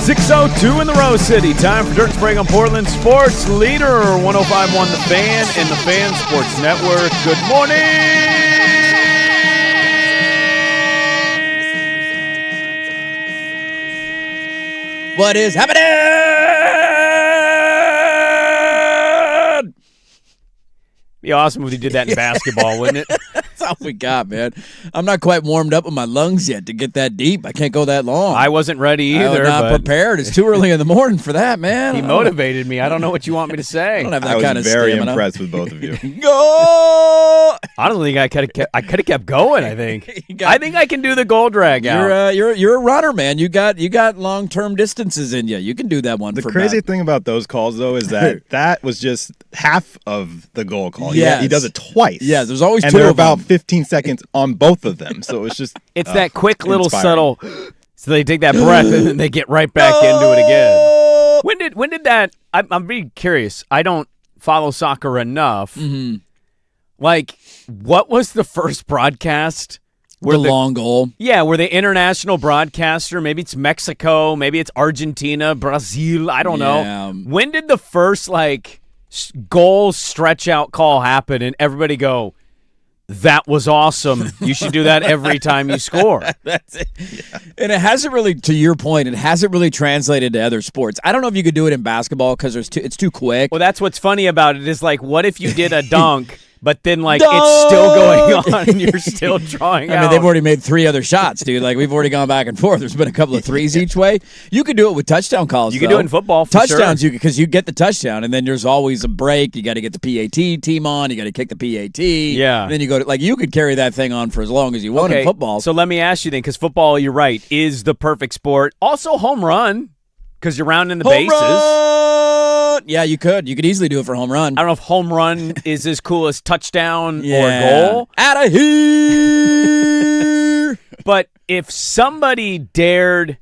6:02 in the Rose City. Time for Dirt and Sprague on Portland Sports Leader 105.1 The Fan and the Fan Sports Network. Good morning. What is happening? Be awesome if we did that in basketball, wouldn't it? That's all we got, man. I'm not quite warmed up with my lungs yet to get that deep. I can't go that long. I wasn't ready either. I'm not prepared. It's too early in the morning for that, man. He motivated me. I don't know what you want me to say. I don't have that I was kind of very stamina. impressed with both of you. Go! I don't think I could have kept going. I think I can do the goal drag out. You're a runner, man. You got long-term distances in you. You can do that one. The for crazy about... thing about those calls, though, is that that was just half of the goal call. Yes. He does it twice. Yeah, there's always and two they're of about them. 15 seconds on both of them. So it's just It's that quick little inspiring. subtle. So they take that breath and then they get right back into it again. When did that? I'm really curious. I don't follow soccer enough. Mm-hmm. Like, what was the first broadcast? The long goal. Yeah, where the international broadcaster, maybe it's Mexico, maybe it's Argentina, Brazil, I don't know. When did the first, goal stretch out call happen and everybody go, that was awesome. You should do that every time you score. That's it. Yeah. And it hasn't really, to your point, it hasn't really translated to other sports. I don't know if you could do it in basketball because it's too quick. Well, that's what's funny about it is, what if you did a dunk, but then, it's still going on and you're still drawing out? I mean, they've already made 3 other shots, dude. We've already gone back and forth. There's been a couple of threes each way. You could do it with touchdown calls, You can do it in football, for touchdowns, sure. because you get the touchdown, and then there's always a break. You got to get the PAT team on. You got to kick the PAT. Yeah. And then you go to, you could carry that thing on for as long as you want in football. So let me ask you then, because football, you're right, is the perfect sport. Also home run, because you're rounding the bases. Run! Yeah, you could. You could easily do it for home run. I don't know if home run is as cool as touchdown or goal. Out of here! But if somebody dared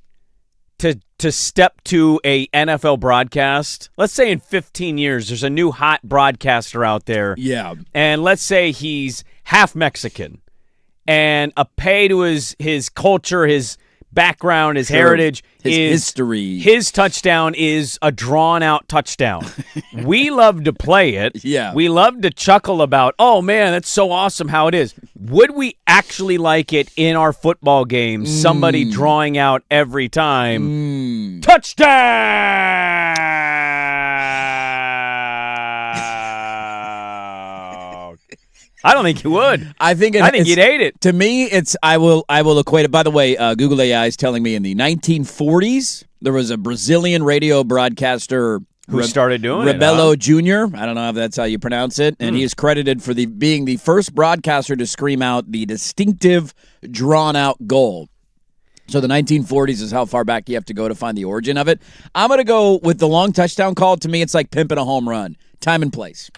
to step to a NFL broadcast, let's say in 15 years, there's a new hot broadcaster out there. Yeah. And let's say he's half Mexican and a pay to his culture, his background, his heritage, his history. His touchdown is a drawn-out touchdown. We love to play it. Yeah. We love to chuckle about, oh, man, that's so awesome how it is. Would we actually like it in our football game, somebody drawing out every time? Touchdown! I don't think you would. I think you'd hate it. To me, I will equate it. By the way, Google AI is telling me in the 1940s there was a Brazilian radio broadcaster who started doing Rebelo Jr. I don't know if that's how you pronounce it, and he is credited for being the first broadcaster to scream out the distinctive drawn-out goal. So the 1940s is how far back you have to go to find the origin of it. I'm going to go with the long touchdown call. To me, it's like pimping a home run. Time and place.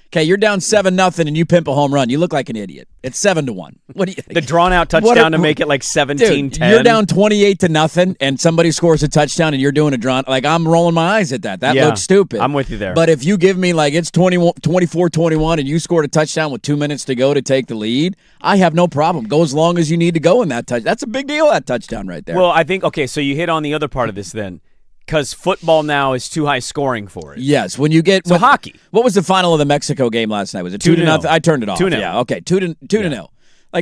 Okay, you're down 7-0 and you pimp a home run. You look like an idiot. It's 7-1. What do you think? The drawn-out touchdown to make it 17-10. Dude, you're down 28-0 and somebody scores a touchdown and you're doing a drawn. I'm rolling my eyes at that. That looks stupid. I'm with you there. But if you give me it's 24-21 and you scored a touchdown with 2 minutes to go to take the lead, I have no problem. Go as long as you need to go in that touch. That's a big deal, that touchdown right there. Well, I think, so you hit on the other part of this then. Because football now is too high scoring for it. Yes, when you get hockey. What was the final of the Mexico game last night? Was it 2-0? I turned it off. 2-0. Yeah, okay, 2-0.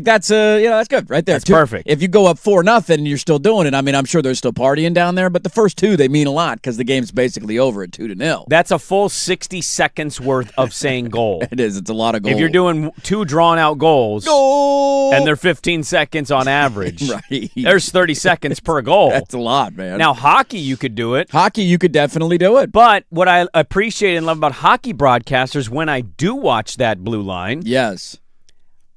That's that's good right there. That's perfect. If you go up 4-0 and you're still doing it, I'm sure they're still partying down there, but the first 2 they mean a lot because the game's basically over at 2-0. That's a full 60 seconds worth of saying goal. It is. It's a lot of goals. If you're doing 2 drawn out goals, and they're 15 seconds on average, right? There's 30 seconds per goal. That's a lot, man. Now hockey, you could do it. Hockey, you could definitely do it. But what I appreciate and love about hockey broadcasters, when I do watch that blue line, yes.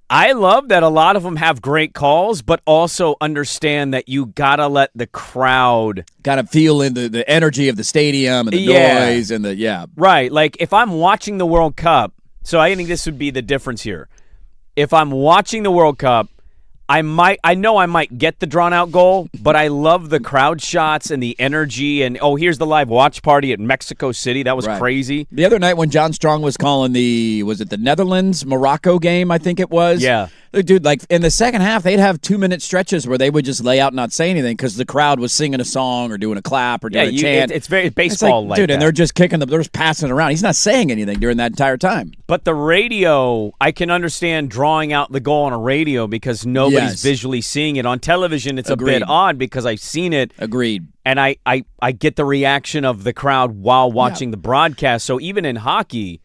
I love that a lot of them have great calls, but also understand that you gotta let the crowd feel in the energy of the stadium and the noise and right. If I'm watching the World Cup, so I think this would be the difference here. If I'm watching the World Cup, I know I might get the drawn-out goal, but I love the crowd shots and the energy and, here's the live watch party at Mexico City. That was crazy. The other night when John Strong was calling was it the Netherlands-Morocco game, I think it was? Yeah. Dude, like in the second half, they'd have 2-minute stretches where they would just lay out and not say anything because the crowd was singing a song or doing a clap or doing a chant. It's very baseball like, dude, that. and they're just they're just passing it around. He's not saying anything during that entire time. But the radio, I can understand drawing out the goal on a radio because nobody's visually seeing it. On television, it's a bit odd because I've seen it. Agreed. And I get the reaction of the crowd while watching the broadcast. So even in hockey,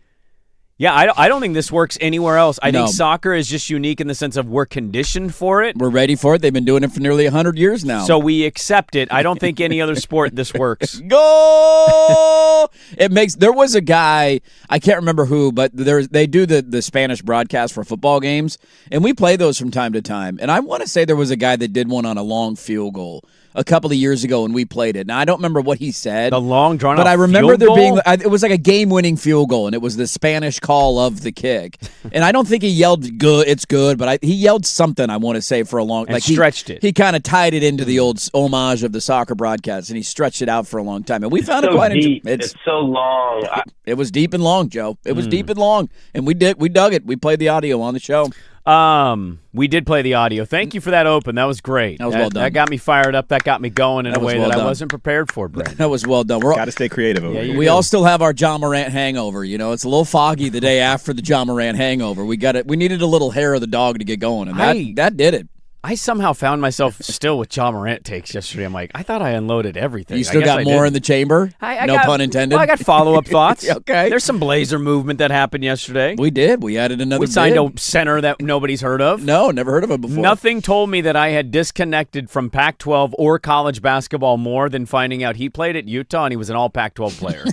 I don't think this works anywhere else. I think soccer is just unique in the sense of we're conditioned for it. We're ready for it. They've been doing it for nearly 100 years now. So we accept it. I don't think any other sport this works. Go! There was a guy, I can't remember who, but they do the Spanish broadcast for football games, and we play those from time to time. And I want to say there was a guy that did one on a long field goal a couple of years ago when we played it. Now, I don't remember what he said. The long drawn out But I remember field there goal? being, it was like a game-winning field goal, and it was the Spanish call of the kick. And I don't think he yelled, good, it's good, but he yelled something, I want to say, for a long time. And stretched it. He kind of tied it into the old homage of the soccer broadcast, and he stretched it out for a long time. And we found it quite deep. It's so long. It was deep and long, Joe. It was deep and long. And we dug it. We played the audio on the show. We did play the audio. Thank you for that open. That was great. That was well done. That got me fired up. That got me going in a way that I wasn't prepared for, Brent. That was well done. Got to stay creative over here. We all still have our John Morant hangover. You know, it's a little foggy the day after the John Morant hangover. We needed a little hair of the dog to get going, and that did it. I somehow found myself still with John Morant takes yesterday. I'm like, I thought I unloaded everything. You still got more in the chamber? No pun intended. Well, I got follow-up thoughts. Okay. There's some Blazer movement that happened yesterday. We did. We added another We signed a center that nobody's heard of. No, never heard of him before. Nothing told me that I had disconnected from Pac-12 or college basketball more than finding out he played at Utah and he was an all Pac-12 player.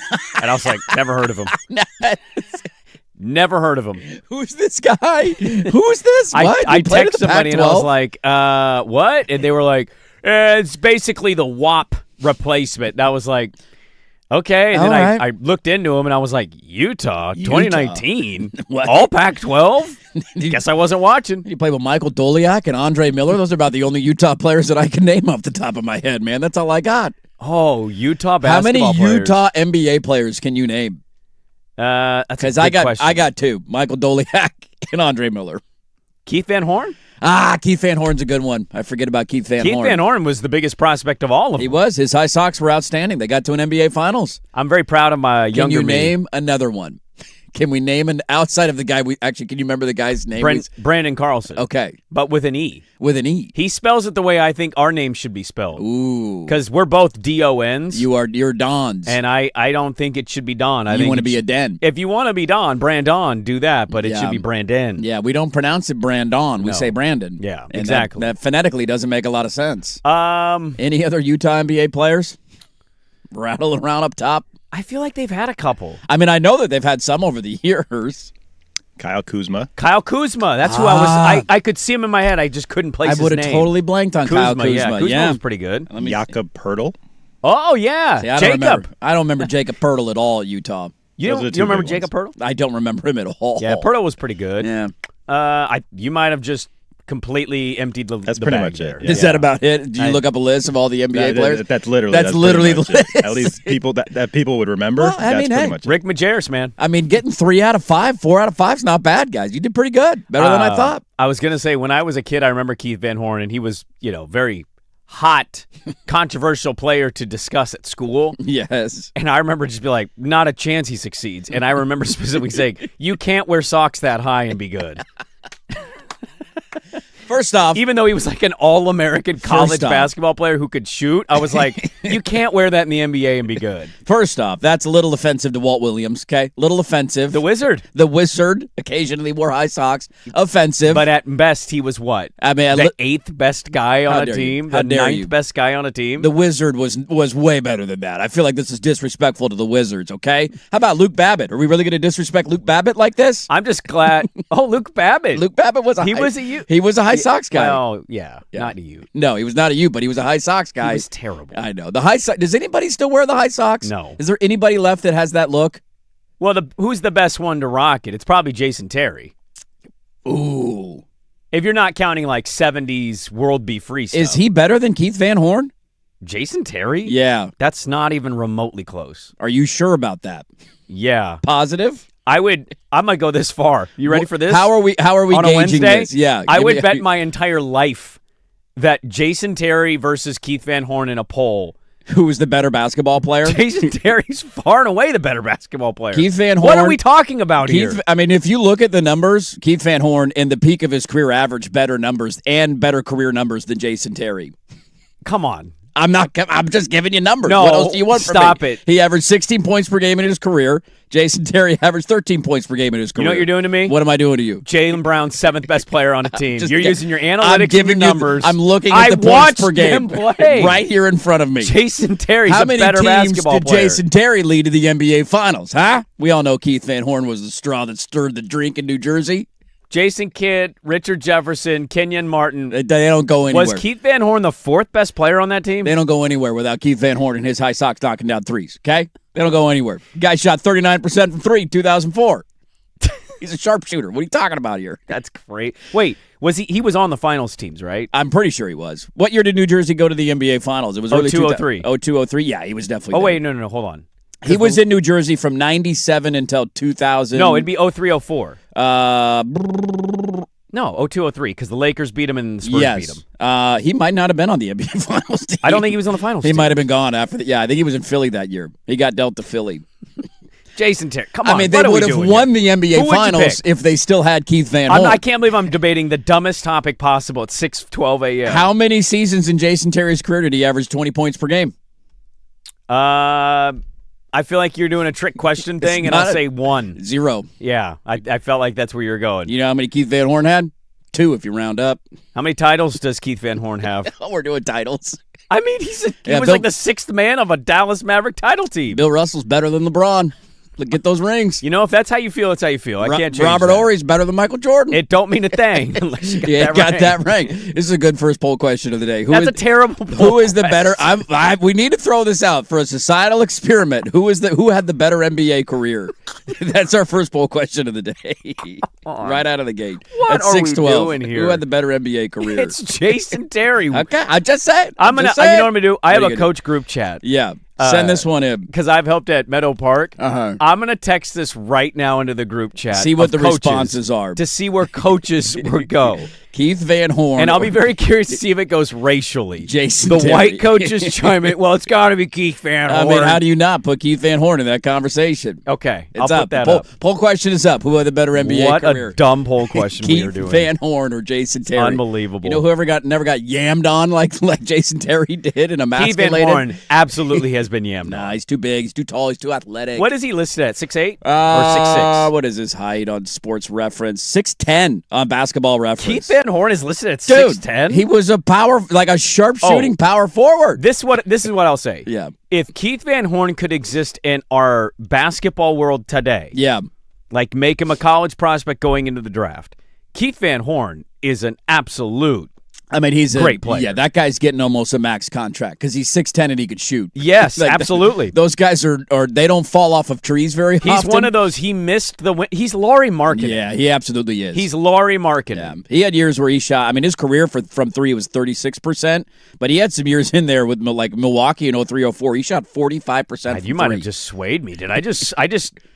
And I was like, never heard of him. Never heard of him. Who's this guy? Who's this? What? I texted somebody and I was like, what? And they were like, it's basically the WAP replacement. And I was like, okay. And then I looked into him and I was like, Utah 2019? All Pac-12? Guess I wasn't watching. You play with Michael Doliak and Andre Miller. Those are about the only Utah players that I can name off the top of my head, man. That's all I got. Oh, Utah basketball players. How many Utah NBA players can you name? That's a good question. I got two: Michael Doliak and Andre Miller. Keith Van Horn? Keith Van Horn's a good one. I forget about Keith Van Horn. Keith Van Horn was the biggest prospect of all of them. He was. His High Sox were outstanding. They got to an NBA Finals. I'm very proud of my younger Can you name another one? Can we name an outside of the guy can you remember the guy's name? Brandon Carlson. Okay. But with an E. With an E. He spells it the way I think our name should be spelled. Ooh. Because we're both D-O-N's. You're Dons. And I don't think it should be Don. You want to be a Den. If you want to be Don, Brandon, do that. But it should be Brandon. Yeah, we don't pronounce it Brandon. We say Brandon. Yeah, and exactly. That phonetically doesn't make a lot of sense. Any other Utah NBA players? Rattle around up top. I feel like they've had a couple. I mean, I know that they've had some over the years. Kyle Kuzma. That's who I could see him in my head. I just couldn't place his name. I would have totally blanked on Kyle Kuzma. Yeah, Kuzma was pretty good. Jakob Pertl. Oh, yeah. See, Jacob. I don't remember Jacob Pertl at all at Utah. You don't remember Jacob Pertl? I don't remember him at all. Yeah, Pertl was pretty good. Yeah. You might have just completely emptied the That's the pretty bag much there. it. Is that about it? Did you look up a list of all the NBA players? That's literally the list. At least people that people would remember. Well, I mean, pretty much Rick Majerus, man. I mean, getting 3 out of 5, 4 out of 5 is not bad, guys. You did pretty good. Better than I thought. I was going to say, when I was a kid, I remember Keith Van Horn, and he was, very hot, controversial player to discuss at school. Yes. And I remember just be like, not a chance he succeeds. And I remember specifically saying, you can't wear socks that high and be good. First off, even though he was like an all-American college basketball player who could shoot, I was like, you can't wear that in the NBA and be good. First off, that's a little offensive to Walt Williams, okay? Little offensive. The Wizard. The Wizard occasionally wore high socks. Offensive. But at best, he was what? I mean, the 8th best guy on a team? The 9th best guy on a team? The Wizard was way better than that. I feel like this is disrespectful to the Wizards, okay? How about Luke Babbitt? Are we really going to disrespect Luke Babbitt like this? I'm just glad. Oh, Luke Babbitt. Luke Babbitt was He was a High Sox guy. Oh, yeah, not a Ute. No, he was not a Ute, but he was a High Sox guy. He was terrible. I know. The High Sox. Does anybody still wear the High Sox? No. Is there anybody left that has that look? Well, who's the best one to rock it? It's probably Jason Terry. Ooh. If you're not counting like 70s World Be Free stuff. Is he better than Keith Van Horn? Jason Terry? Yeah. That's not even remotely close. Are you sure about that? Yeah. Positive? I might go this far. You ready for this? How are we on a gauging Wednesday? this? Yeah. I would bet my entire life that Jason Terry versus Keith Van Horn in a poll. Who was the better basketball player? Jason Terry's far and away the better basketball player. Keith Van Horn. What are we talking about here? I mean, if you look at the numbers, Keith Van Horn in the peak of his career averaged better numbers and better career numbers than Jason Terry. Come on. I'm just giving you numbers. No, what else do you want from me? stop it. He averaged 16 points per game in his career. Jason Terry averaged 13 points per game in his career. You know what you're doing to me? What am I doing to you? Jaylen Brown's 7th best player on the team. You're using your analytics I'm giving and numbers. I'm looking at the points watched per game them play. right here in front of me. Jason Terry's How a many better teams basketball did player. Jason Terry lead to the NBA Finals, huh? We all know Keith Van Horn was the straw that stirred the drink in New Jersey. Jason Kidd, Richard Jefferson, Kenyon Martin. They don't go anywhere. Was Keith Van Horn the 4th best player on that team? They don't go anywhere without Keith Van Horn and his high socks knocking down threes, okay? They don't go anywhere. Guy shot 39% from three in 2004. He's a sharpshooter. What are you talking about here? That's great. Wait, was he was on the finals teams, right? I'm pretty sure he was. What year did New Jersey go to the NBA Finals? It was early 02-03. 02-03. Yeah, he was definitely there. Wait, no, hold on. He was in New Jersey from 97 until 2000. No, it'd be 03-04. Uh, No, 02-03, because the Lakers beat him and the Spurs beat him. He might not have been on the NBA Finals team. I don't think he was on the finals He team. might have been gone after I think he was in Philly that year. He got dealt to Philly. Jason Terry, come on. I mean, they what are would we have doing won here? the Who NBA would you Finals pick? if they still had Keith Van Horn. I can't believe I'm debating the dumbest topic possible at 6:12 a.m. How many seasons in Jason Terry's career did he average 20 points per game? I feel like you're doing a trick question thing, and I'll say 1. 0. Yeah, I felt like that's where you're going. You know how many Keith Van Horn had? 2 if you round up. How many titles does Keith Van Horn have? Oh, we're doing titles. I mean, he was Bill- like the 6th man of a Dallas Maverick title team. Bill Russell's better than LeBron. Look, get those rings. You know, if that's how you feel, it's how you feel. I can't change Robert that. Horry's better than Michael Jordan. It don't mean a thing unless you got that right. This is a good first poll question of the day. That's a terrible poll Who is the question. better? We need to throw this out for a societal experiment. Who had the better NBA career? That's our first poll question of the day. Right out of the gate. What At are we 6:12. doing here? Who had the better NBA career? It's Jason Terry. Okay, I just said. You know what I'm gonna do? I have a coach group chat. Yeah, send this one in. Because I've helped at Meadow Park. Uh-huh. I'm going to text this right now into the group chat. See what of the coaches responses are. To see where coaches would go. Keith Van Horn. And I'll be very curious to see if it goes racially. Jason The Terry. white coaches chime in. Well, it's got to be Keith Van Horn. I mean, how do you not put Keith Van Horn in that conversation? Okay, It's I'll up. put that poll, up. Poll question is up. Who had the better NBA What career? a dumb poll question we are Keith doing. Van Horn or Jason Terry? Unbelievable. You know whoever never got yammed on like Jason Terry did and Keith Van emasculated? Horn absolutely has been yammed. Nah, he's too big. He's too tall. He's too athletic. What is he listed at? 6'8" or 6'6"? What is his height on Sports Reference? 6'10" on Basketball Reference. Keith Van Horn is listed at Dude, 6'10"? he was a sharpshooting power forward. This is what I'll say. Yeah. If Keith Van Horn could exist in our basketball world today, Yeah. like make him a college prospect going into the draft, Keith Van Horn is an absolute I mean, he's a great player. Yeah, that guy's getting almost a max contract because he's 6'10" and he could shoot. Yes, Like, absolutely. Those guys they don't fall off of trees very often. He's one of those. He missed the win. He's Laurie Marketing. Yeah, he absolutely is. He's Laurie Marketing. Yeah. He had years where he shot. I mean, his career from three was 36%, but he had some years in there with like Milwaukee in 03-04. He shot 45%. God, you might have just swayed me. Did I just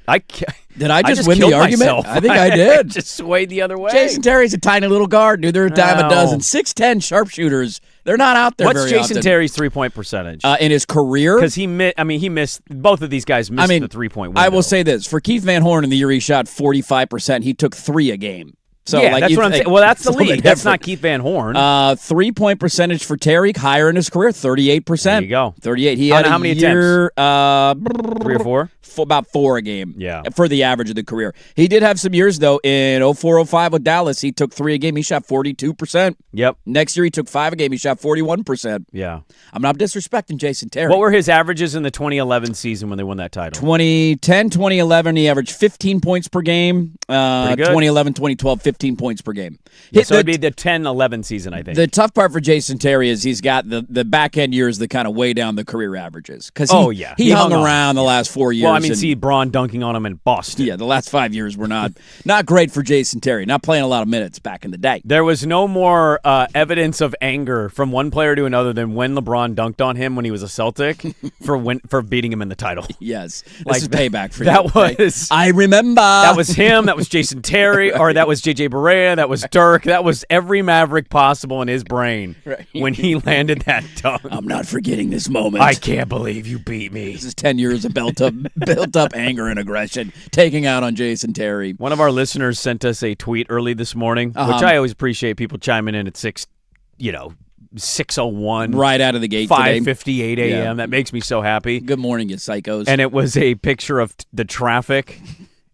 win the killed argument? myself. I think I did. Just swayed the other way. Jason Terry's a tiny little guard, dude. They're a dime a No. dozen. 6'10" sharpshooters. They're not out there What's very Jason often. Terry's 3-point percentage? In his career? Because he missed. Both of these guys missed the 3-point window. I will say this. For Keith Van Horn in the year he shot 45%, he took 3 a game. So, yeah, like, that's you what I'm think- saying. Well, that's it's the a little league. bit That's not different. Keith Van Horn. 3-point percentage for Terry, higher in his career, 38%. There you go. 38. He On had how a many year, 3 or 4? about 4 a game. Yeah. For the average of the career. He did have some years, though. In 04-05 with Dallas, he took 3 a game. He shot 42%. Yep. Next year, he took 5 a game. He shot 41%. Yeah. I'm not disrespecting Jason Terry. What were his averages in the 2011 season when they won that title? 2010, 2011, he averaged 15 points per game. Pretty good. 2011, 2012, 15 points per game. Yeah, so it'd be the 10-11 season, I think. The tough part for Jason Terry is he's got the back end years that kind of weigh down the career averages. Because he hung around the last 4 years. Well, I mean, see Braun dunking on him in Boston. Yeah, the last 5 years were not great for Jason Terry. Not playing a lot of minutes back in the day. There was no more evidence of anger from one player to another than when LeBron dunked on him when he was a Celtic for beating him in the title. Yes, this is payback for that you. Was I remember that was him. That was Jason Terry, or that was JJ Barea. That was Dirk. That was every Maverick possible in his brain when he landed that dunk. I'm not forgetting this moment. I can't believe you beat me. This is 10 years of built up anger and aggression taking out on Jason Terry. One of our listeners sent us a tweet early this morning, which I always appreciate people chiming in at 6:01, right out of the gate, 5:58 a.m. Yeah. That makes me so happy. Good morning, you psychos. And it was a picture of the traffic,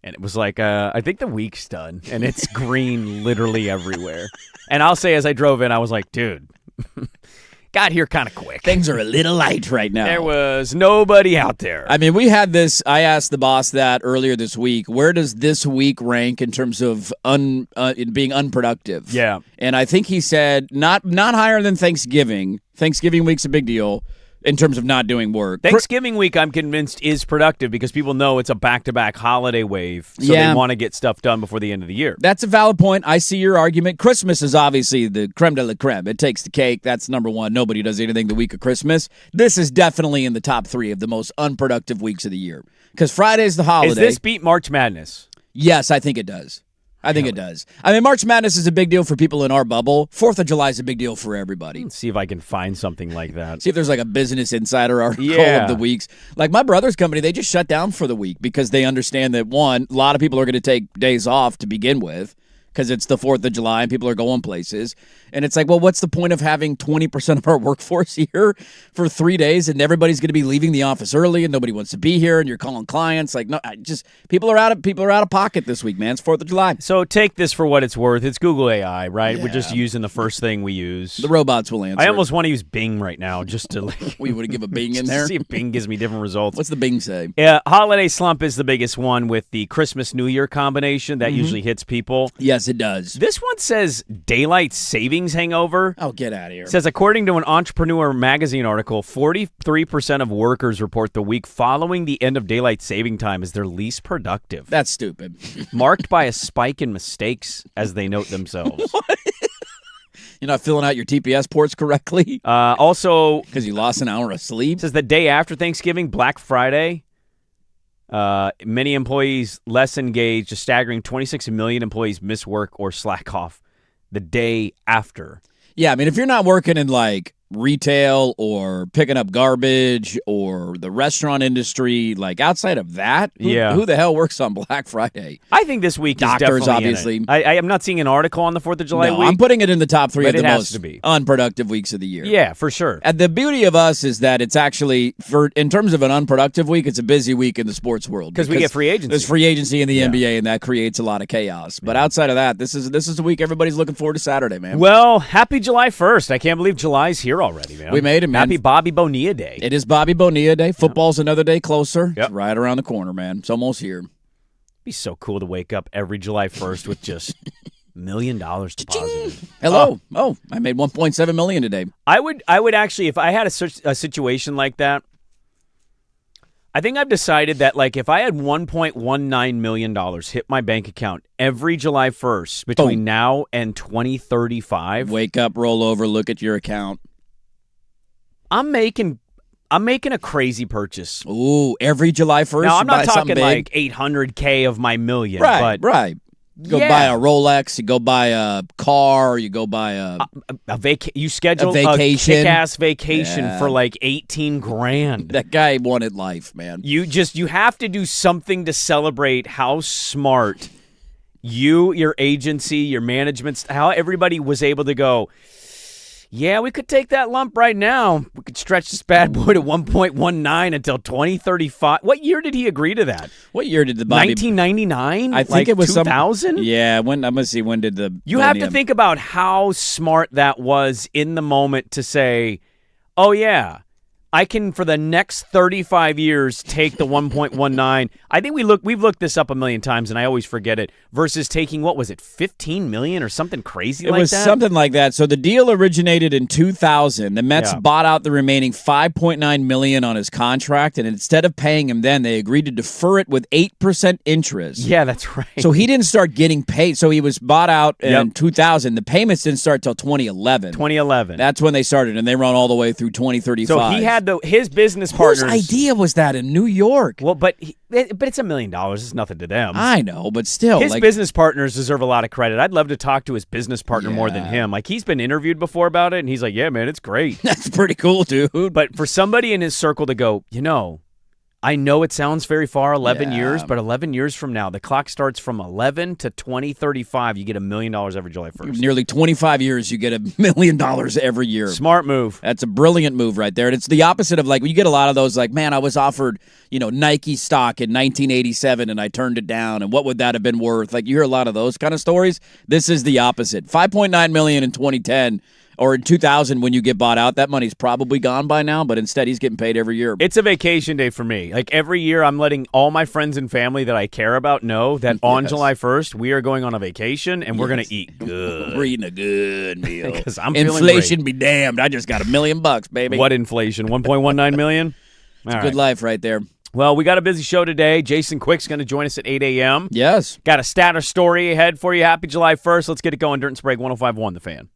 and it was like, I think the week's done, and it's green literally everywhere. And I'll say, as I drove in, I was like, dude, got here kind of quick. Things are a little light right now. There was nobody out there. I mean, we had this. I asked the boss that earlier this week. Where does this week rank in terms of it being unproductive? Yeah. And I think he said not higher than Thanksgiving. Thanksgiving week's a big deal in terms of not doing work. Thanksgiving week, I'm convinced, is productive because people know it's a back-to-back holiday wave, so they want to get stuff done before the end of the year. That's a valid point. I see your argument. Christmas is obviously the creme de la creme. It takes the cake. That's number one. Nobody does anything the week of Christmas. This is definitely in the top 3 of the most unproductive weeks of the year because Friday's the holiday. Is this beat March Madness? Yes, I think it does. I think it does. I mean, March Madness is a big deal for people in our bubble. 4th of July is a big deal for everybody. Let's see if I can find something like that. See if there's like a Business Insider article of the weeks. Like my brother's company, they just shut down for the week because they understand that, one, a lot of people are going to take days off to begin with because it's the 4th of July and people are going places. And it's like, well, what's the point of having 20% of our workforce here for 3 days and everybody's going to be leaving the office early and nobody wants to be here and you're calling clients? Like, no, people are out of pocket this week, man. It's 4th of July. So take this for what it's worth. It's Google AI, right? Yeah. We're just using the first thing we use. The robots will answer. I almost want to use Bing right now just to like. We would give a Bing in there. See if Bing gives me different results. What's the Bing say? Yeah, holiday slump is the biggest one with the Christmas New Year combination that usually hits people. Yes, it does. This one says daylight savings hangover. Oh, get out of here. It says, according to an Entrepreneur magazine article, 43% of workers report the week following the end of daylight saving time as their least productive. That's stupid. Marked by a spike in mistakes, as they note themselves. You're not filling out your TPS ports correctly? Also, because you lost an hour of sleep? It says the day after Thanksgiving, Black Friday, many employees less engaged. A staggering 26 million employees miss work or slack off the day after. Yeah, I mean, if you're not working in like retail or picking up garbage or the restaurant industry, like outside of that, who the hell works on Black Friday? I think this week Doctors, is definitely obviously. In it. I am not seeing an article on the 4th of July week. I'm putting it in the top 3 of the most unproductive weeks of the year. Yeah, for sure. And the beauty of us is that it's actually, in terms of an unproductive week, it's a busy week in the sports world. Because we get free agency. There's free agency in the NBA, and that creates a lot of chaos. But outside of that, this is a week everybody's looking forward to Saturday, man. Well, happy July 1st. I can't believe July's here already, man. We made it, man. Happy Bobby Bonilla Day. It is Bobby Bonilla Day. Football's another day closer. Yep. It's right around the corner, man. It's almost here. It'd be so cool to wake up every July 1st with just $1 million deposited. Hello. Oh, I made $1.7 million today. I would actually, if I had a situation like that, I think I've decided that, like, if I had $1.19 million hit my bank account every July 1st between now and 2035. Wake up, roll over, look at your account. I'm making a crazy purchase. Ooh, every July 1st? Now, I'm not talking like $800K of my million. Right. You go buy a Rolex, you go buy a car, you go buy you schedule a vacation. Kick-ass vacation for like $18,000. That guy wanted life, man. You have to do something to celebrate how smart you, your agency, your management, how everybody was able to go, yeah, we could take that lump right now. We could stretch this bad boy to 1.19 until 2035. What year did he agree to that? What year did the Bobby? 1999? I think it was 2000? Yeah, I'm going to see when did the... You have to think about how smart that was in the moment to say, oh, yeah, I can, for the next 35 years, take the 1.19. I think we've looked this up a million times, and I always forget it, versus taking, what was it, 15 million or something crazy like that? It was something like that. So the deal originated in 2000. The Mets bought out the remaining $5.9 million on his contract, and instead of paying him then, they agreed to defer it with 8% interest. Yeah, that's right. So he didn't start getting paid. So he was bought out in 2000. The payments didn't start till 2011. 2011. That's when they started, and they run all the way through 2035. So he had his business partners. Whose idea was that in New York? Well, but it's $1 million. It's nothing to them. I know, but still. His business partners deserve a lot of credit. I'd love to talk to his business partner more than him. Like, he's been interviewed before about it, and he's like, yeah, man, it's great. That's pretty cool, dude. But for somebody in his circle to go, I know it sounds very far, 11 years, but 11 years from now, the clock starts from 11 to 2035. You get $1 million every July 1st. Nearly 25 years, you get $1 million every year. Smart move. That's a brilliant move right there. And it's the opposite of, like, you get a lot of those, like, man, I was offered, Nike stock in 1987 and I turned it down, and what would that have been worth? Like, you hear a lot of those kind of stories. This is the opposite. $5.9 million in 2010. Or in 2000 when you get bought out, that money's probably gone by now, but instead he's getting paid every year. It's a vacation day for me. Like, every year I'm letting all my friends and family that I care about know that on July 1st we are going on a vacation and we're going to eat good. We're eating a good meal. Because I'm feeling Inflation great. be damned. I just got $1 million, baby. What inflation? 1.19 million? It's a good life right there. Well, we got a busy show today. Jason Quick's going to join us at 8 a.m. Yes. Got a status story ahead for you. Happy July 1st. Let's get it going. Dirt and Sprague 105.1, The Fan.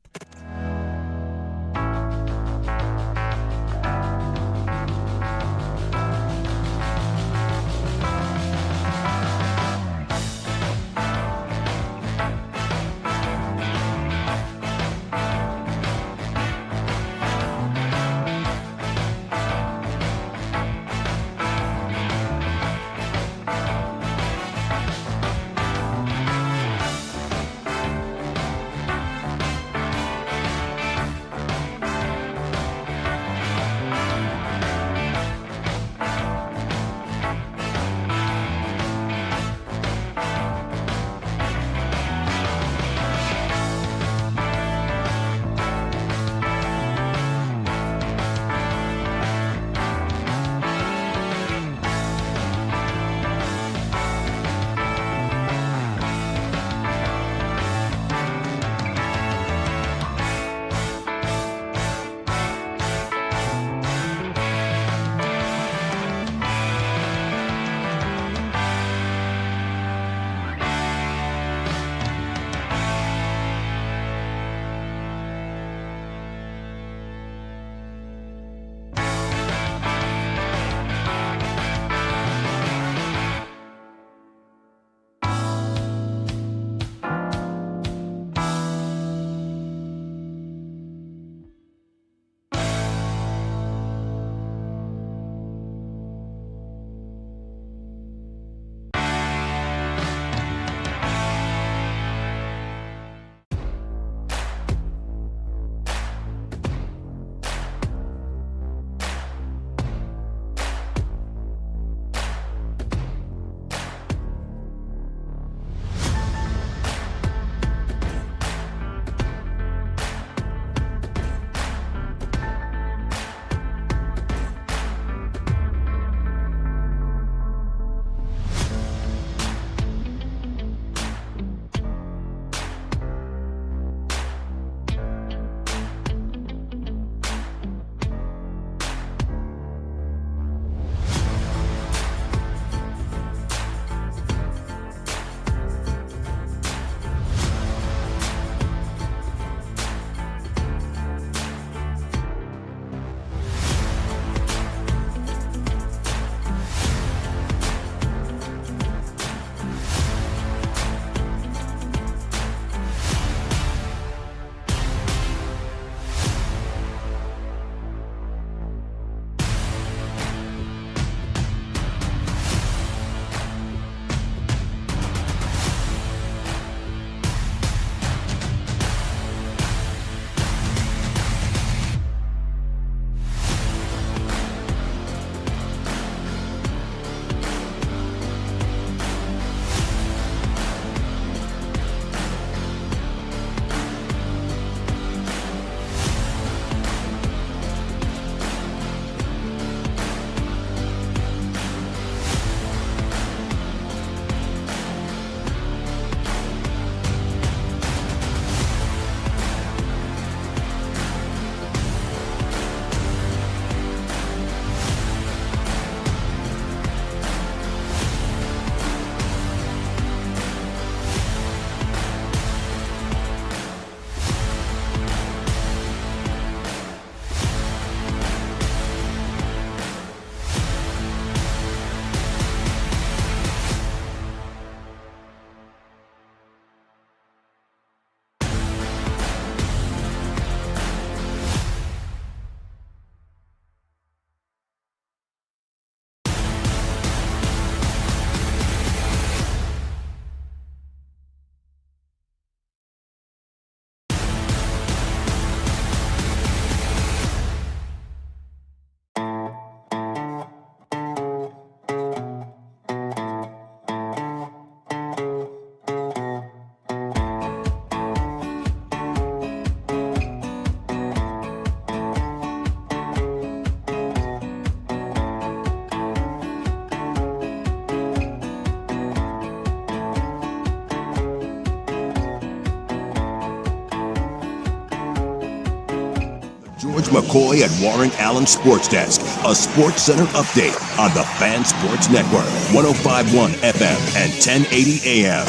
McCoy at Warren Allen Sports Desk, a Sports Center update on the Fan Sports Network, 105.1 FM and 1080 AM.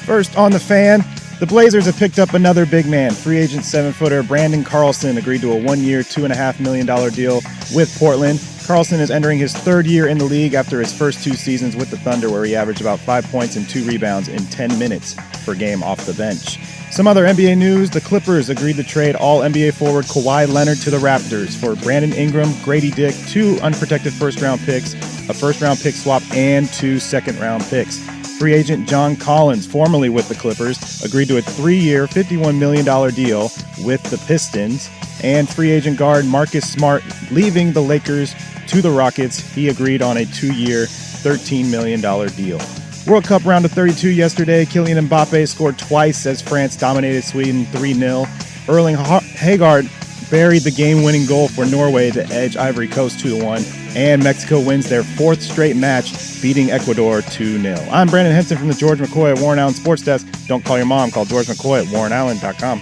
First on the Fan, the Blazers have picked up another big man. Free agent 7-footer Brandon Carlson agreed to a 1-year, $2.5 million deal with Portland. Carlson is entering his third year in the league after his first 2 seasons with the Thunder, where he averaged about 5 points and 2 rebounds in 10 minutes per game off the bench. Some other NBA news, the Clippers agreed to trade all-NBA forward Kawhi Leonard to the Raptors for Brandon Ingram, Grady Dick, 2 unprotected first-round picks, a first-round pick swap, and 2 second-round picks. Free agent John Collins, formerly with the Clippers, agreed to a 3-year, $51 million deal with the Pistons. And free agent guard Marcus Smart, leaving the Lakers to the Rockets, he agreed on a 2-year, $13 million deal. World Cup round of 32 yesterday, Kylian Mbappe scored twice as France dominated Sweden 3-0. Erling Haaland buried the game-winning goal for Norway to edge Ivory Coast 2-1. And Mexico wins their 4th straight match, beating Ecuador 2-0. I'm Brandon Henson from the George McCoy at Warren Allen Sports Desk. Don't call your mom. Call George McCoy at warrenallen.com.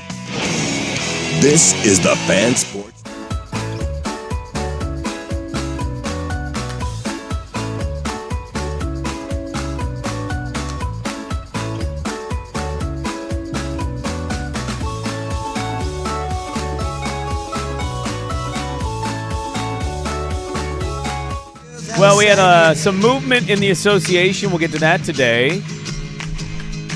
This is the Fan Sports. Well, we had some movement in the association. We'll get to that today.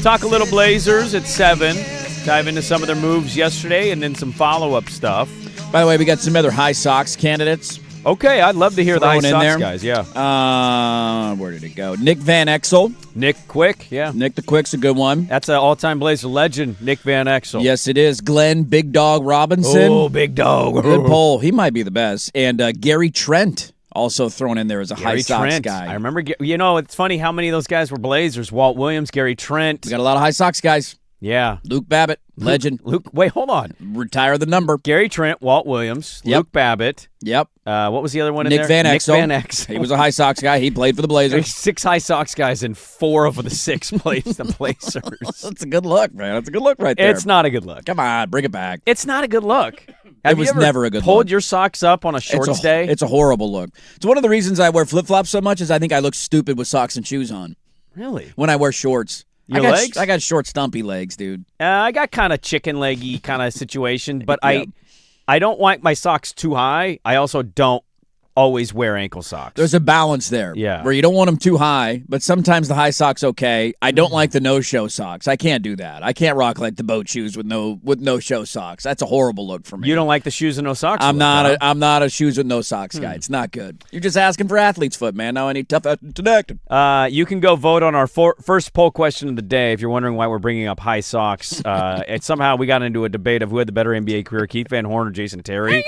Talk a little Blazers at 7. Dive into some of their moves yesterday and then some follow-up stuff. By the way, we got some other High Sox candidates. Okay, I'd love to hear the High Thrown in Sox there. guys, yeah. Where did it go? Nick Van Exel. Nick Quick, yeah. Nick the Quick's a good one. That's an all-time Blazer legend, Nick Van Exel. Yes, it is. Glenn Big Dog Robinson. Oh, big dog. Good poll. He might be the best. And Gary Trent also thrown in there as a High Gary Sox Trent. guy. I remember, it's funny how many of those guys were Blazers. Walt Williams, Gary Trent. We got a lot of High Sox guys. Yeah. Luke Babbitt, legend. Luke, wait, hold on. Retire the number. Gary Trent, Walt Williams, Yep. Luke Babbitt. Yep. What was the other one in Nick there? Van Nick Exel. Van Exel. He was a High Sox guy. He played for the There's Blazers. 6 High Sox guys and 4 of the 6 played the Blazers. That's a good look, man. That's a good look right there. It's not a good look. Come on, bring it back. It's not a good look. Have was you ever never a good pulled look. your socks up on a shorts day? It's a horrible look. It's one of the reasons I wear flip-flops so much is I think I look stupid with socks and shoes on Really? when I wear shorts. Your legs? I got short, stumpy legs, dude. I got kind of chicken leggy kind of situation, but Yep. I don't want my socks too high. I also don't always wear ankle socks. There's a balance there. Yeah. Where you don't want them too high, but sometimes the high socks okay. I don't like the no-show socks. I can't do that. I can't rock like the boat shoes with no-show socks. That's a horrible look for me. You don't like the shoes and no socks? I'm look, not huh? I'm not a shoes with no socks guy. It's not good. You're just asking for athlete's foot, man. Now I need tough connected. You can go vote on our first poll question of the day if you're wondering why we're bringing up high socks. Somehow we got into a debate of who had the better NBA career, Keith Van Horn or Jason Terry.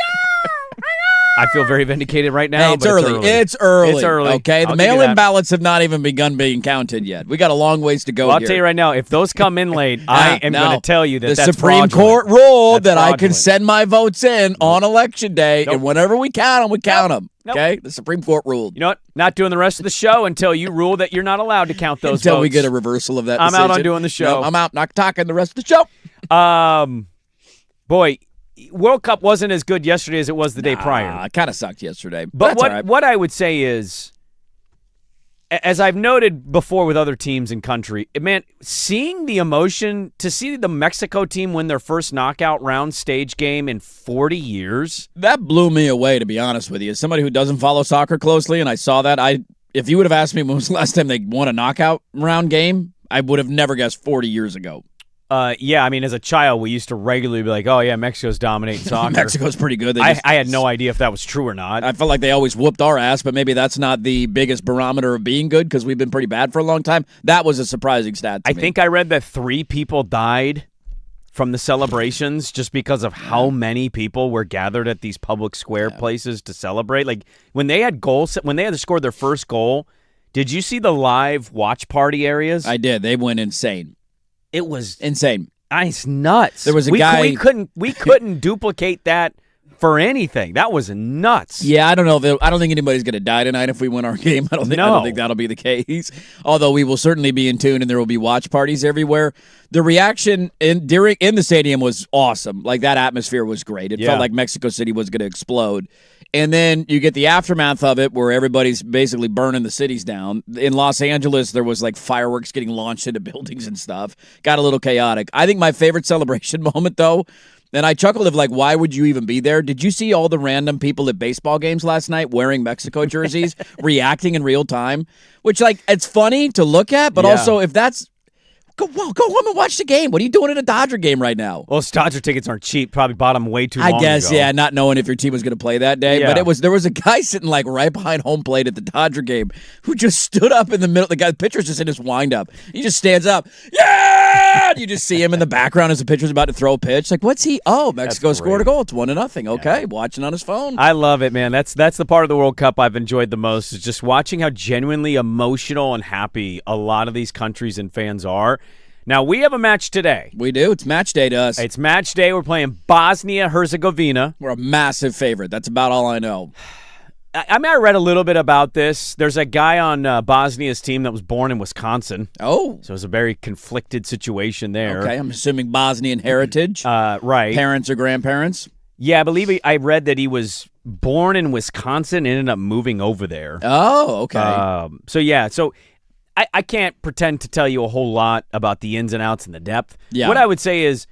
I feel very vindicated right now. Hey, it's but early. It's early. It's early. Okay, the I'll give you mail-in that. ballots have not even begun being counted yet. We got a long ways to go. Well, I'll here. tell you right now, if those come in late, I am No. going to tell you that the that's Supreme fraudulent. Court ruled That's that I can fraudulent. send my votes in on Election Day, Nope. and whenever we count them, we count them. Nope. Okay, the Supreme Court ruled. You know what? Not doing the rest of the show until you rule that you're not allowed to count those Until votes. we get a reversal of that. I'm out on decision. doing the show. No, I'm out. Not talking the rest of the show. Boy, World Cup wasn't as good yesterday as it was the day prior. It kind of sucked yesterday, But that's all right. what I would say is, as I've noted before with other teams in country, man, seeing the emotion, to see the Mexico team win their first knockout round stage game in 40 years. That blew me away, to be honest with you. As somebody who doesn't follow soccer closely, and I saw that, if you would have asked me when was the last time they won a knockout round game, I would have never guessed 40 years ago. Yeah, I mean, as a child, we used to regularly be like, oh, yeah, Mexico's dominating soccer. Mexico's pretty good. I had no idea if that was true or not. I felt like they always whooped our ass, but maybe that's not the biggest barometer of being good because we've been pretty bad for a long time. That was a surprising stat to I me. think I read that 3 people died from the celebrations just because of how many people were gathered at these public square places to celebrate. Like, when they had scored their first goal, did you see the live watch party areas? I did. They went insane. It was Insane. it's nuts. There was a we, guy- we couldn't duplicate that for anything. That was nuts. Yeah, I don't know. I don't think anybody's going to die tonight if we win our game. I don't think that'll be the case. Although we will certainly be in tune, and there will be watch parties everywhere. The reaction in the stadium was awesome. Like, that atmosphere was great. It felt like Mexico City was going to explode. And then you get the aftermath of it where everybody's basically burning the cities down. In Los Angeles, there was like fireworks getting launched into buildings and stuff. Got a little chaotic. I think my favorite celebration moment, though, and I chuckled of like, why would you even be there? Did you see all the random people at baseball games last night wearing Mexico jerseys, reacting in real time? Which, like, it's funny to look at, but also if that's... Go home and watch the game. What are you doing at a Dodger game right now? Well, Dodger tickets aren't cheap. Probably bought them way too long I guess, ago. yeah, not knowing if your team was going to play that day. Yeah. But there was a guy sitting like right behind home plate at the Dodger game who just stood up in the middle. The pitcher's just in his windup. He just stands up. Yeah! You just see him in the background as the pitcher's about to throw a pitch. Like, what's he? Oh, Mexico scored a goal. It's 1-0. Okay, watching on his phone. I love it, man. That's the part of the World Cup I've enjoyed the most, is just watching how genuinely emotional and happy a lot of these countries and fans are. Now, we have a match today. We do. It's match day to us. It's match day. We're playing Bosnia-Herzegovina. We're a massive favorite. That's about all I know. I read a little bit about this. There's a guy on Bosnia's team that was born in Wisconsin. Oh. So it's a very conflicted situation there. Okay, I'm assuming Bosnian heritage. Right. Parents or grandparents? Yeah, I believe I read that he was born in Wisconsin and ended up moving over there. Oh, okay. So I can't pretend to tell you a whole lot about the ins and outs and the depth. Yeah. What I would say is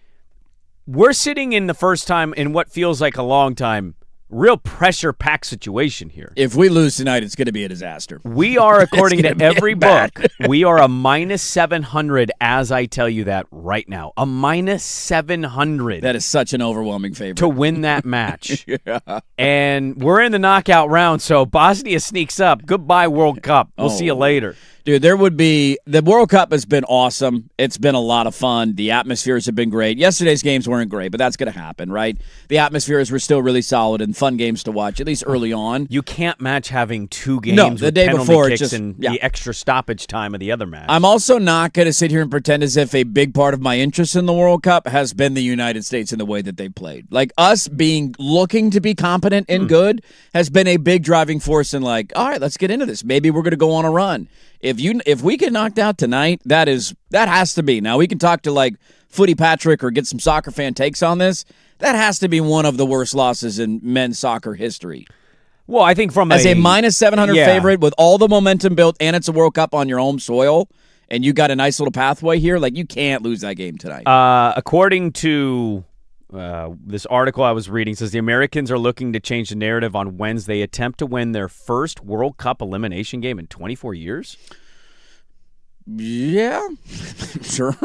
we're sitting in the first time in what feels like a long time, real pressure-packed situation here. If we lose tonight, it's going to be a disaster. We are, according to every bad. book, we are a -700 as I tell you that right now. A -700. That is such an overwhelming favorite. To win that match. And we're in the knockout round, so Bosnia sneaks up. Goodbye, World Cup. We'll see you later. Dude, the World Cup has been awesome. It's been a lot of fun. The atmospheres have been great. Yesterday's games weren't great, but that's going to happen, right? The atmospheres were still really solid and fun games to watch, at least early on. You can't match having two games the with day penalty before, kicks and the extra stoppage time of the other match. I'm also not going to sit here and pretend as if a big part of my interest in the World Cup has been the United States and the way that they played. Like, us looking to be competent and good has been a big driving force in, like, all right, let's get into this. Maybe we're going to go on a run. If we get knocked out tonight, that has to be. Now, we can talk to like Footy Patrick or get some soccer fan takes on this. That has to be one of the worst losses in men's soccer history. Well, I think as a -700 favorite with all the momentum built, and it's a World Cup on your home soil, and you got a nice little pathway here, like, you can't lose that game tonight. According to this article I was reading, says the Americans are looking to change the narrative on Wednesday, attempt to win their first World Cup elimination game in 24 years. Yeah, sure.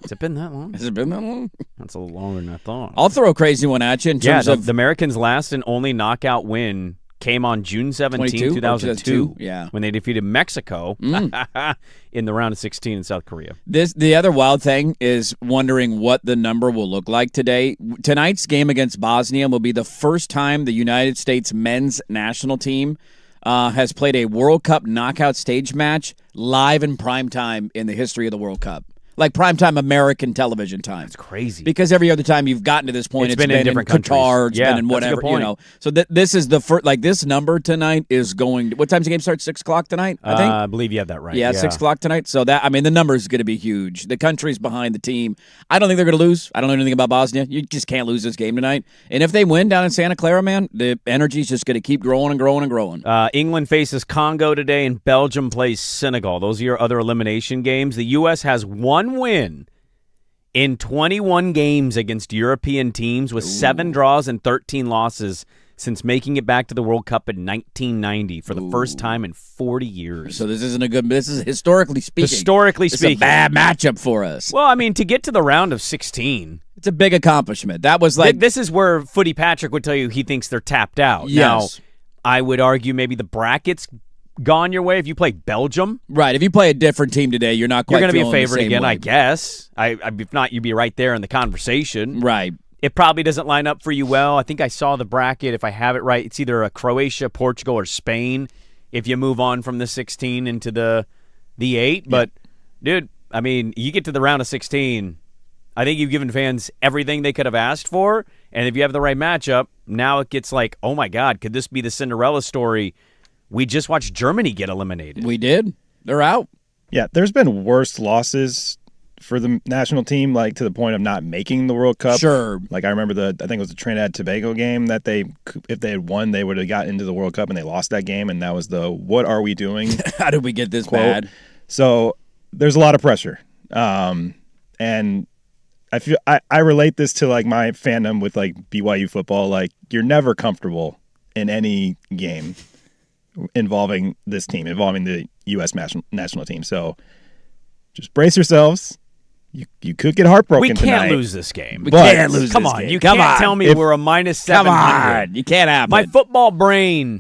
Has it been that long? Has it been that long? That's a little longer than I thought. I'll throw a crazy one at you in terms of the Americans' last and only knockout win came on June 17, 2002, when they defeated Mexico in the round of 16 in South Korea. The other wild thing is wondering what the number will look like today. Tonight's game against Bosnia will be the first time the United States men's national team has played a World Cup knockout stage match live in prime time in the history of the World Cup. Like primetime American television time. That's crazy. Because every other time you've gotten to this point, it's been in different Qatar, it's been in whatever, you know. So this is the first, like, this number tonight is going to, what time's the game start? 6 o'clock tonight, I think? I believe you have that right. Yeah, 6 o'clock tonight. So that, I mean, the number is going to be huge. The country's behind the team. I don't think they're going to lose. I don't know anything about Bosnia. You just can't lose this game tonight. And if they win down in Santa Clara, man, the energy's just going to keep growing and growing and growing. England faces Congo today, and Belgium plays Senegal. Those are your other elimination games. The U.S. has one win in 21 games against European teams with 7 draws and 13 losses since making it back to the World Cup in 1990 for the first time in 40 years. So this is historically speaking. This is a bad matchup for us. Well, I mean, to get to the round of 16. It's a big accomplishment. That was like. This is where Footy Patrick would tell you he thinks they're tapped out. Yes. Now, I would argue maybe the brackets gone your way if you play Belgium. Right. If you play a different team today, you're not quite going to be a favorite again, way. I guess. If not, you'd be right there in the conversation. Right. It probably doesn't line up for you well. I think I saw the bracket. If I have it right, it's either a Croatia, Portugal, or Spain if you move on from the 16 into the 8. But, dude, I mean, you get to the round of 16, I think you've given fans everything they could have asked for, And if you have the right matchup, now it gets like, oh my God, could this be the Cinderella story? We just watched Germany get eliminated. We did. They're out. Yeah, there's been worse losses for the national team, like to the point of not making the World Cup. Sure. Like I remember I think it was the Trinidad Tobago game that if they had won, they would have got into the World Cup, and they lost that game, and that was the "what are we doing?" How did we get this quote. bad? So there's a lot of pressure, and I feel I relate this to like my fandom with like BYU football. Like you're never comfortable in any game involving this team, involving the U.S. national team. So just brace yourselves. You could get heartbroken We can't tonight. lose this game. We can't lose Come this on, game. you Come can't on. tell me we're a minus 700. Come on. You can't have My it. football brain,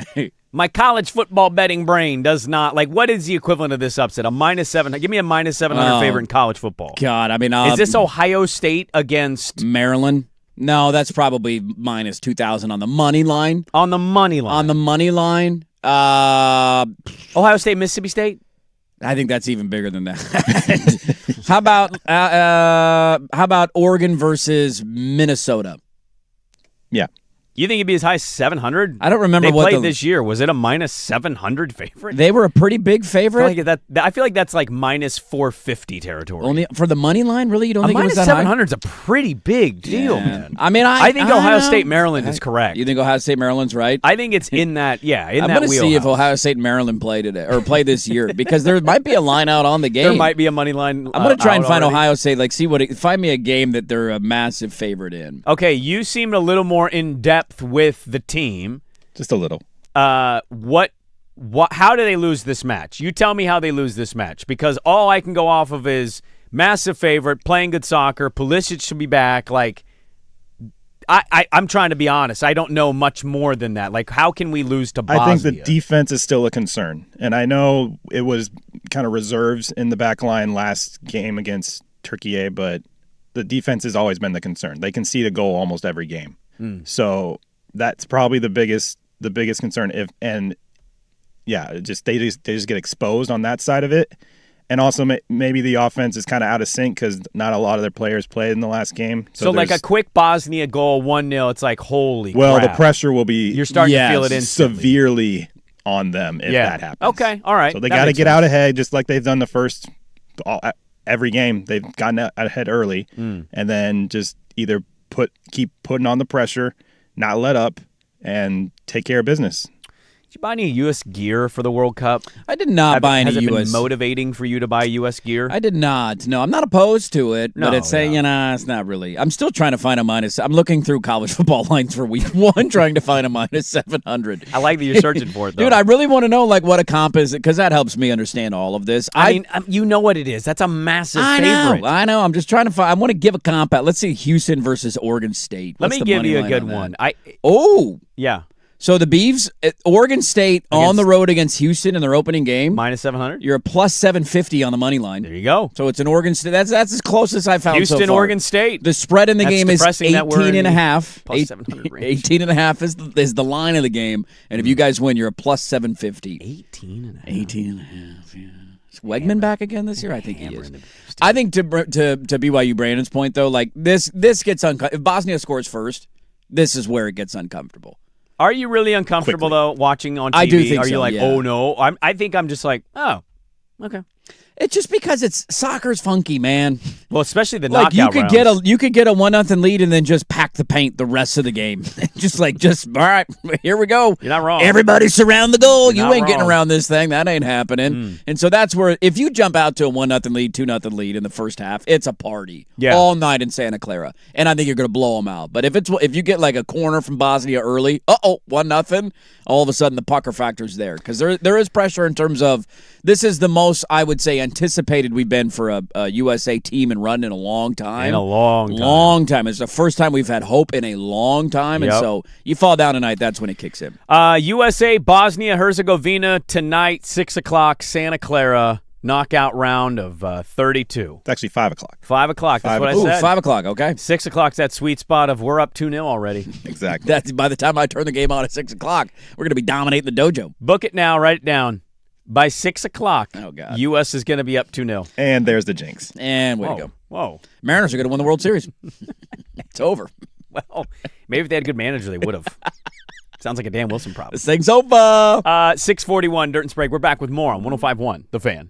my college football betting brain does not, like, what is the equivalent of this upset? A minus 700. Give me a minus 700 favorite in college football. God, I mean, Is this Ohio State against Maryland? No, that's probably minus 2,000 on the money line. on the money line? On the money line, Ohio State, Mississippi State? I think that's even bigger than that. How about Oregon versus Minnesota? Yeah. You think it'd be as high as 700? I don't remember they what played this year. Was it a minus 700 favorite? They were a pretty big favorite. I feel like that's like minus 450 territory. Only for the money line, really? You don't a think it minus was that 700 is a pretty big deal, high? man. I mean, I think Ohio don't know. State, Maryland is correct. You think Ohio State, Maryland's right? I think it's in that, yeah, in I'm that going to wheelhouse. see if Ohio State and Maryland play today or play this year because there might be a line out on the game. There might be a money line. I'm going to try and find already. Ohio State, find me a game that they're a massive favorite in. Okay, you seemed a little more in depth with the team. Just a little. What? How do they lose this match? You tell me how they lose this match, because all I can go off of is massive favorite, playing good soccer. Pulisic should be back. Like, I'm trying to be honest. I don't know much more than that. Like, how can we lose to Bosnia? I think the defense is still a concern, and I know it was kind of reserves in the back line last game against Turkey, but the defense has always been the concern. They concede a goal almost every game, so that's probably the biggest concern. They just get exposed on that side of it, and also maybe the offense is kind of out of sync because not a lot of their players played in the last game. So like a quick Bosnia goal, 1-0. It's like holy. Well, crap. the pressure will be You're starting to feel it instantly. severely on them if that happens. Okay, all right. So they That got to makes get sense. out ahead, just like they've done every game. They've gotten out ahead early, and then just either keep putting on the pressure, not let up, and take care of business. Did you buy any U.S. gear for the World Cup? I did not buy any Has it U.S. been motivating for you to buy U.S. gear? I did not. No, I'm not opposed to it, No, but it's it's not really. I'm still trying to find a minus. I'm looking through college football lines for week 1, trying to find a minus 700. I like that you're searching for it, though. Dude, I really want to know what a comp is, because that helps me understand all of this. I mean, you know what it is. That's a massive favorite. I know. I'm just trying to find. I want to give a comp out. Let's see, Houston versus Oregon State. Let What's me the give money you a line good on that? one. Yeah. So the Beavs, Oregon State on the road against Houston in their opening game. Minus 700? You're a plus 750 on the money line. There you go. So it's an Oregon State. That's as close as I found Houston, so far. Oregon State. The spread in the That's game is depressing that we're 18 and a in half. plus 700 range. 18 and a half is the line of the game. And if you guys win, you're a plus 750. 18 and a half. 18 and a half, yeah. Is Wegman back again this year? I think he is. I think to BYU Brandon's point, though, like this gets uncomfortable. If Bosnia scores first, this is where it gets uncomfortable. Are you really uncomfortable, though, watching on TV? I do think Are you so, like, yeah. oh, no? I think I'm just like, oh, okay. It's just because soccer's funky, man. Well, especially the Like knockout rounds. you could get a 1-0 lead and then just pack the paint the rest of the game. just all right, here we go. You're not wrong. Everybody surround the goal. You're You not ain't getting wrong. around this thing. That ain't happening. And so that's where if you jump out to a 1-0 lead, 2-0 lead in the first half, it's a party all night in Santa Clara, and I think you're going to blow them out. But if you get like a corner from Bosnia early, 1-0, all of a sudden the pucker factor's there because there is pressure in terms of this is the most I would say anticipated we've been for a USA team and run in a long time. In a long time. Long time. It's the first time we've had hope in a long time, and so you fall down tonight, that's when it kicks in. USA, Bosnia, Herzegovina tonight, 6 o'clock, Santa Clara, knockout round of 32. It's actually 5 o'clock. 5 o'clock, that's what I said. 5 o'clock, okay. 6 o'clock's that sweet spot of we're up 2-0 already. Exactly. That's by the time I turn the game on at 6 o'clock, we're going to be dominating the dojo. Book it now, write it down. By 6 o'clock, God. U.S. is going to be up 2-0. And there's the jinx. And way to go. Whoa. Mariners are going to win the World Series. It's over. Well, maybe if they had a good manager, they would have. Sounds like a Dan Wilson problem. This thing's over. 641, Dirt and Sprague. We're back with more on 105.1, The Fan.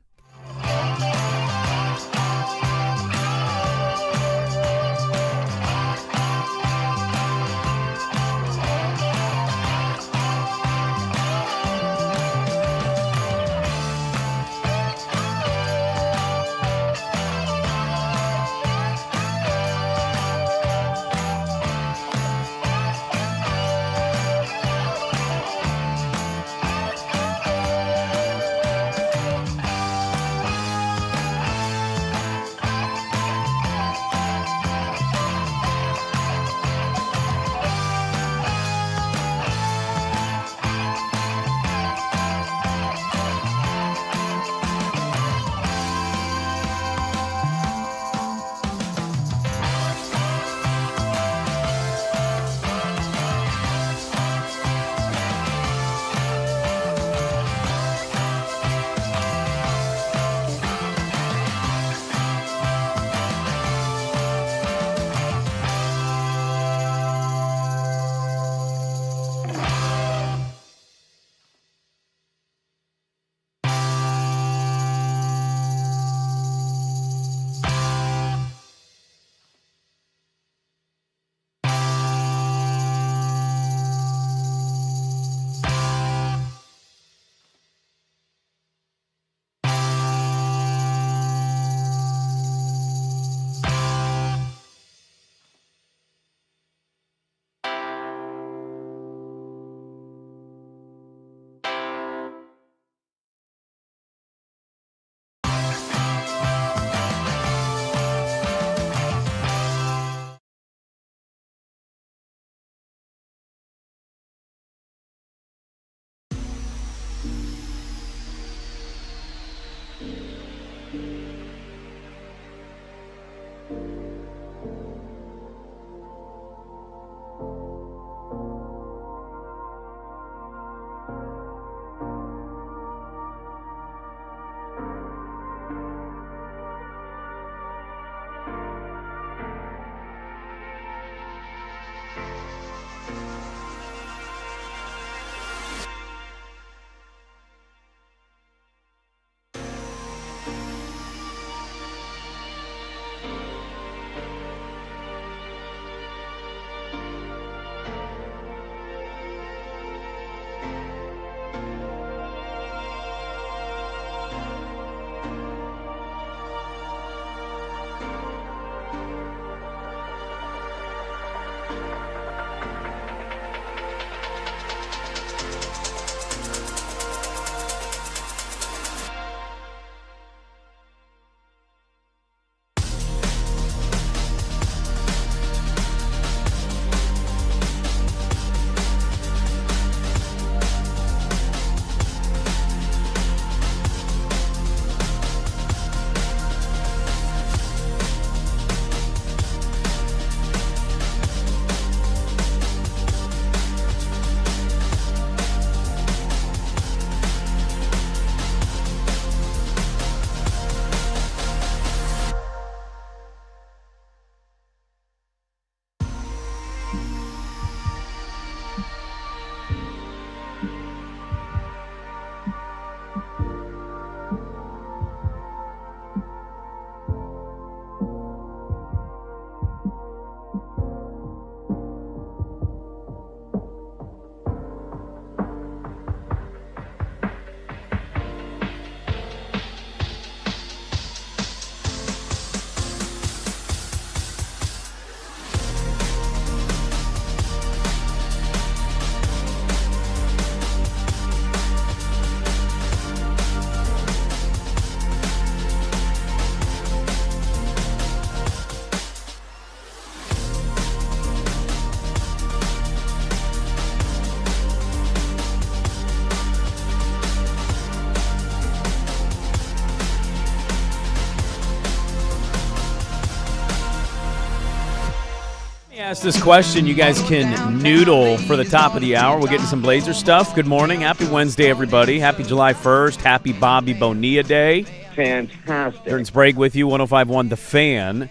Ask this question. You guys can noodle for the top of the hour. We'll get into some Blazer stuff. Good morning. Happy Wednesday, everybody. Happy July 1st. Happy Bobby Bonilla Day. Fantastic. Dirt and Sprague with you, 105.1 The Fan.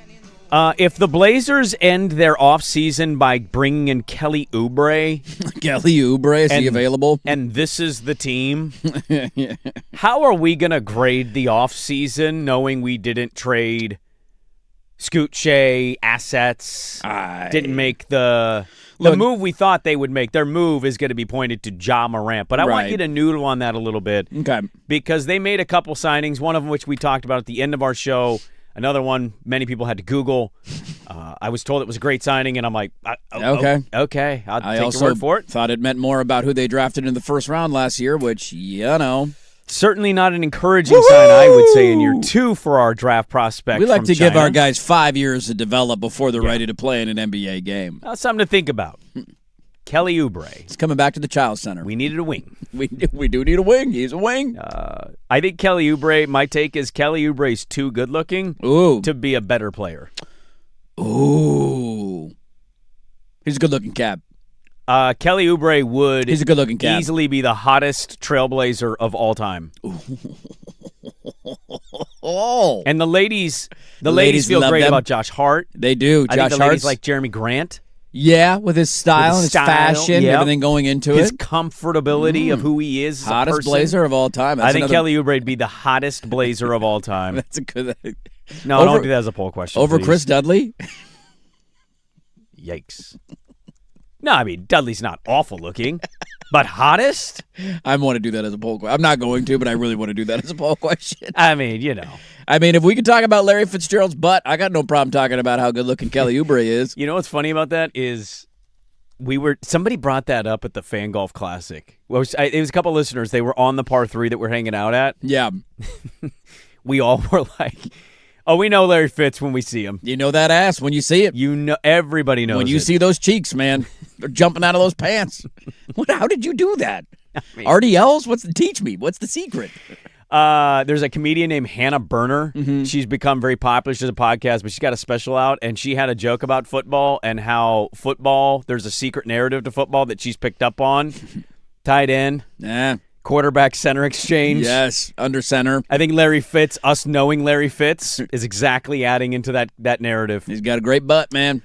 If the Blazers end their offseason by bringing in Kelly Oubre, Kelly Oubre, is he available? And this is the team, how are we going to grade the offseason knowing we didn't trade Scoot Shea assets, didn't make the move we thought they would make? Their move is going to be pointed to Ja Morant, but I want you to noodle on that a little bit. Okay. Because they made a couple signings, one of them which we talked about at the end of our show. Another one many people had to Google. I was told it was a great signing, and I'm like, okay, I'll take your word for it. Thought it meant more about who they drafted in the first round last year, which, certainly not an encouraging sign, I would say, in year 2 for our draft prospect. We like to China. give our guys 5 years to develop before they're ready to play in an NBA game. That's something to think about. Kelly Oubre. He's coming back to the Child Center. We needed a wing. We do need a wing. He's a wing. I think Kelly Oubre, my take is Kelly Oubre's too good looking to be a better player. Ooh. He's a good looking cat. Kelly Oubre would He's a good looking cat. Easily be the hottest trailblazer of all time. Oh. And the ladies feel great about Josh Hart. They do. I think the ladies like Jeremy Grant. Yeah, with his style and his fashion, everything going into his it. comfortability of who he is. Hottest blazer of all time. I think Kelly Oubre would be the hottest blazer of all time. That's a good. No, don't do that as a poll question. Over please. Chris Dudley? Yikes. No, I mean, Dudley's not awful looking, but hottest? I want to do that as a poll question. I'm not going to, but I really want to do that as a poll question. I mean, if we could talk about Larry Fitzgerald's butt, I got no problem talking about how good looking Kelly Oubre is. You know what's funny about that is somebody brought that up at the Fan Golf Classic. It was a couple listeners. They were on the par 3 that we're hanging out at. Yeah. We all were like, oh, we know Larry Fitz when we see him. You know that ass when you see it. You know, everybody knows when you see those cheeks, man. They're jumping out of those pants. How did you do that? RDLs? Teach me. What's the secret? There's a comedian named Hannah Berner. Mm-hmm. She's become very popular. She has a podcast, but she's got a special out, and she had a joke about football and how there's a secret narrative to football that she's picked up on. Tight end. Yeah. Quarterback center exchange. Yes, under center. I think Larry Fitz, us knowing Larry Fitz, is exactly adding into that narrative. He's got a great butt, man.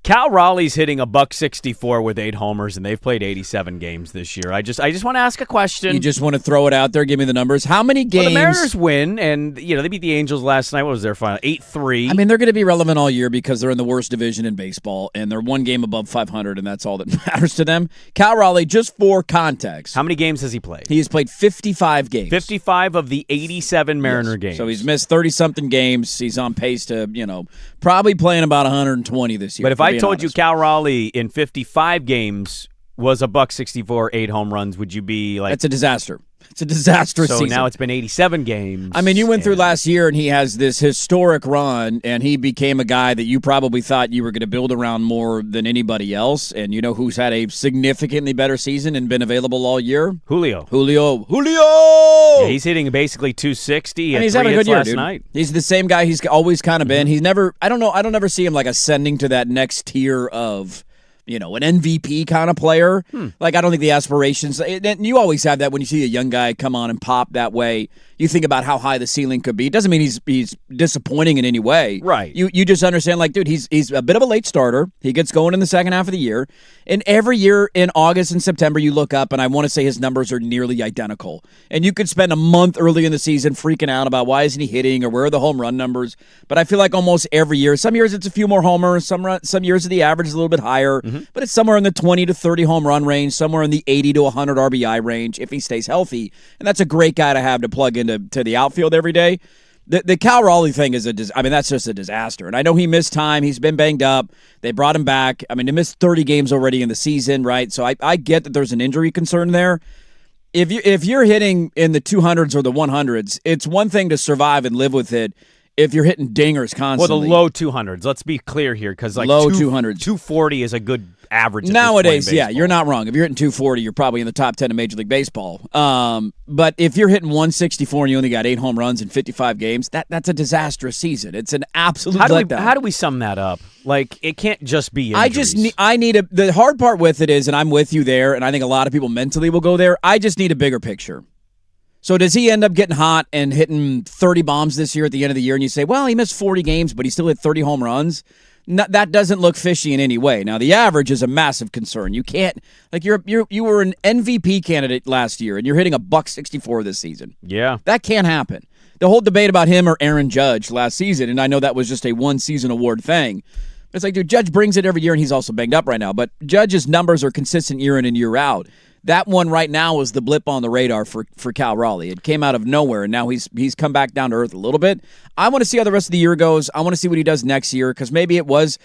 Cal Raleigh's hitting $164 with 8 homers, and they've played 87 games this year. I just want to ask a question. You just want to throw it out there? Give me the numbers. How many games? Well, the Mariners win, and they beat the Angels last night. What was their final? 8-3. I mean, they're going to be relevant all year because they're in the worst division in baseball, and they're one game above 500, and that's all that matters to them. Cal Raleigh, just for context. How many games has he played? He has played 55 games. 55 of the 87 Mariner games. So he's missed 30-something games. He's on pace to, probably playing about 120 this year. But if I told you Cal Raleigh in 55 games was $164, 8 home runs, would you be like... That's a disaster. It's a disastrous season. So now it's been 87 games. I mean, you went through last year, and he has this historic run, and he became a guy that you probably thought you were going to build around more than anybody else. And you know who's had a significantly better season and been available all year? Julio! Yeah, he's hitting basically 260. And he's having a good year, dude. Night. He's the same guy he's always kind of been. He's never. I don't ever see him like ascending to that next tier of, an MVP kind of player. Like, I don't think the aspirations, and you always have that when you see a young guy come on and pop that way. You think about how high the ceiling could be. It doesn't mean he's disappointing in any way. Right. You just understand, like, dude, he's a bit of a late starter. He gets going in the second half of the year. And every year in August and September, you look up, and I want to say his numbers are nearly identical. And you could spend a month early in the season freaking out about why isn't he hitting or where are the home run numbers. But I feel like almost every year, some years it's a few more homers, some years the average is a little bit higher, but it's somewhere in the 20 to 30 home run range, somewhere in the 80 to 100 RBI range if he stays healthy. And that's a great guy to have to plug into the outfield every day. The Cal Raleigh thing is that's just a disaster. And I know he missed time. He's been banged up. They brought him back. I mean, he missed 30 games already in the season, right? So I get that there's an injury concern there. If you're hitting in the 200s or the 100s, it's one thing to survive and live with it. If you're hitting dingers constantly. Well, the low 200s. Let's be clear here, because low 200s. 240 is a good average. Nowadays, yeah, you're not wrong. If you're hitting 240, you're probably in the top 10 of Major League Baseball. But if you're hitting 164 and you only got 8 home runs in 55 games, that's a disastrous season. It's an absolute letdown. How do we sum that up? Like, it can't just be injuries. The hard part with it is, and I'm with you there, and I think a lot of people mentally will go there, I just need a bigger picture. So does he end up getting hot and hitting 30 bombs this year at the end of the year, and you say, well, he missed 40 games, but he still hit 30 home runs? No, that doesn't look fishy in any way. Now, the average is a massive concern. You can't, like, you were an MVP candidate last year, and you're hitting a $164 this season. Yeah. That can't happen. The whole debate about him or Aaron Judge last season, and I know that was just a one-season award thing. It's like, dude, Judge brings it every year, and he's also banged up right now. But Judge's numbers are consistent year in and year out. That one right now was the blip on the radar for Cal Raleigh. It came out of nowhere, and now he's come back down to earth a little bit. I want to see how the rest of the year goes. I want to see what he does next year, because maybe it was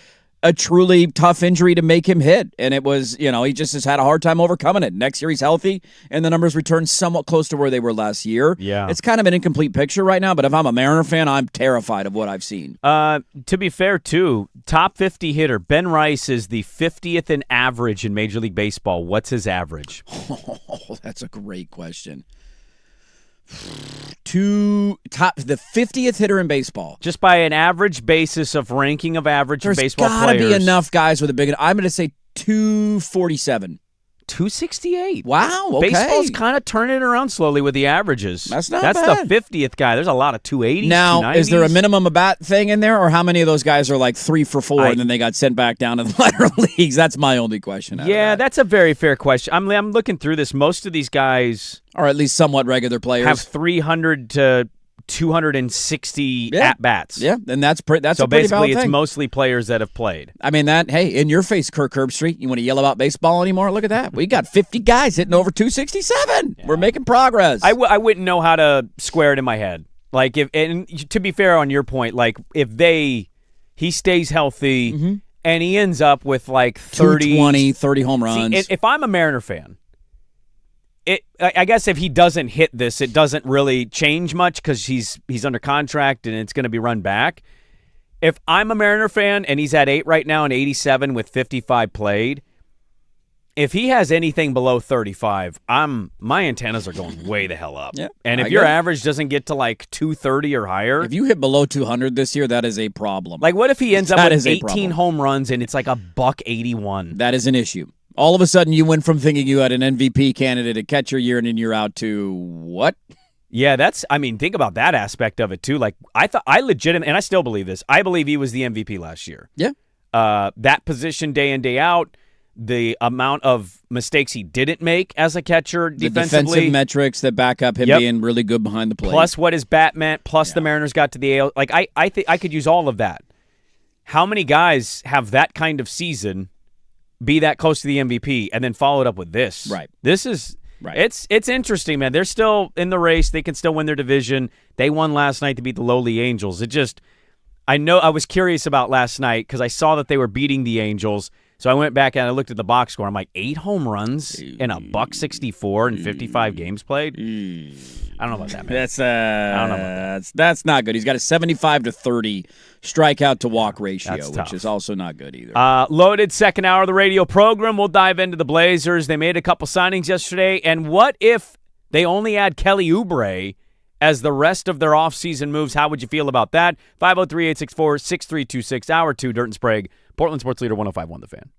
a truly tough injury to make him hit, and it was, he just has had a hard time overcoming it. Next year he's healthy, and the numbers return somewhat close to where they were last year. Yeah. It's kind of an incomplete picture right now, but if I'm a Mariner fan, I'm terrified of what I've seen. To be fair, too, top 50 hitter, Ben Rice is the 50th in average in Major League Baseball. What's his average? Oh, that's a great question. The 50th hitter in baseball. Just by an average basis of ranking of average baseball players. There's got to be enough guys with a big. I'm going to say 247. 268. Wow, okay. Baseball's kind of turning it around slowly with the averages. That's not That's bad. the 50th guy. There's a lot of 280s, Now, 290s. is there a minimum bat thing in there, or how many of those guys are like 3 for 4 and then they got sent back down to the minor leagues? That's my only question. Yeah, that's a very fair question. I'm looking through this. Most of these guys or at least somewhat regular players have 300 to 260 at-bats. Yeah, and that's so a pretty basically valid it's thing. mostly players that have played. I mean, in your face, Kirk Herbstreit, you want to yell about baseball anymore? Look at that. We got 50 guys hitting over 267. Yeah. We're making progress. I wouldn't know how to square it in my head. Like, and to be fair on your point, like, if he stays healthy and he ends up with like 30 home runs. See, if I'm a Mariner fan, I guess if he doesn't hit this, it doesn't really change much because he's under contract and it's going to be run back. If I'm a Mariner fan and he's at 8 right now and 87 with 55 played, if he has anything below 35, my antennas are going way the hell up. Yeah, and if your average doesn't get to like 230 or higher, if you hit below 200 this year, that is a problem. Like, what if he ends up with 18 problem. home runs and it's like a $181? That is an issue. All of a sudden, you went from thinking you had an MVP candidate, a catcher year in and year out, to what? Yeah, think about that aspect of it, too. Like, I legitimately, and I still believe this, I believe he was the MVP last year. Yeah. That position day in, day out, the amount of mistakes he didn't make as a catcher defensively. The defensive metrics that back up him being really good behind the plate. Plus what his bat meant, plus the Mariners got to the AL. Like, I think I could use all of that. How many guys have that kind of season, be that close to the MVP, and then follow it up with this? Right. This is right. It's interesting, man. They're still in the race. They can still win their division. They won last night to beat the lowly Angels. I know I was curious about last night because I saw that they were beating the Angels. So I went back and I looked at the box score. I'm like, 8 home runs in a $164 and 55 games played. I don't know about that, man. I don't know about that. That's not good. He's got a 75 to 30 strikeout to walk ratio, which is also not good either. Loaded second hour of the radio program. We'll dive into the Blazers. They made a couple signings yesterday. And what if they only add Kelly Oubre as the rest of their offseason moves? How would you feel about that? 503-864-6326, Hour 2, Dirt and Sprague, Portland Sports Leader 105.1 The Fan.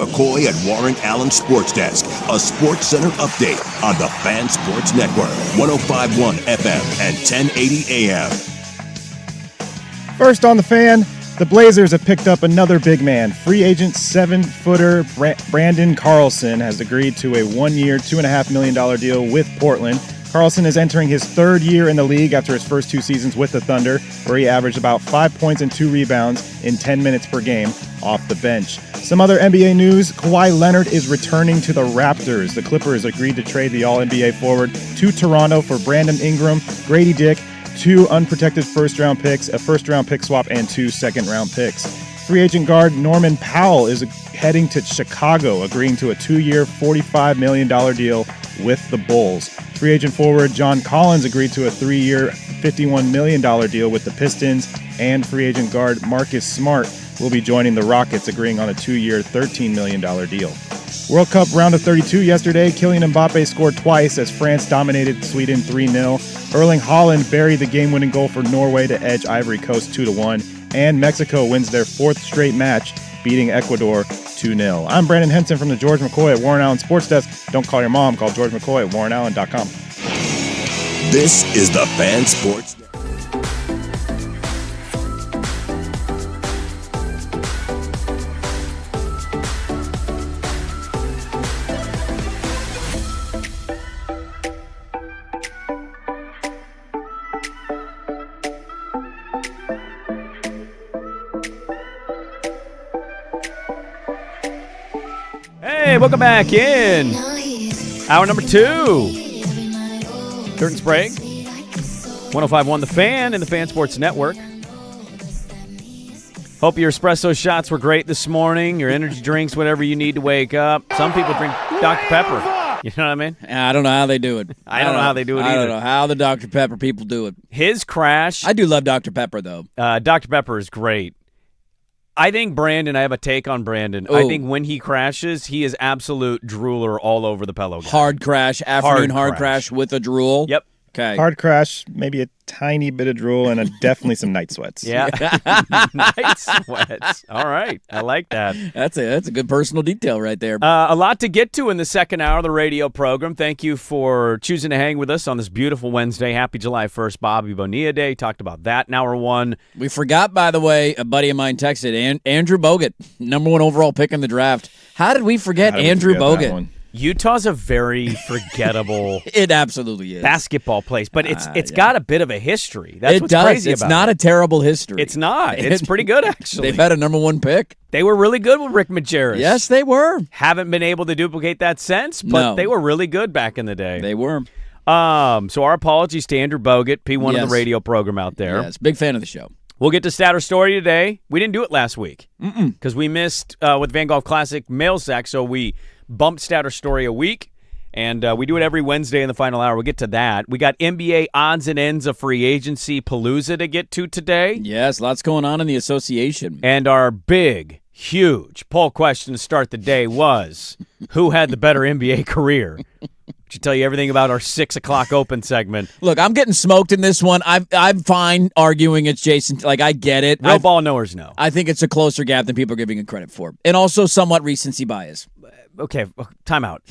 McCoy at Warren Allen Sports Desk, a Sports Center update on the Fan Sports Network, 105.1 FM and 1080 AM. First on the Fan, the Blazers have picked up another big man. Free agent 7-footer Brandon Carlson has agreed to a 1-year, $2.5 million deal with Portland. Carlson is entering his third year in the league after his first 2 seasons with the Thunder, where he averaged about 5 points and 2 rebounds in 10 minutes per game off the bench. Some other NBA news, Kawhi Leonard is returning to the Raptors. The Clippers agreed to trade the All-NBA forward to Toronto for Brandon Ingram, Grady Dick, 2 unprotected first-round picks, a first-round pick swap, and 2 second-round picks. Free agent guard Norman Powell is heading to Chicago, agreeing to a 2-year, $45 million deal with the Bulls. Free agent forward John Collins agreed to a 3-year, $51 million deal with the Pistons, and free agent guard Marcus Smart will be joining the Rockets, agreeing on a 2-year, $13 million deal. World Cup round of 32 yesterday, Kylian Mbappe scored twice as France dominated Sweden 3-0. Erling Haaland buried the game-winning goal for Norway to edge Ivory Coast 2-1, and Mexico wins their 4th straight match, beating Ecuador 2-0. I'm Brandon Henson from the George McCoy at Warren Allen Sports Desk. Don't call your mom, call George McCoy at warrenallen.com. This is the Fan Sports. Hey, welcome back in. Hour number 2. Kurt and Sprague. 105.1 The Fan and the Fan Sports Network. Hope your espresso shots were great this morning. Your energy drinks, whatever you need to wake up. Some people drink Dr. Pepper. You know what I mean? I don't know how they do it. I don't know how they do it I either. don't know how the Dr. Pepper people do it. His crash. I do love Dr. Pepper, though. Dr. Pepper is great. I think Brandon, I have a take on Brandon. Ooh. I think when he crashes, he is absolute drooler all over the pillow. Hard crash, afternoon hard crash with a drool. Yep. Okay. Hard crash, maybe a tiny bit of drool, and definitely some night sweats. Yeah. Night sweats. All right. I like that. That's a good personal detail right there. A lot to get to in the second hour of the radio program. Thank you for choosing to hang with us on this beautiful Wednesday. Happy July 1st, Bobby Bonilla Day. Talked about that in hour 1. We forgot, by the way, a buddy of mine texted, Andrew Bogut, number 1 overall pick in the draft. How did we forget Andrew Bogut? Utah's a very forgettable It absolutely is. basketball place, but it's got a bit of a history. That's what's crazy It's about not it. a terrible history. It's not. It's pretty good, actually. They've had a number 1 pick. They were really good with Rick Majerus. Yes, they were. Haven't been able to duplicate that since, but No. they were really good back in the day. They were. So our apologies to Andrew Bogut, P1 of Yes. the radio program out there. Yes, big fan of the show. We'll get to Stat or Story today. We didn't do it last week because we missed with Van Golf Classic mail sack, so we bumped Stat or Story a week. And we do it every Wednesday in the final hour. We'll get to that. We got NBA odds and ends of free agency palooza to get to today. Yes, lots going on in the association. And our big, huge poll question to start the day was, who had the better NBA career? Should tell you everything about our 6 o'clock open segment. Look, I'm getting smoked in this one. I'm fine arguing it's Jason. Like, I get it. Real ball knowers know. I think it's a closer gap than people are giving it credit for. And also somewhat recency bias. Okay, time out.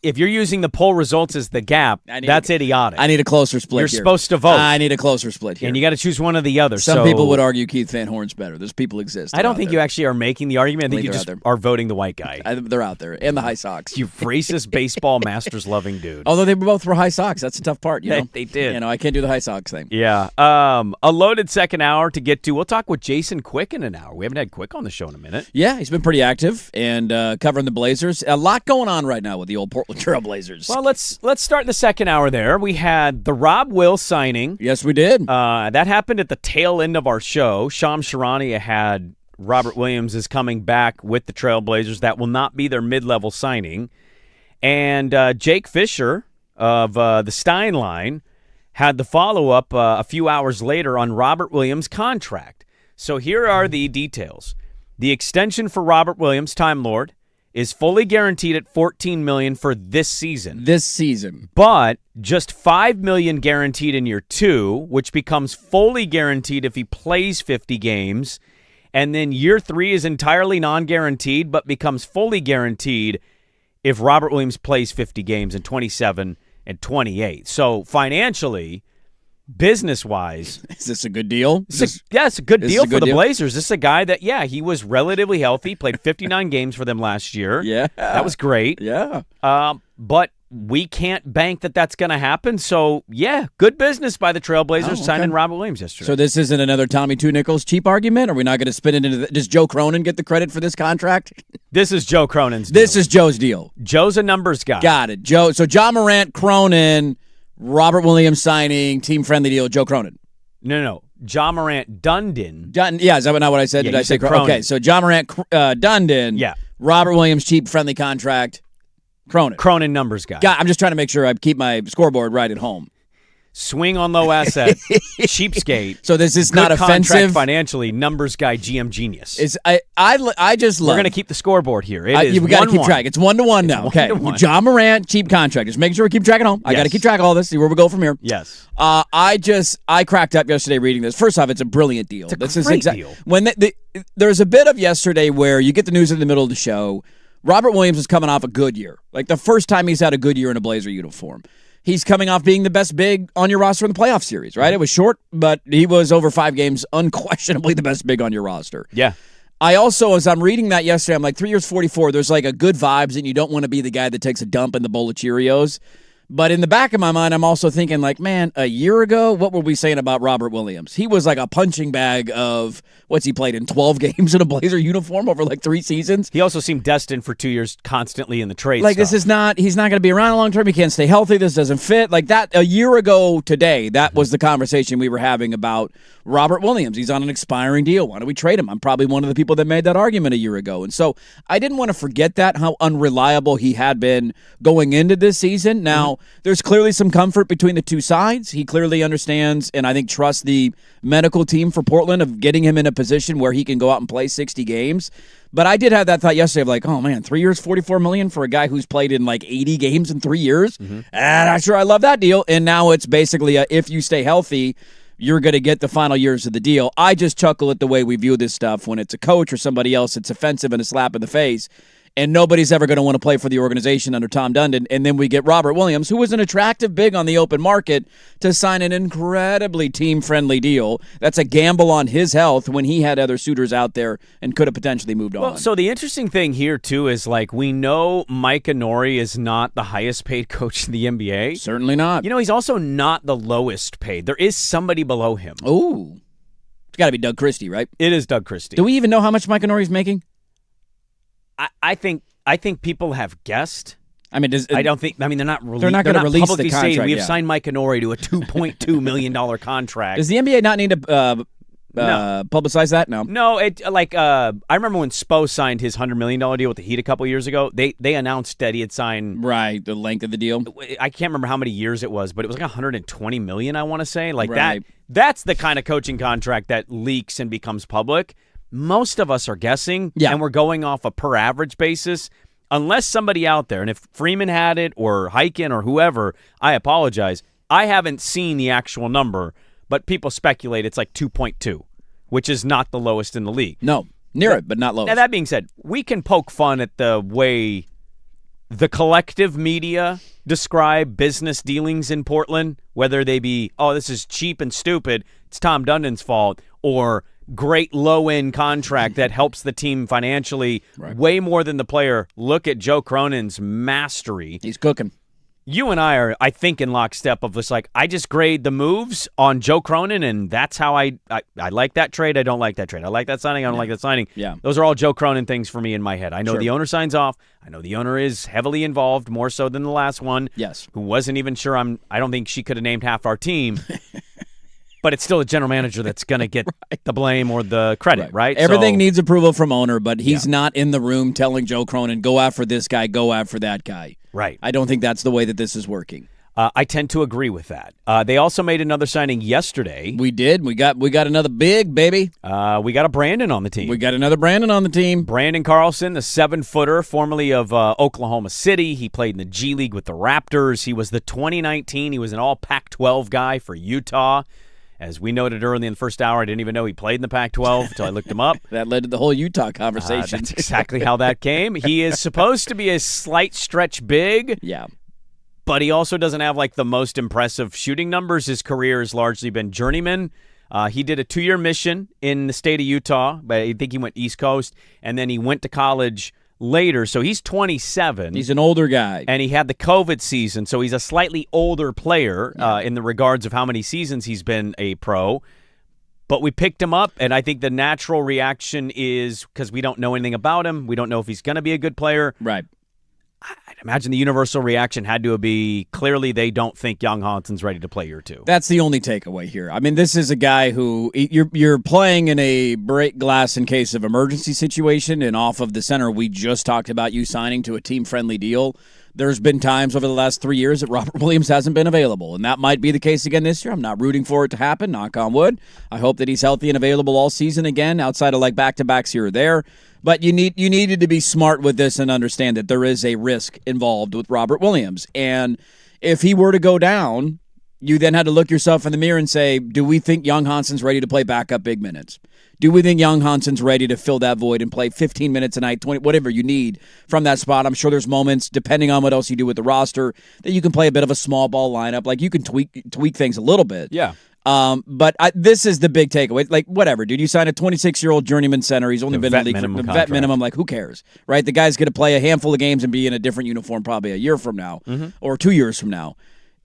If you're using the poll results as the gap, that's idiotic. I need a closer split You're here. supposed to vote. I need a closer split here. And you got to choose one or the other. Some people would argue Keith Van Horn's better. Those people exist. I don't think you actually are making the argument. I think you they're just out there. are voting the white guy. They're out there. And the High Sox. You racist baseball Masters-loving dude. Although they both were High Sox. That's the tough part, you know? They did. You know, I can't do the High Sox thing. Yeah. A loaded second hour to get to. We'll talk with Jason Quick in an hour. We haven't had Quick on the show in a minute. Yeah, he's been pretty active and covering the Blazers. A lot going on right now with the old Portland Trail Blazers. Well, let's start the second hour there. We had the Rob Will signing. Yes, we did. That happened at the tail end of our show. Shams Charania had Robert Williams is coming back with the Trailblazers. That will not be their mid-level signing. And Jake Fisher of the Stein line had the follow-up a few hours later on Robert Williams' contract. So here are the details. The extension for Robert Williams, Time Lord, is fully guaranteed at $14 million for this season. This season. But just $5 million guaranteed in year 2, which becomes fully guaranteed if he plays 50 games, And then year 3 is entirely non-guaranteed, but becomes fully guaranteed if Robert Williams plays 50 games in 27 and 28. So financially, business-wise, Is this a good deal? it's a good deal for the Blazers. This is a guy that, he was relatively healthy, played 59 games for them last year. Yeah. That was great. Yeah. But we can't bank that that's going to happen. So, good business by the Trailblazers signing Robert Williams yesterday. So this isn't another Tommy Two Nichols cheap argument? Are we not going to spin it into does Joe Cronin get the credit for this contract? This is Joe Cronin's deal. This is Joe's deal. Joe's a numbers guy. Got it. Joe. So John Morant, Cronin, Robert Williams signing, team-friendly deal, Joe Cronin. No. John Morant, Dundon. Yeah, is that not what I said? Yeah, Did I you say said Cronin. Okay, so John Morant, Dundon. Yeah. Robert Williams, cheap, friendly contract, Cronin. Cronin numbers guy. I'm just trying to make sure I keep my scoreboard right at home. Swing on low asset, cheapskate. So this is Good not contract offensive. financially, numbers guy, GM genius. I just love. We're going to keep the scoreboard here. It is we got to 1-1. keep track. It's 1-1 now. Okay, 1-1. John Morant, cheap contract. Just making sure we keep track at home. I got to keep track of all this. See where we go from here. Yes. I cracked up yesterday reading this. First off, it's a brilliant deal. It's a great deal. When there's a bit of yesterday where you get the news in the middle of the show. Robert Williams is coming off a good year, like the first time he's had a good year in a Blazer uniform. He's coming off being the best big on your roster in the playoff series, right? It was short, but he was over 5 games, unquestionably the best big on your roster. Yeah. I also, as I'm reading that yesterday, I'm like, 3 years, 44, there's like a good vibes, and you don't want to be the guy that takes a dump in the bowl of Cheerios. But in the back of my mind, I'm also thinking, like, man, a year ago, what were we saying about Robert Williams? He was like a punching bag of, what's he played in 12 games in a Blazer uniform over like 3 seasons? He also seemed destined for 2 years constantly in the trade Like, stuff. he's not going to be around long term. He can't stay healthy. This doesn't fit. Like that, a year ago today, that was the conversation we were having about Robert Williams. He's on an expiring deal. Why don't we trade him? I'm probably one of the people that made that argument a year ago. And so I didn't want to forget that, how unreliable he had been going into this season. Now, there's clearly some comfort between the two sides. He clearly understands and I think trusts the medical team for Portland of getting him in a position where he can go out and play 60 games. But I did have that thought yesterday of like, oh man, 3 years, $44 million for a guy who's played in like 80 games in 3 years. And I'm sure I love that deal. And now it's basically if you stay healthy, you're going to get the final years of the deal. I just chuckle at the way we view this stuff when it's a coach or somebody else. It's offensive and a slap in the face. And nobody's ever going to want to play for the organization under Tom Dundon. And then we get Robert Williams, who was an attractive big on the open market, to sign an incredibly team-friendly deal. That's a gamble on his health when he had other suitors out there and could have potentially moved on. Well, so the interesting thing here, too, is like we know Mike Inori is not the highest-paid coach in the NBA. Certainly not. You know, he's also not the lowest paid. There is somebody below him. Ooh. It's got to be Doug Christie, right? It is Doug Christie. Do we even know how much Mike Inori's making? I think people have guessed. I mean, I don't think. I mean, they're not going to release the publicly saying contract, we've yeah. signed Mike Inori to a $2.2 million contract. Does the NBA not need to publicize that? No. No, I remember when Spo signed his $100 million deal with the Heat a couple years ago. They announced that he had signed Right, the length of the deal. I can't remember how many years it was, but it was like $120 million. I want to say like Right. that. That's the kind of coaching contract that leaks and becomes public. Most of us are guessing, Yeah. and we're going off a per average basis. Unless somebody out there, and if Freeman had it or Hyken or whoever, I apologize. I haven't seen the actual number, but people speculate it's like 2.2, which is not the lowest in the league. No, near it, but not low. Now, that being said, we can poke fun at the way the collective media describe business dealings in Portland, whether they be, oh, this is cheap and stupid, it's Tom Dundon's fault, or great low-end contract that helps the team financially way more than the player. Look at Joe Cronin's mastery. He's cooking. You and I are, I think, in lockstep of this, like, I just grade the moves on Joe Cronin, and that's how I like that trade, I don't like that trade. I like that signing, I don't like that signing. Yeah. Those are all Joe Cronin things for me in my head. I know Sure. the owner signs off. I know the owner is heavily involved, more so than the last one. Yes. Who wasn't even sure I don't think she could have named half our team. But it's still a general manager that's going to get the blame or the credit, right? Everything So- needs approval from owner, but he's not in the room telling Joe Cronin, go after this guy, go after that guy. Right. I don't think that's the way that this is working. I tend to agree with that. They also made another signing yesterday. We did. We got another big, baby. We got a Brandon on the team. We got another Brandon on the team. Brandon Carlson, the 7-footer, formerly of Oklahoma City. He played in the G League with the Raptors. He was the 2019. He was an all Pac-12 guy for Utah. As we noted early in the first hour, I didn't even know he played in the Pac-12 until I looked him up. That led to the whole Utah conversation. That's exactly how that came. He is supposed to be a slight stretch big. Yeah. But he also doesn't have like the most impressive shooting numbers. His career has largely been journeyman. He did a 2-year mission in the state of Utah, but I think he went East Coast, and then he went to college later. So he's 27. He's an older guy. And he had the COVID season, so he's a slightly older player in the regards of how many seasons he's been a pro. But we picked him up, and I think the natural reaction is because we don't know anything about him. We don't know if he's going to be a good player. Right. I'd imagine the universal reaction had to be clearly they don't think Young Hanson's ready to play year 2. That's the only takeaway here. I mean, this is a guy who you're playing in a break glass in case of emergency situation, and off of the center we just talked about you signing to a team-friendly deal. There's been times over the last 3 years that Robert Williams hasn't been available, and that might be the case again this year. I'm not rooting for it to happen, knock on wood. I hope that he's healthy and available all season again, outside of like back-to-backs here or there. But you needed to be smart with this and understand that there is a risk involved with Robert Williams. And if he were to go down, you then had to look yourself in the mirror and say, do we think Young Hanson's ready to play backup big minutes? Do we think Young Hanson's ready to fill that void and play 15 minutes a night, 20, whatever you need from that spot? I'm sure there's moments, depending on what else you do with the roster, that you can play a bit of a small ball lineup. Like you can tweak things a little bit. Yeah. But this is the big takeaway. Like, whatever, dude. You sign a 26-year-old journeyman center. He's only been in the league for the vet minimum. Like, who cares, right? The guy's going to play a handful of games and be in a different uniform probably a year from now or 2 years from now.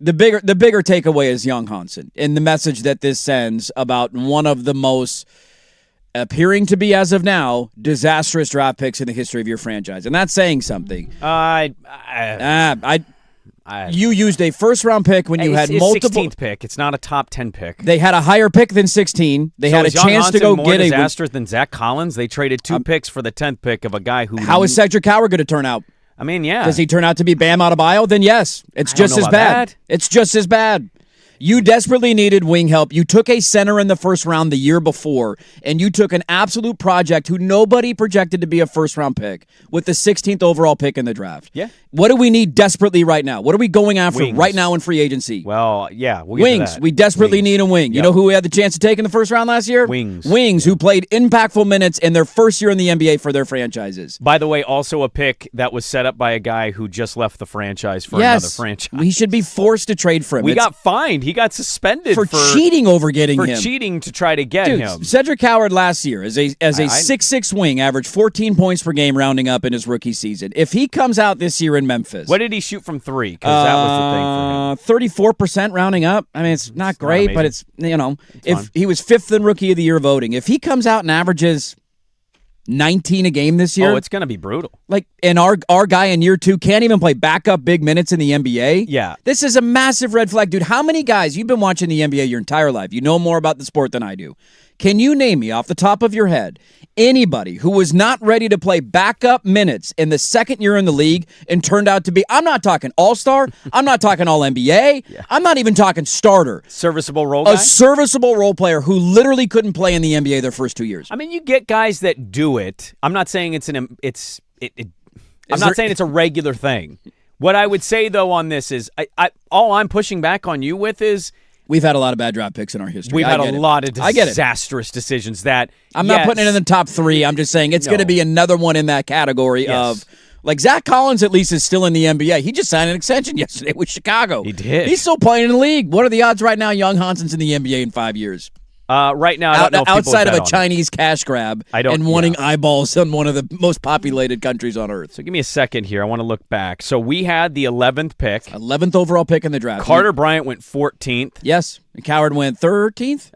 The bigger takeaway is Young Hanson and the message that this sends about one of the most appearing to be, as of now, disastrous draft picks in the history of your franchise. And that's saying something. You used a first-round pick when you had multiple. 16th pick. It's not a top 10 pick. They had a higher pick than 16. They had a chance to go get a. More disastrous than Zach Collins. They traded 2 picks for the 10th pick of a guy who. How is Cedric Howard going to turn out? I mean, yeah. Does he turn out to be Bam Adebayo? Then yes, it's just as bad. It's just as bad. You desperately needed wing help. You took a center in the first round the year before, and you took an absolute project who nobody projected to be a first-round pick with the 16th overall pick in the draft. Yeah. What do we need desperately right now? What are we going after Wings. right now in free agency? Well, yeah. We'll Wings. We desperately need a wing. Yep. You know who we had the chance to take in the first round last year? Wings, who played impactful minutes in their first year in the NBA for their franchises. By the way, also a pick that was set up by a guy who just left the franchise for another franchise. We should be forced to trade for him. We got fined. He got suspended for cheating over getting him. For cheating to try to get him. Cedric Howard last year as a 6'6" wing averaged 14 points per game rounding up in his rookie season. If he comes out this year in Memphis. What did he shoot from 3? Because that was the thing for him. 34% rounding up. I mean, it's not great, but it's, if he was 5th in Rookie of the Year voting. If he comes out and averages 19 a game this year. Oh, it's going to be brutal. Like, and our guy in year 2 can't even play backup big minutes in the NBA. Yeah. This is a massive red flag, dude. How many guys, you've been watching the NBA your entire life. You know more about the sport than I do. Can you name me off the top of your head anybody who was not ready to play backup minutes in the second year in the league and turned out to be, I'm not talking all-star, I'm not talking all-NBA, I'm not even talking starter. Serviceable role guy? A serviceable role player who literally couldn't play in the NBA their first 2 years. I mean, you get guys that do it. I'm not saying it's I'm not saying it's a regular thing. What I would say, though, on this is, all I'm pushing back on you with is, we've had a lot of bad draft picks in our history. We've had a lot of disastrous decisions that I'm not putting it in the top 3. I'm just saying it's going to be another one in that category of, like, Zach Collins at least is still in the NBA. He just signed an extension yesterday with Chicago. He did. He's still playing in the league. What are the odds right now Young Hanson's in the NBA in 5 years? Right now, I don't know if outside of a on Chinese cash grab and wanting eyeballs on one of the most populated countries on earth. So give me a second here. I want to look back. So we had the 11th pick. 11th overall pick in the draft. Carter Bryant went 14th. Yes. And Coward went 13th?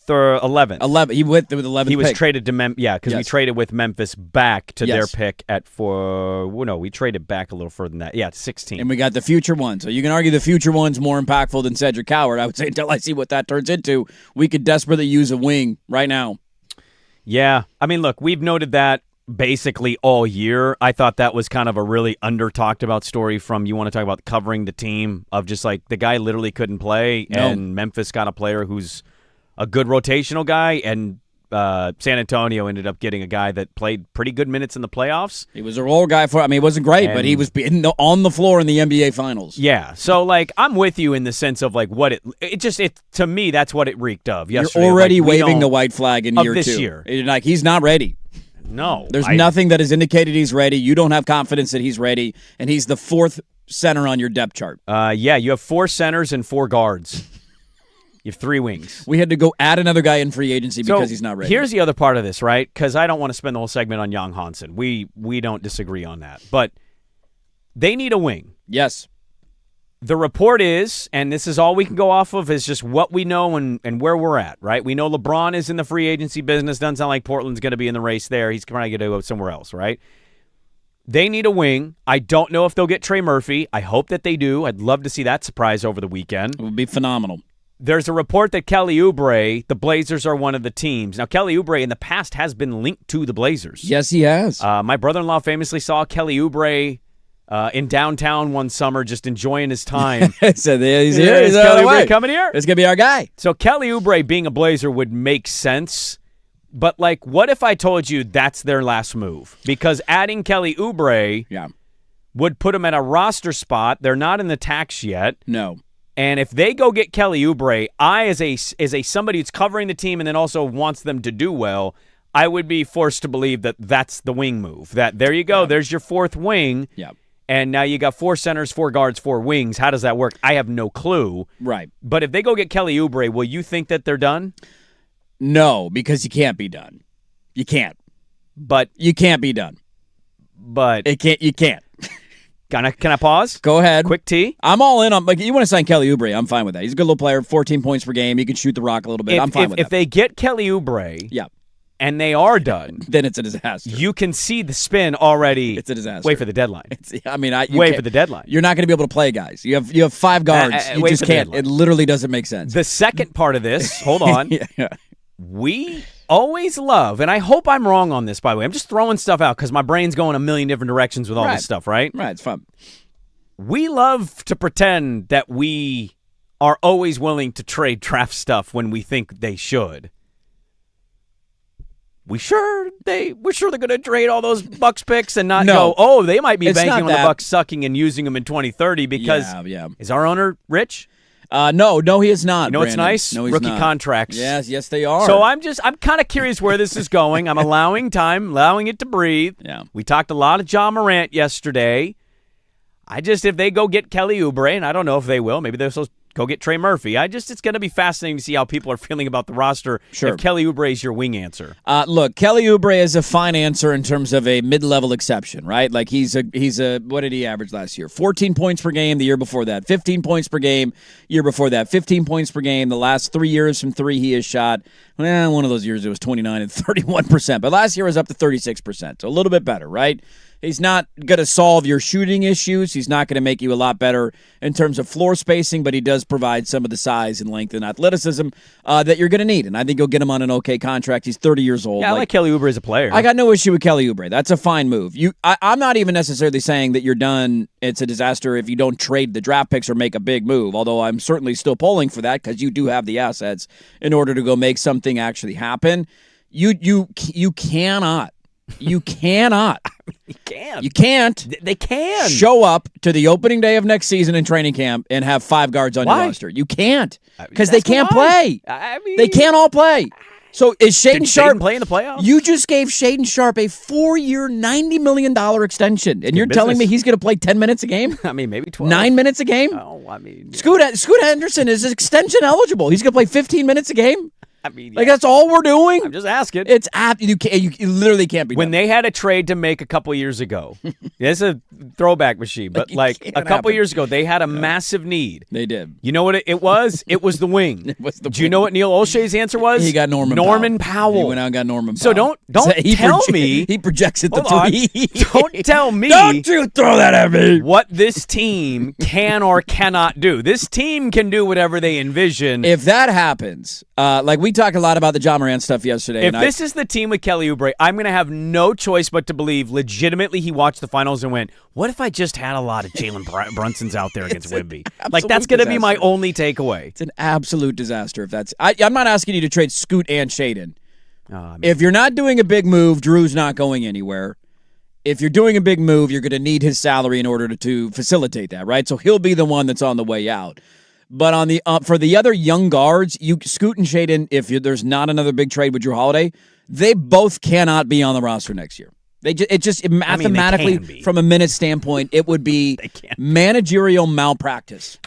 11th. He went with 11th He was pick. traded to because we traded with Memphis back to their pick at we traded back a little further than that. Yeah, 16. And we got the future one. So you can argue the future one's more impactful than Cedric Howard. I would say until I see what that turns into, we could desperately use a wing right now. Yeah. I mean, look, we've noted that basically all year. I thought that was kind of a really under-talked about story from, you want to talk about covering the team, of just like the guy literally couldn't play, and Memphis got a player who's a good rotational guy, and San Antonio ended up getting a guy that played pretty good minutes in the playoffs. He was a role guy he wasn't great, but he was on the floor in the NBA Finals. Yeah, so I'm with you in the sense of what it to me that's what it reeked of yesterday. You're already waving the white flag in year 2. This year. You're he's not ready. No. There's nothing that has indicated he's ready. You don't have confidence that he's ready, and he's the 4th center on your depth chart. Yeah, you have 4 centers and 4 guards. You have 3 wings. We had to go add another guy in free agency because he's not ready. Here's the other part of this, right? Because I don't want to spend the whole segment on Jan Hansen. We don't disagree on that. But they need a wing. Yes. The report is, and this is all we can go off of, is just what we know and where we're at, right? We know LeBron is in the free agency business. Doesn't sound like Portland's going to be in the race there. He's probably going to go somewhere else, right? They need a wing. I don't know if they'll get Trey Murphy. I hope that they do. I'd love to see that surprise over the weekend. It would be phenomenal. There's a report that Kelly Oubre, the Blazers are one of the teams. Now, Kelly Oubre in the past has been linked to the Blazers. Yes, he has. My brother-in-law famously saw Kelly Oubre in downtown one summer just enjoying his time. So he's here. Is Kelly Oubre coming here? It's going to be our guy. So Kelly Oubre being a Blazer would make sense. But, what if I told you that's their last move? Because adding Kelly Oubre would put them at a roster spot. They're not in the tax yet. No. And if they go get Kelly Oubre, I as a somebody who's covering the team and then also wants them to do well, I would be forced to believe that that's the wing move. That there you go, there's your 4th wing. Yeah. And now you got 4 centers, 4 guards, 4 wings. How does that work? I have no clue. Right. But if they go get Kelly Oubre, will you think that they're done? No, because you can't be done. You can't. But you can't be done. But you can't. Can I pause? Go ahead. Quick T. I'm all in on. You want to sign Kelly Oubre? I'm fine with that. He's a good little player. 14 points per game. He can shoot the rock a little bit. I'm fine with that. If they get Kelly Oubre, and they are done, then it's a disaster. You can see the spin already. It's a disaster. Wait for the deadline. Wait for the deadline. You're not going to be able to play guys. You have 5 guards. You just can't. It literally doesn't make sense. The second part of this. Hold on. We always love, and I hope I'm wrong on this, by the way. I'm just throwing stuff out because my brain's going a million different directions with all this stuff, right? Right, it's fun. We love to pretend that we are always willing to trade draft stuff when we think they should. We're sure they're going to trade all those Bucks picks and not go, oh, they might be banking on the Bucks sucking and using them in 2030 because is our owner rich? No, he is not. You know what's nice? No, he's Rookie not. Contracts. Yes, they are. So I'm kind of curious where this is going. I'm allowing time, allowing it to breathe. Yeah. We talked a lot of John Morant yesterday. If they go get Kelly Oubre, and I don't know if they will, maybe they'll go get Trey Murphy. It's going to be fascinating to see how people are feeling about the roster if Kelly Oubre is your wing answer. Look, Kelly Oubre is a fine answer in terms of a mid-level exception, right? Like he's a what did he average last year? 14 points per game the year before that, 15 points per game year before that, 15 points per game the last 3 years from 3 he has shot. Well, one of those years it was 29 and 31%, but last year was up to 36%, so a little bit better, right? He's not going to solve your shooting issues. He's not going to make you a lot better in terms of floor spacing, but he does provide some of the size and length and athleticism that you're going to need. And I think you'll get him on an okay contract. He's 30 years old. Yeah, I like Kelly Oubre as a player. I got no issue with Kelly Oubre. That's a fine move. I'm not even necessarily saying that you're done. It's a disaster if you don't trade the draft picks or make a big move, although I'm certainly still polling for that because you do have the assets in order to go make something actually happen. You cannot. You cannot. You can't. You can't. They can. Show up to the opening day of next season in training camp and have 5 guards on your roster. You can't. Because they can't play. They can't all play. So is Shaedon Sharpe play in the playoffs? You just gave Shaedon Sharpe a 4-year, $90 million extension, and you're telling me he's going to play 10 minutes a game? Maybe 12. 9 minutes a game? Oh, Scoot Henderson is extension eligible. He's going to play 15 minutes a game? Yeah. That's all we're doing? I'm just asking. It's you literally can't be done. When they had a trade to make a couple years ago, it's a throwback machine, but a couple years ago, they had a massive need. They did. You know what it was? It was the wing. Do you know what Neil Olshey's answer was? He got Norman Powell. He went out and got Norman Powell. So don't tell me. He projects at the 3. Don't tell me. Don't you throw that at me. What this team can or cannot do. This team can do whatever they envision. If that happens, we talked a lot about the John Morant stuff yesterday. If this is the team with Kelly Oubre, I'm going to have no choice but to believe legitimately he watched the finals and went, what if I just had a lot of Jalen Brunsons out there against Wemby? That's going to be my only takeaway. It's an absolute disaster if that's... I'm not asking you to trade Scoot and Shaedon, If you're not doing a big move, Drew's not going anywhere. If you're doing a big move, you're going to need his salary in order to facilitate that, right? So he'll be the one that's on the way out. But on the for the other young guards, Scoot and Shaden, if there's not another big trade with Drew Holiday, they both cannot be on the roster next year. Mathematically, from a minute standpoint, it would be managerial malpractice.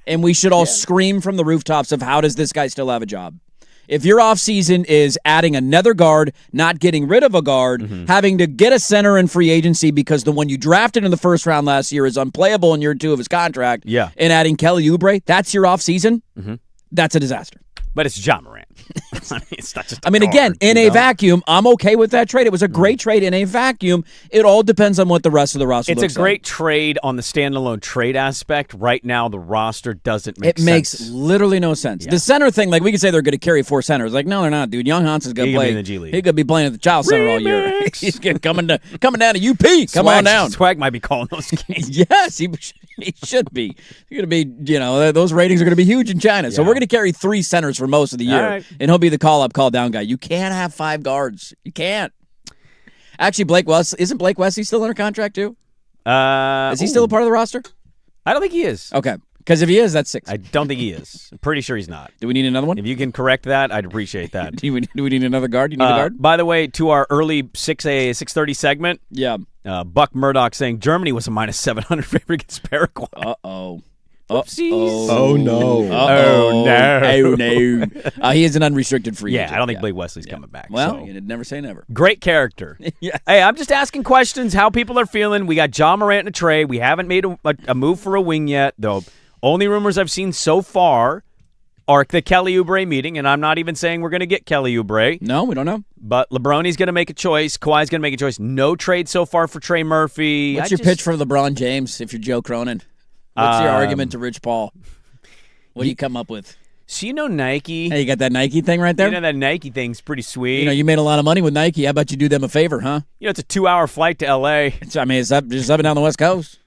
And we should all scream from the rooftops of how does this guy still have a job? If your offseason is adding another guard, not getting rid of a guard, having to get a center in free agency because the one you drafted in the first round last year is unplayable in year 2 of his contract, and adding Kelly Oubre, that's your offseason, that's a disaster. But it's Ja Morant. It's not just again, in a vacuum, I'm okay with that trade. It was a great trade in a vacuum. It all depends on what the rest of the roster looks like. It's a great trade on the standalone trade aspect. Right now, the roster doesn't make sense. It makes literally no sense. Yeah. The center thing, we could say they're going to carry 4 centers. No, they're not, dude. Young Hanson's going to play in the G League. He's going to be playing at the Child Center all year. He's coming down to UP. Come on down. Swag might be calling those games. Yes, he should be. He's going to be, those ratings are going to be huge in China. So we're going to carry 3 centers for most of the year. And he'll be the call-up, call-down guy. You can't have 5 guards. You can't. Actually, isn't Blake Wesley still under contract too? Is he still a part of the roster? I don't think he is. Okay. Because if he is, that's 6. I don't think he is. I'm pretty sure he's not. Do we need another one? If you can correct that, I'd appreciate that. Do we need another guard? You need a guard? By the way, to our early 6:30 segment, Buck Murdoch saying Germany was a minus 700 favorite against Paraguay. Uh-oh. Oopsies. Oh, no. Oh, no. He is an unrestricted free agent. I don't think Blake Wesley's coming back. Well, you'd never say never. Great character. Yes. Hey, I'm just asking questions, how people are feeling. We got Ja Morant in a trade. We haven't made a move for a wing yet, though. Only rumors I've seen so far are the Kelly Oubre meeting, and I'm not even saying we're going to get Kelly Oubre. No, we don't know. But LeBron's going to make a choice. Kawhi's going to make a choice. No trade so far for Trey Murphy. What's your pitch for LeBron James if you're Joe Cronin? What's your argument to Rich Paul? What do you come up with? So Nike. Hey, you got that Nike thing right there? That Nike thing's pretty sweet. You made a lot of money with Nike. How about you do them a favor, huh? It's a 2-hour flight to L.A. It's up and down the West Coast.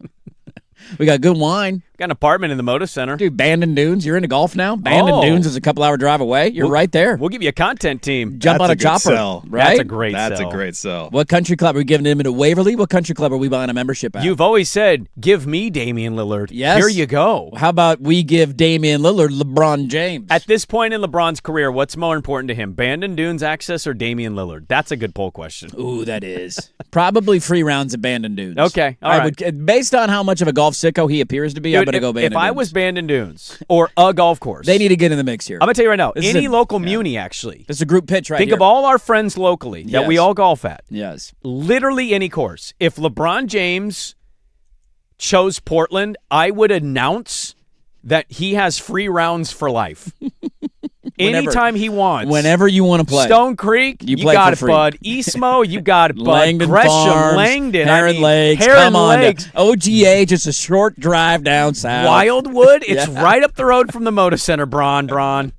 We got good wine. Got an apartment in the Moda Center. Dude, Bandon Dunes. You're into golf now? Bandon Dunes is a couple-hour drive away. You're right there. We'll give you a content team. Jump on a chopper. Sell. Right? That's a great sell. That's a great sell. What country club are we giving him into Waverly? What country club are we buying a membership at? You've always said, give me Damian Lillard. Yes. Here you go. How about we give Damian Lillard LeBron James? At this point in LeBron's career, what's more important to him, Bandon Dunes access or Damian Lillard? That's a good poll question. Ooh, that is. Probably free rounds of Bandon Dunes. Okay, all right. Based on how much of a golf sicko he appears to be, I'm going to go Bandon Dunes. If I was Bandon Dunes or a golf course. They need to get in the mix here. I'm going to tell you right now, any local muni, actually. This is a group pitch right Think here. of all our friends locally that we all golf at. Yes. Literally any course. If LeBron James chose Portland, I would announce that he has free rounds for life. Anytime he wants. Whenever you want to play. Stone Creek, you got it, bud. Eastmo, you got it, bud. Langdon Gresham, Farms, Langdon. Heron Lakes, come on. OGA, just a short drive down south. Wildwood, it's right up the road from the Moda Center, Bron.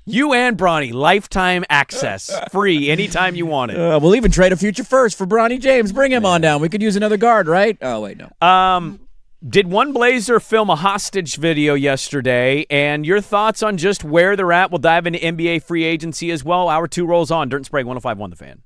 You and Bronny, lifetime access. Free anytime you want it. We'll even trade a future first for Bronny James. Bring him on down. We could use another guard, right? Oh, wait, no. Did one Blazer film a hostage video yesterday? And your thoughts on just where they're at? We'll dive into NBA free agency as well. Hour 2 rolls on. Dirt and Sprague, 105.1 The Fan.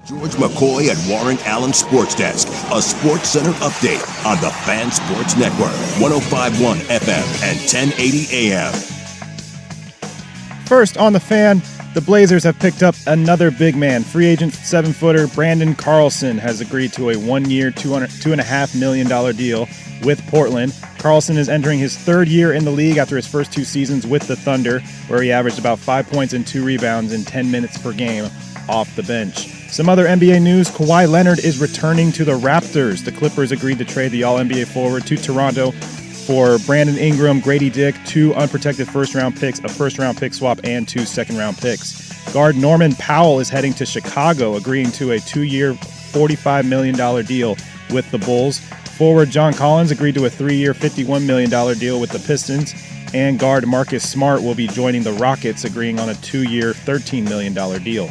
George McCoy and Warren Allen Sports Desk, a Sports Center update on the Fan Sports Network, 105.1 FM and 1080 AM. First on the Fan, the Blazers have picked up another big man. Free agent 7-footer Brandon Carlson has agreed to a 1-year, $2.5 million deal with Portland. Carlson is entering his third year in the league after his first 2 seasons with the Thunder, where he averaged about 5 points and 2 rebounds in 10 minutes per game off the bench. Some other NBA news, Kawhi Leonard is returning to the Raptors. The Clippers agreed to trade the All-NBA forward to Toronto for Brandon Ingram, Grady Dick, 2 unprotected first-round picks, a first-round pick swap, and 2 second-round picks. Guard Norman Powell is heading to Chicago, agreeing to a 2-year, $45 million deal with the Bulls. Forward John Collins agreed to a 3-year, $51 million deal with the Pistons. And guard Marcus Smart will be joining the Rockets, agreeing on a 2-year, $13 million deal.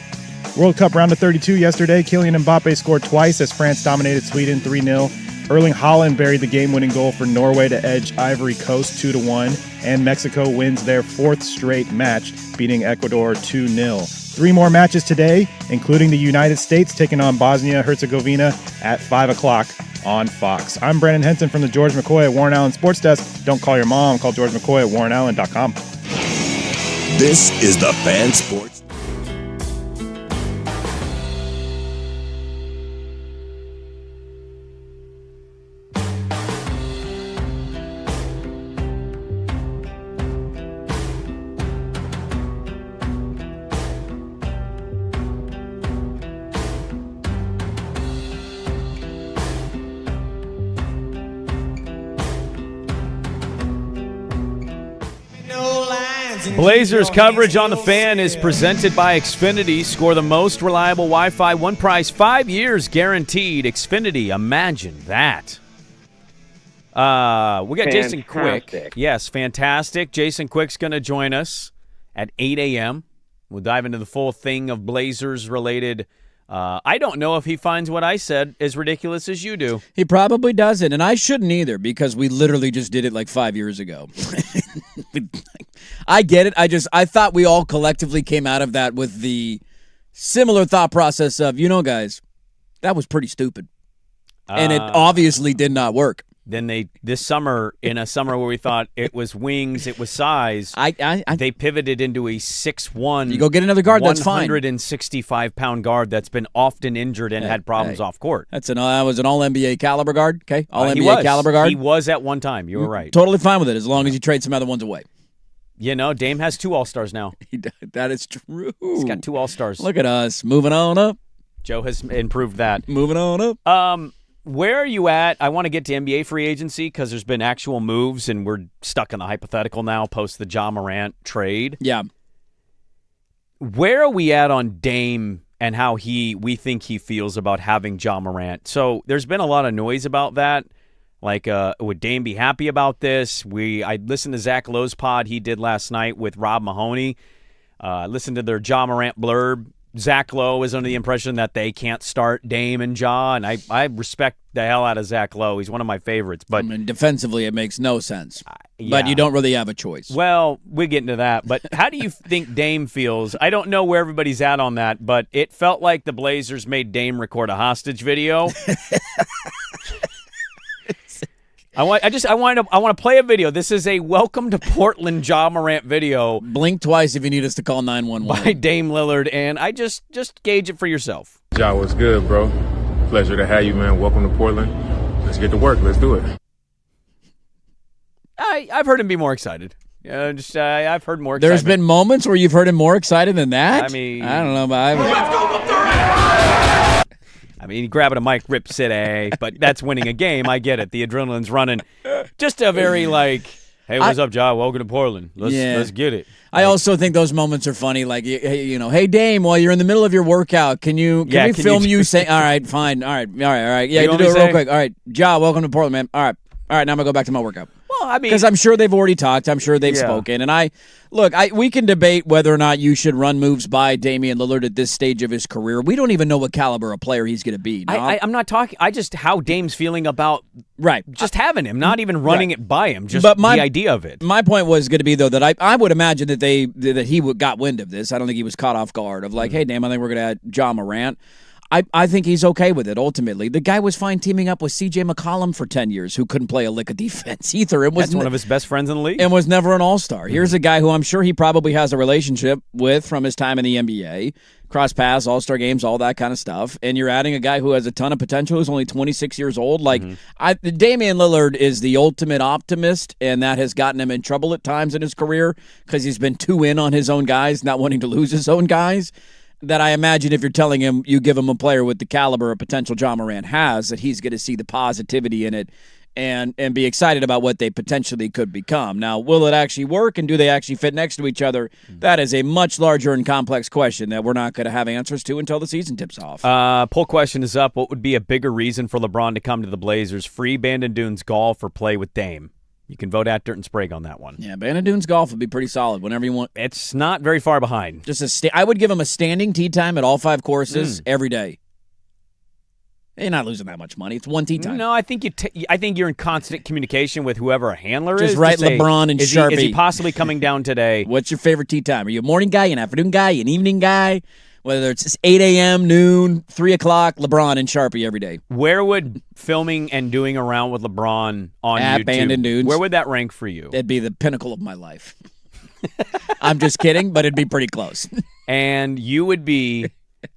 World Cup round of 32 yesterday. Kylian Mbappe scored twice as France dominated Sweden 3-0. Erling Haaland buried the game-winning goal for Norway to edge Ivory Coast 2-1. And Mexico wins their 4th straight match, beating Ecuador 2-0. 3 more matches today, including the United States taking on Bosnia-Herzegovina at 5 o'clock on Fox. I'm Brandon Henson from the George McCoy at Warren Allen Sports Desk. Don't call your mom. Call George McCoy at warrenallen.com. This is the Fan Sports. Blazers coverage on the Fan is presented by Xfinity. Score the most reliable Wi-Fi, one price, 5 years guaranteed. Xfinity, imagine that. We got Jason Quick. Yes, fantastic. Jason Quick's going to join us at 8 a.m. We'll dive into the full thing of Blazers-related. I don't know if he finds what I said as ridiculous as you do. He probably doesn't, and I shouldn't either because we literally just did it like 5 years ago. I get it. I thought we all collectively came out of that with the similar thought process of, guys, that was pretty stupid. And it obviously did not work. Then this summer, in a summer where we thought it was wings, it was size, they pivoted into a 6'1". You go get another guard, that's fine. 165-pound guard that's been often injured and had problems off court. That was an all-NBA caliber guard, okay? All-NBA caliber guard. He was at one time. You were right. Totally fine with it as long as you trade some other ones away. Dame has 2 All-Stars now. That is true. He's got 2 All-Stars. Look at us. Moving on up. Joe has improved that. Moving on up. Where are you at? I want to get to NBA free agency because there's been actual moves, and we're stuck in the hypothetical now post the Ja Morant trade. Yeah. Where are we at on Dame and how we think he feels about having Ja Morant? So there's been a lot of noise about that. Like, would Dame be happy about this? I listened to Zach Lowe's pod he did last night with Rob Mahoney. Listened to their Ja Morant blurb. Zach Lowe is under the impression that they can't start Dame and Ja, and I respect the hell out of Zach Lowe. He's one of my favorites. But defensively, it makes no sense. Yeah. But you don't really have a choice. Well, we'll get into that. But how do you think Dame feels? I don't know where everybody's at on that, but it felt like the Blazers made Dame record a hostage video. I want to play a video. This is a welcome to Portland Ja Morant video. Blink twice if you need us to call 911. By Dame Lillard, and I just gauge it for yourself. Ja, what's good, bro? Pleasure to have you, man. Welcome to Portland. Let's get to work. Let's do it. I've heard him be more excited. I've heard more. There's been moments where you've heard him more excited than that. I mean, I don't know, but grabbing a mic, Rip City, but that's winning a game. I get it. The adrenaline's running. Just a very hey, what's up, Ja? Welcome to Portland. Let's get it. I also think those moments are funny. Like, hey, Dame, while you're in the middle of your workout, can we film you saying, all right, fine, all right. Yeah, you do it real quick. All right, Ja, welcome to Portland, man. All right, now I'm going to go back to my workout. Well, I mean, because I'm sure they've already talked. I'm sure they've spoken. And we can debate whether or not you should run moves by Damian Lillard at this stage of his career. We don't even know what caliber of player he's going to be. No? I'm not talking. How Dame's feeling about just having him, not even running it by him. Just the idea of it. My point was going to be though that I would imagine that he got wind of this. I don't think he was caught off guard of hey Dame, I think we're going to add Ja Morant. I think he's okay with it, ultimately. The guy was fine teaming up with C.J. McCollum for 10 years, who couldn't play a lick of defense either. That's one of his best friends in the league. And was never an all-star. Here's a guy who I'm sure he probably has a relationship with from his time in the NBA. Cross paths, all-star games, all that kind of stuff. And you're adding a guy who has a ton of potential, who's only 26 years old. Damian Lillard is the ultimate optimist, and that has gotten him in trouble at times in his career because he's been too in on his own guys, not wanting to lose his own guys. That I imagine if you're telling him you give him a player with the caliber of potential Ja Morant has, that he's going to see the positivity in it and be excited about what they potentially could become. Now, will it actually work, and do they actually fit next to each other? That is a much larger and complex question that we're not going to have answers to until the season tips off. Poll question is up. What would be a bigger reason for LeBron to come to the Blazers? Free Bandon Dunes golf or play with Dame? You can vote at Dirt and Sprague on that one. Yeah, Bandon Dunes golf would be pretty solid whenever you want. It's not very far behind. I would give him a standing tee time at all 5 courses every day. You're not losing that much money. It's one tee time. No, I think you're in constant communication with whoever a handler is. Just write LeBron and Sharpie. Is he possibly coming down today? What's your favorite tee time? Are you a morning guy, an afternoon guy, an evening guy? Whether it's 8 a.m., noon, 3 o'clock, LeBron and Sharpie every day. Where would filming and doing around with LeBron on at YouTube, Bandon Dunes, where would that rank for you? It'd be the pinnacle of my life. I'm just kidding, but it'd be pretty close. And you would be,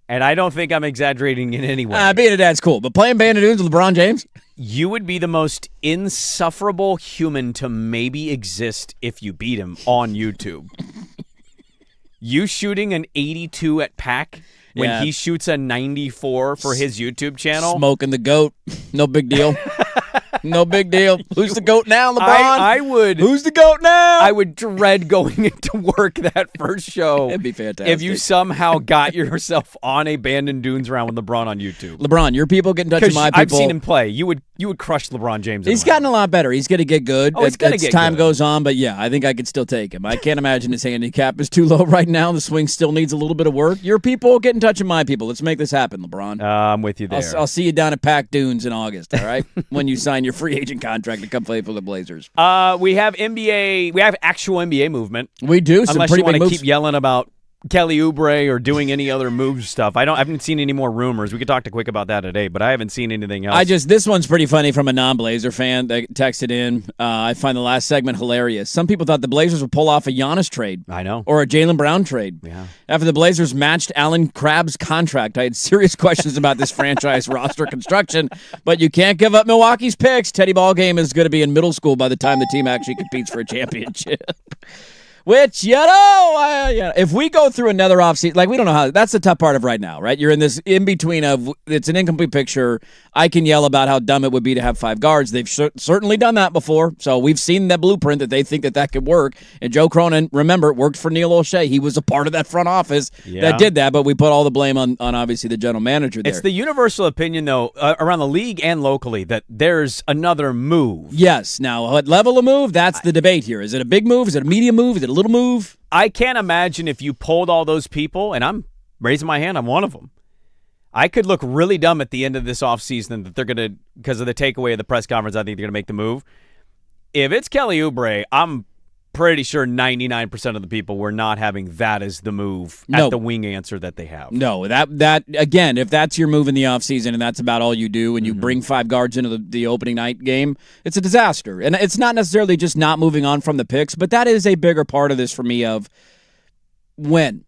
and I don't think I'm exaggerating in any way. Being a dad's cool, but playing Bandon Dunes with LeBron James? You would be the most insufferable human to maybe exist if you beat him on YouTube. You shooting an 82 at PAC when he shoots a 94 for his YouTube channel. Smoking the GOAT. No big deal. No big deal. Who's the GOAT now, LeBron? I would. Who's the GOAT now? I would dread going into work that first show. It'd be fantastic. If you somehow got yourself on a Bandon Dunes round with LeBron on YouTube. LeBron, your people get in touch with my people. I've seen him play. You would crush LeBron James. He's gotten a lot better. He's going to get good as time goes on. But yeah, I think I could still take him. I can't imagine his handicap is too low right now. The swing still needs a little bit of work. Your people, get in touch with my people. Let's make this happen, LeBron. I'm with you there. I'll see you down at PAC Dunes in August, all right? When you sign your free agent contract to come play for the Blazers. We have NBA. We have actual NBA movement. We do. Unless you want to keep yelling about Kelly Oubre or doing any other move stuff. I haven't seen any more rumors. We could talk to Quick about that today, but I haven't seen anything else. This one's pretty funny from a non-Blazer fan that texted in. I find the last segment hilarious. Some people thought the Blazers would pull off a Giannis trade. I know. Or a Jaylen Brown trade. Yeah. After the Blazers matched Alan Crabb's contract, I had serious questions about this franchise roster construction, but you can't give up Milwaukee's picks. Teddy Ballgame is going to be in middle school by the time the team actually competes for a championship. Which, if we go through another offseason, like we don't know how, that's the tough part of right now, right? You're in this in-between of, it's an incomplete picture. I can yell about how dumb it would be to have 5 guards. They've certainly done that before. So we've seen that blueprint that they think that could work. And Joe Cronin, remember, worked for Neil O'Shea. He was a part of that front office that did that, but we put all the blame on obviously the general manager there. It's the universal opinion, though, around the league and locally that there's another move. Yes. Now, what level of move? That's the debate here. Is it a big move? Is it a medium move? Is it a little move? I can't imagine if you polled all those people, and I'm raising my hand, I'm one of them. I could look really dumb at the end of this offseason that they're going to, because of the takeaway of the press conference, I think they're going to make the move. If it's Kelly Oubre, I'm pretty sure 99% of the people were not having that as the move at the wing answer that they have. No, that again, if that's your move in the offseason and that's about all you do and you bring 5 guards into the opening night game, it's a disaster. And it's not necessarily just not moving on from the picks, but that is a bigger part of this for me of when.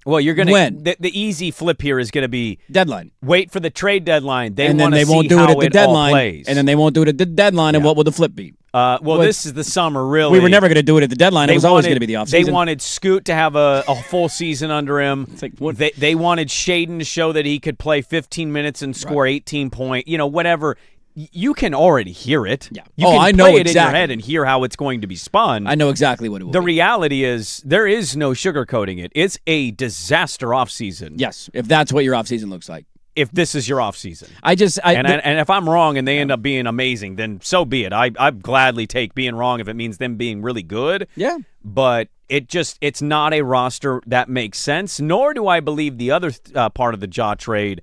Well, you're going to the easy flip here is going to be deadline. Wait for the trade deadline. And then they won't do it at the deadline. And then they won't do it at the deadline. And what will the flip be? This is the summer, really. We were never going to do it at the deadline. It was always going to be the offseason. They wanted Scoot to have a full season under him. It's like, they wanted Shaden to show that he could play 15 minutes and score 18 points. Whatever. You can already hear it. Yeah. You can I know play it exactly. in your head and hear how it's going to be spun. I know exactly what it will be. The reality is there is no sugarcoating it. It's a disaster offseason. Yes, if that's what your offseason looks like. If this is your offseason. And if I'm wrong and they end up being amazing, then so be it. I'd gladly take being wrong if it means them being really good. Yeah. But it's not a roster that makes sense, nor do I believe the other part of the Ja trade.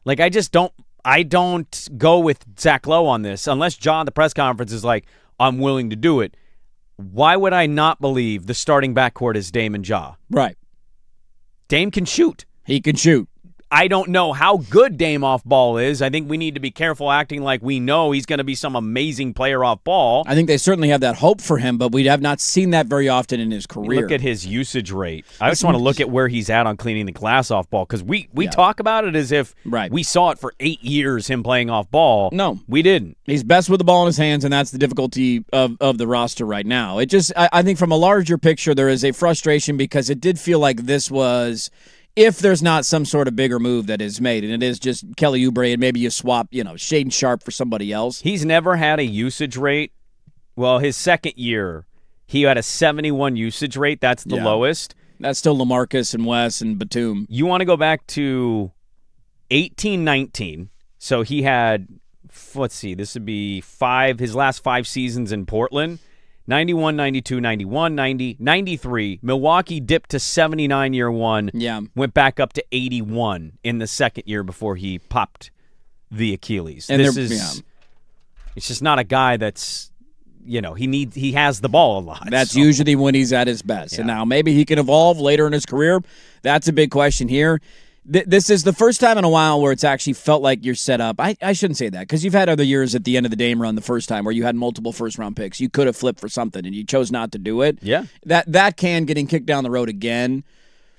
Like, I don't go with Zach Lowe on this unless Ja at the press conference is like, I'm willing to do it. Why would I not believe the starting backcourt is Dame and Ja? Right. Dame can shoot. He can shoot. I don't know how good Dame off ball is. I think we need to be careful acting like we know he's going to be some amazing player off ball. I think they certainly have that hope for him, but we have not seen that very often in his career. Look at his usage rate. I just want to look at where he's at on cleaning the glass off ball because we talk about it as if we saw it for 8 years, him playing off ball. No. We didn't. He's best with the ball in his hands, and that's the difficulty of the roster right now. I think from a larger picture, there is a frustration because it did feel like this was – if there's not some sort of bigger move that is made, and it is just Kelly Oubre, and maybe you swap, Shaden Sharp for somebody else. He's never had a usage rate. Well, his second year, he had a 71 usage rate. That's the lowest. That's still LaMarcus and Wes and Batum. You want to go back to 18-19. So he had, let's see, this would be his last 5 seasons in Portland. 91, 92, 91, 90, 93. Milwaukee dipped to 79 year one. Yeah. Went back up to 81 in the second year before he popped the Achilles. And it's just not a guy that's, he has the ball a lot. That's usually when he's at his best. Yeah. And now maybe he can evolve later in his career. That's a big question here. This is the first time in a while where it's actually felt like you're set up. I shouldn't say that because you've had other years at the end of the Dame run the first time where you had multiple first-round picks. You could have flipped for something, and you chose not to do it. Yeah. That getting kicked down the road again,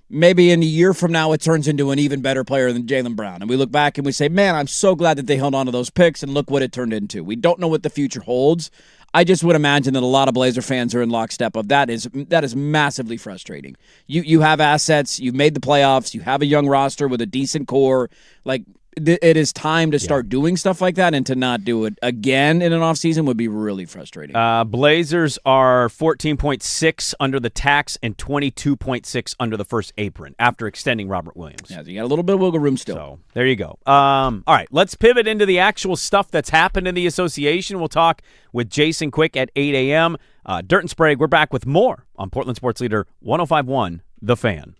maybe in a year from now it turns into an even better player than Jaylen Brown. And we look back and we say, man, I'm so glad that they held on to those picks, and look what it turned into. We don't know what the future holds. I just would imagine that a lot of Blazer fans are in lockstep of that is massively frustrating. You have assets, you've made the playoffs, you have a young roster with a decent core. Like, it is time to start doing stuff like that, and to not do it again in an offseason would be really frustrating. Blazers are 14.6 under the tax and 22.6 under the first apron after extending Robert Williams. Yeah, so you got a little bit of wiggle room still. So there you go. All right, let's pivot into the actual stuff that's happened in the association. We'll talk with Jason Quick at 8 a.m. Dirt and Sprague, we're back with more on Portland Sports Leader 105.1 The Fan.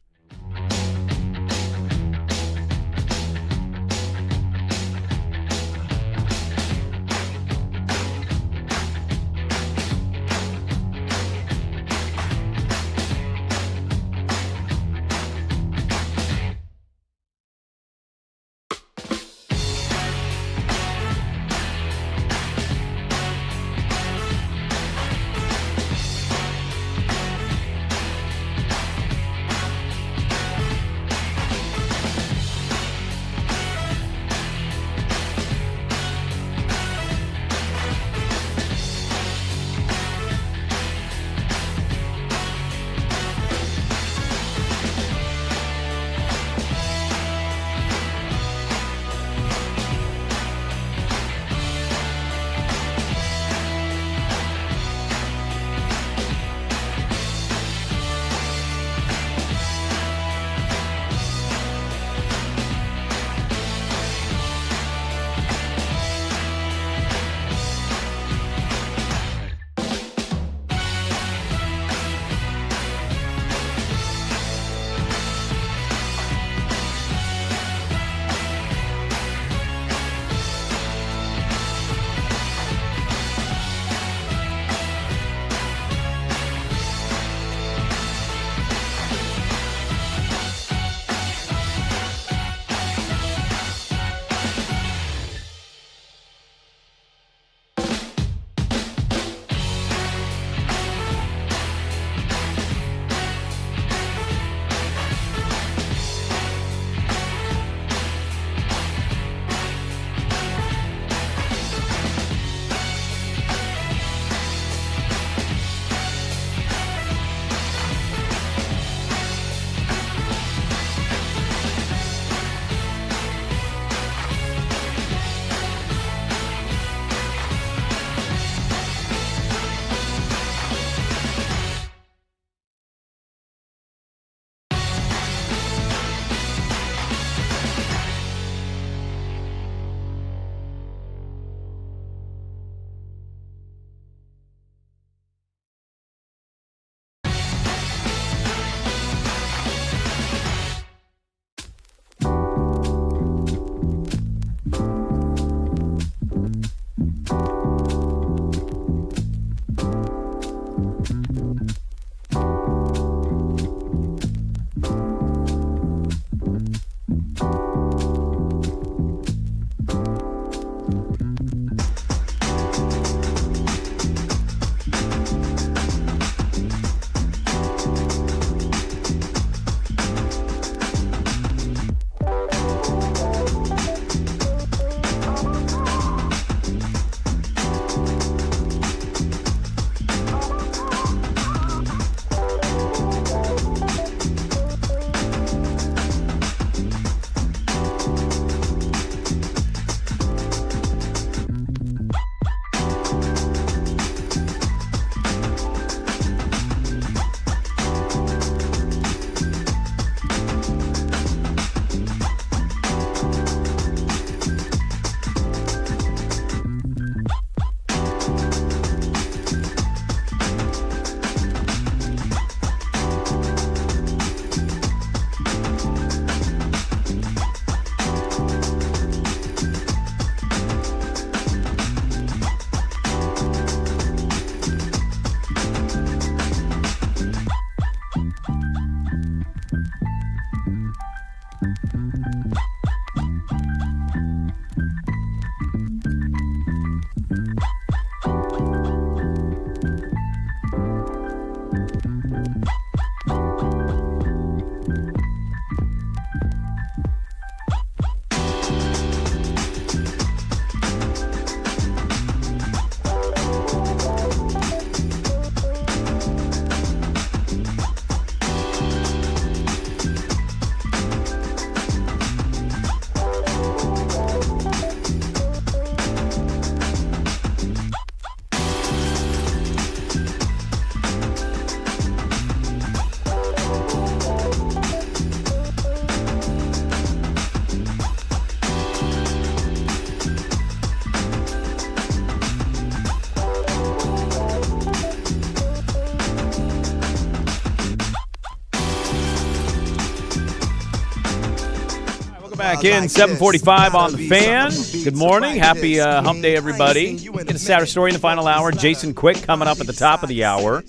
Back in 7:45 on the Fan. Good morning. Happy hump day, everybody. Get a Saturday story in the final hour. Jason Quick coming up at the top of the hour.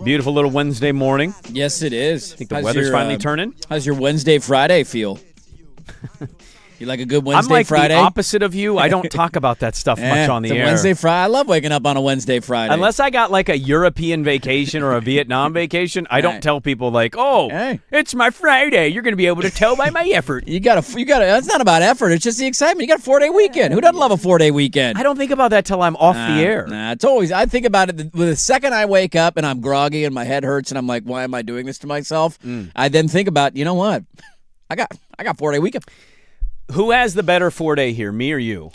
Beautiful little Wednesday morning. Yes, it is. I think the weather's finally turning. How's your Wednesday, Friday feel? You like a good Wednesday, I'm like Friday? the opposite of you. I don't talk about that stuff much on the air. Wednesday, Friday. I love waking up on a Wednesday, Friday. Unless I got like a European vacation or a Vietnam vacation, I don't tell people like, "Oh, it's my Friday." You're going to be able to tell by my effort. You got to. That's not about effort. It's just the excitement. You got a 4-day weekend. Who doesn't love a 4-day weekend? I don't think about that till I'm off the air. It's always. I think about it the second I wake up and I'm groggy and my head hurts and I'm like, "Why am I doing this to myself?" I then think about, you know what? I got 4-day weekend. Who has the better 4-day here, me or you?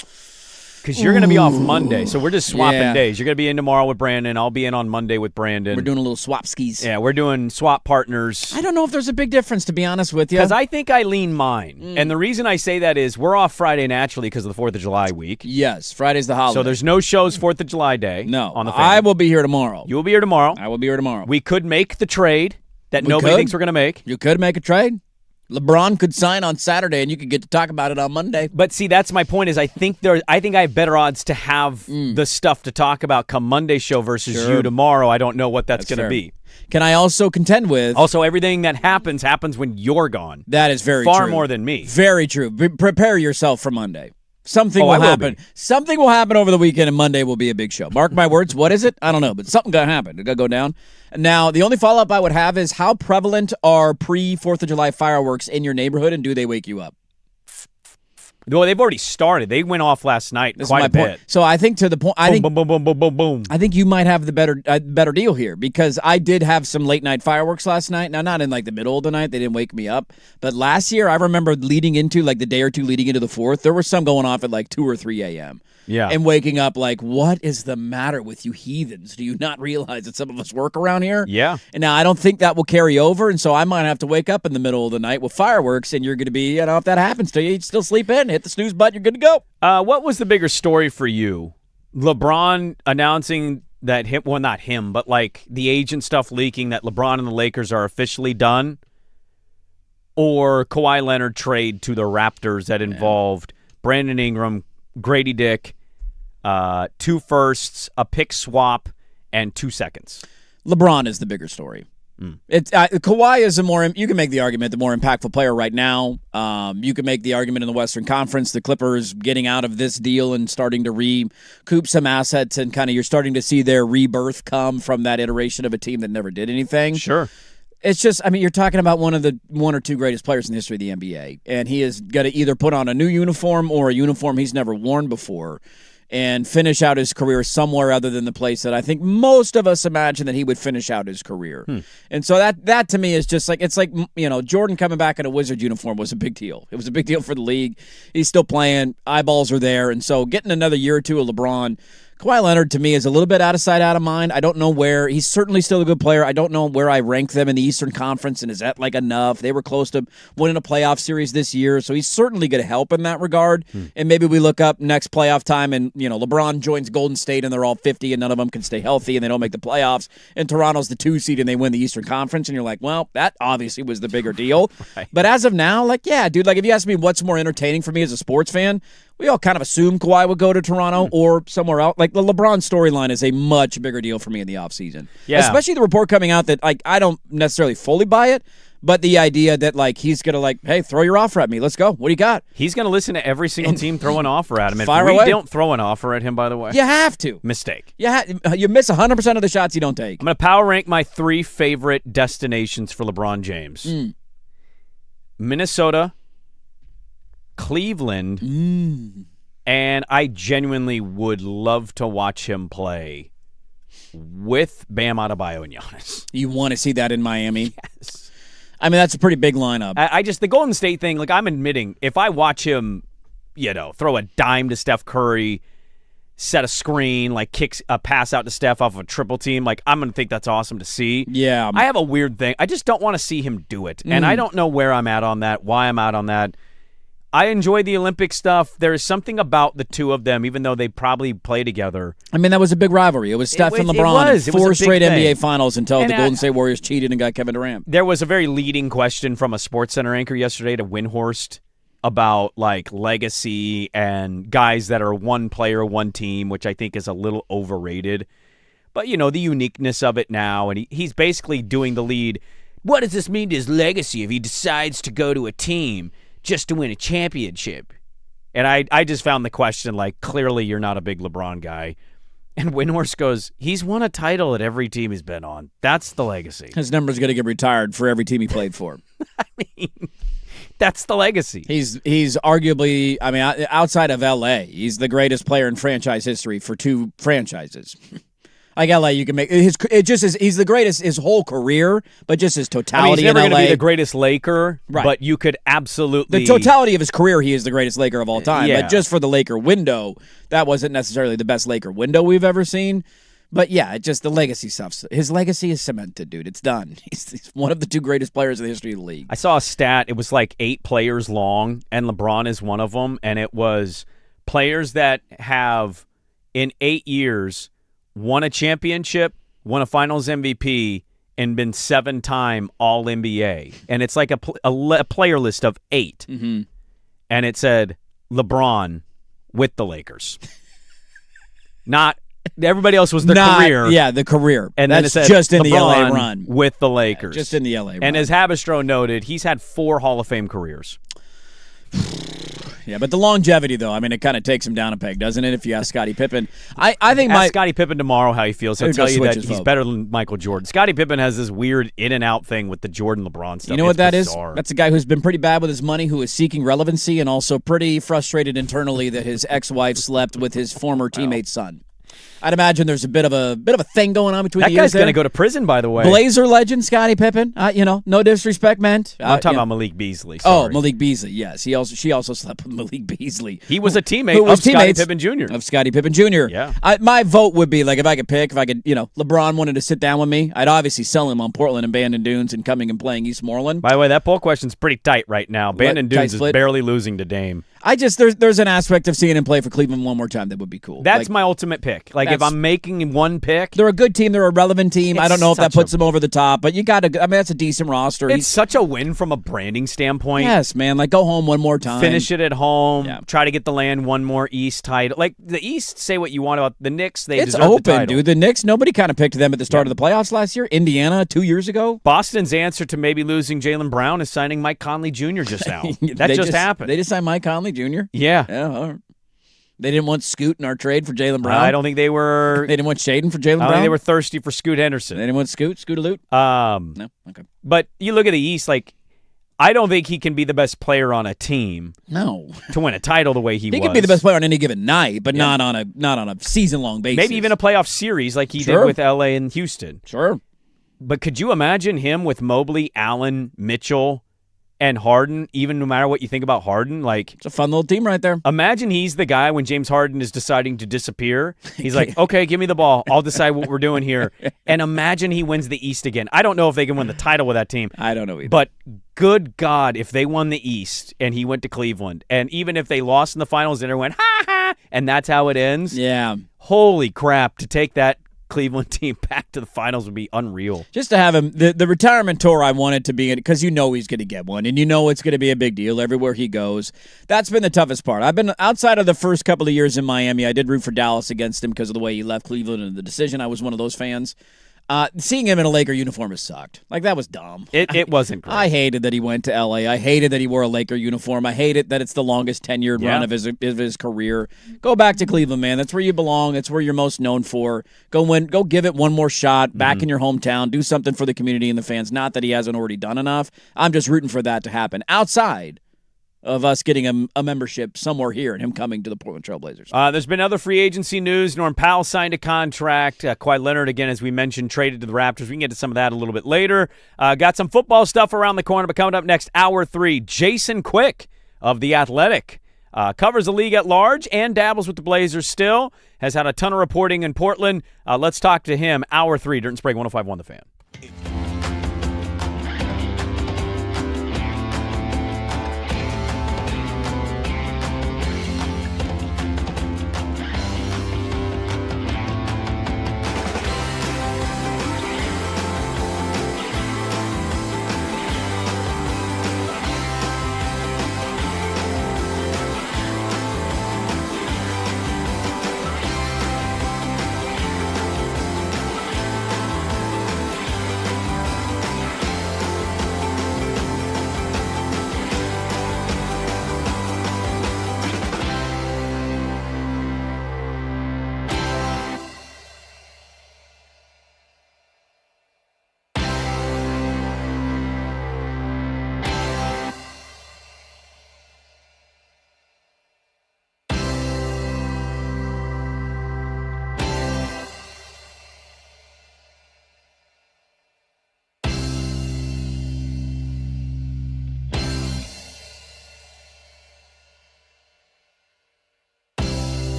Because you're going to be off Monday, so we're just swapping days. You're going to be in tomorrow with Brandon. I'll be in on Monday with Brandon. We're doing a little swap skis. Yeah, we're doing swap partners. I don't know if there's a big difference, to be honest with you. Because I think I lean mine. And the reason I say that is we're off Friday naturally because of the 4th of July week. Yes, Friday's the holiday. So there's no shows 4th of July day. No, on the Fan. I will be here tomorrow. You will be here tomorrow. I will be here tomorrow. We could make the trade that nobody thinks we're going to make. You could make a trade. LeBron could sign on Saturday, and you could get to talk about it on Monday. But see, that's my point. Is I think I have better odds to have the stuff to talk about come Monday show versus you tomorrow. I don't know what that's going to be. Can I also contend with? Also, everything that happens when you're gone. That is very true. Far more than me. Very true. Prepare yourself for Monday. Something will happen. Something will happen over the weekend, and Monday will be a big show. Mark my words. What is it? I don't know, but something going to happen. It's going to go down. Now, the only follow-up I would have is how prevalent are pre-4th of July fireworks in your neighborhood, and do they wake you up? Well, they've already started. They went off last night quite a bit. So I think to the point, boom, boom, boom, boom, boom, boom. I think you might have the better deal here because I did have some late night fireworks last night. Now, not in like the middle of the night; they didn't wake me up. But last year, I remember leading into like the day or two leading into the 4th, there were some going off at like 2 or 3 a.m. Yeah, and waking up like, what is the matter with you heathens? Do you not realize that some of us work around here? Yeah. And now I don't think that will carry over, and so I might have to wake up in the middle of the night with fireworks, and you're going to be, if that happens to you, you still sleep in, hit the snooze button, you're good to go. What was the bigger story for you? LeBron announcing that not him, but like the agent stuff leaking that LeBron and the Lakers are officially done, or Kawhi Leonard trade to the Raptors that involved Brandon Ingram, Grady Dick, 2 firsts, a pick swap, and 2 seconds. LeBron is the bigger story. It's Kawhi is you can make the argument the more impactful player right now. You can make the argument in the Western Conference, the Clippers getting out of this deal and starting to recoup some assets, and kind of you're starting to see their rebirth come from that iteration of a team that never did anything. Sure. It's just, you're talking about one or two greatest players in the history of the NBA, and he is going to either put on a new uniform or a uniform he's never worn before and finish out his career somewhere other than the place that I think most of us imagine that he would finish out his career. And so that to me is just like, it's like, Jordan coming back in a Wizard uniform was a big deal. It was a big deal for the league. He's still playing. Eyeballs are there. And so getting another year or two of LeBron, Kawhi Leonard, to me, is a little bit out of sight, out of mind. I don't know where. He's certainly still a good player. I don't know where I rank them in the Eastern Conference, and is that like enough? They were close to winning a playoff series this year, so he's certainly going to help in that regard. And maybe we look up next playoff time, and LeBron joins Golden State, and they're all 50, and none of them can stay healthy, and they don't make the playoffs. And Toronto's the 2 seed, and they win the Eastern Conference, and you're like, well, that obviously was the bigger deal. Right. But as of now, if you ask me what's more entertaining for me as a sports fan, we all kind of assume Kawhi would go to Toronto or somewhere else. Like, the LeBron storyline is a much bigger deal for me in the offseason. Yeah. Especially the report coming out that, I don't necessarily fully buy it, but the idea that, he's going to, hey, throw your offer at me. Let's go. What do you got? He's going to listen to every single team throw an offer at him. If fire we away. don't throw an offer at him, by the way. You have to. Mistake. You miss 100% of the shots you don't take. I'm going to power rank my 3 favorite destinations for LeBron James. Minnesota, Cleveland, and I genuinely would love to watch him play with Bam Adebayo and Giannis. You want to see that in Miami? Yes. That's a pretty big lineup. I just, the Golden State thing, I'm admitting, if I watch him, throw a dime to Steph Curry, set a screen, kicks a pass out to Steph off of a triple team, I'm going to think that's awesome to see. Yeah. I have a weird thing. I just don't want to see him do it. And I don't know where I'm at on that, why I'm out on that. I enjoy the Olympic stuff. There is something about the two of them, even though they probably play together. I mean, that was a big rivalry. It was Steph and LeBron. It was 4 a big straight thing. NBA finals until And the Golden State Warriors cheated and got Kevin Durant. There was a very leading question from a SportsCenter anchor yesterday to Windhorst about like legacy and guys that are one player, one team, which I think is a little overrated. But, you know, the uniqueness of it now, and he's basically doing the lead. What does this mean to his legacy if he decides to go to a team just to win a championship? And I just found the question like, clearly you're not a big LeBron guy. And Windhorst goes, he's won a title at every team he's been on. That's the legacy. His number's going to get retired for every team he played for. I mean, that's the legacy. He's arguably, I mean, outside of L.A., he's the greatest player in franchise history for 2 franchises. Like LA, you can make he's the greatest his whole career, but just his totality. He's never going to be the greatest Laker, right? But you could absolutely the totality of his career, he is the greatest Laker of all time. Yeah. But just for the Laker window, that wasn't necessarily the best Laker window we've ever seen. But yeah, it just the legacy stuff. His legacy is cemented, dude. It's done. He's one of the 2 greatest players in the history of the league. I saw a stat. It was like 8 players long, and LeBron is one of them. And it was players that have in 8 years won a championship, won a Finals MVP, and been 7-time All-NBA. And it's like a player list of 8. Mm-hmm. And it said LeBron with the Lakers. Not everybody else was career. Yeah, the career. And that's then it said just in LeBron the LA run. with the Lakers. Yeah, just in the LA run. And as Habistro noted, he's had 4 Hall of Fame careers. Yeah, but the longevity, though, I mean, it kind of takes him down a peg, doesn't it, if you ask Scottie Pippen? I think Ask Scottie Pippen tomorrow how he feels. He'll He'll tell go you switch that his he's vote. better than Michael Jordan. Scottie Pippen has this weird in and out thing with the Jordan LeBron stuff. You know what that is? bizarre. That's a guy who's been pretty bad with his money, who is seeking relevancy, and also pretty frustrated internally that his ex-wife slept with his former teammate's son. I'd imagine there's a bit of a thing going on between That the guy's years there. going to go to prison, by the way. Blazer legend Scottie Pippen. No disrespect meant. I'm talking you know. about Malik Beasley. Oh, Sorry. Malik Beasley. Yes, she also slept with Malik Beasley. He was a teammate Who was of Scottie teammates Pippen Jr. Of Scottie Pippen Jr. Yeah. My vote would be, like, if I could, LeBron wanted to sit down with me, I'd obviously sell him on Portland and Bandon Dunes and coming and playing East Moreland. By the way, that poll question's pretty tight right now. Bandon Tight Dunes is split. barely losing to Dame. There's an aspect of seeing him play for Cleveland one more time that would be cool. That's my ultimate pick. Like, if that's- I'm making one pick, They're a good team. They're a relevant team. I It's don't know if that such puts them over the top, but you got to. I mean, that's a decent roster. it's such a win from a branding standpoint. Yes, man. Like, go home one more time. Finish it at home. Yeah. Try to get the land one more East title. Like the East, say what you want about the Knicks. They It's deserve the open, title. dude. The Knicks, nobody kind of picked them at the start of the playoffs last year. Indiana 2 years ago. Boston's answer to maybe losing Jaylen Brown is signing Mike Conley Jr. just now. That They just happened. They just signed Mike Conley Jr. Yeah. Yeah, all right. They didn't want Scoot in our trade for Jaylen Brown. I don't think they were. They didn't want Shaden for Jaylen I don't Brown. think they were thirsty for Scoot They Henderson. didn't want Scoot-a-loot. No, okay. But you look at the East, like I don't think he can be the best player on a team No, to win a title the way he was. he could be the best player on any given night, but not on a season-long basis. Maybe even a playoff series like he Sure. did with LA and Houston. Sure. But could you imagine him with Mobley, Allen, Mitchell, and Harden, even no matter what you think about Harden? Like, It's a fun little team right there. imagine he's the guy when James Harden is deciding to disappear. He's like, okay, give me the ball. I'll decide what we're doing here. And imagine he wins the East again. I don't know if they can win the title with that team. I don't know either. But good God, if they won the East and he went to Cleveland, and even if they lost in the finals and everyone went, ha, ha, and that's how it ends, yeah. holy crap, to take that Cleveland team back to the finals would be unreal. Just to have him, the retirement tour I wanted to be in, because you know he's going to get one, and you know it's going to be a big deal everywhere he goes. That's been the toughest part. I've been, outside of the first couple of years in Miami, I did root for Dallas against him because of the way he left Cleveland and the decision. I was one of those fans. Seeing him in a Laker uniform has sucked. Like, that was dumb. It wasn't great. I hated that he went to L.A. I hated that he wore a Laker uniform. I hated that it's the longest tenured run of his career. Go back to Cleveland, man. That's where you belong. That's where you're most known for. Go give it one more shot back in your hometown. Do something for the community and the fans. Not that he hasn't already done enough. I'm just rooting for that to happen outside of us getting a membership somewhere here and him coming to the Portland Trail Blazers. There's been other free agency news. Norm Powell signed a contract. Kawhi Leonard, again, as we mentioned, traded to the Raptors. We can get to some of that a little bit later. Got some football stuff around the corner, but coming up next, hour 3, Jason Quick of The Athletic. Covers the league at large and dabbles with the Blazers still. Has had a ton of reporting in Portland. Let's talk to him. Hour 3, Dirt and Sprague, 105.1 The Fan.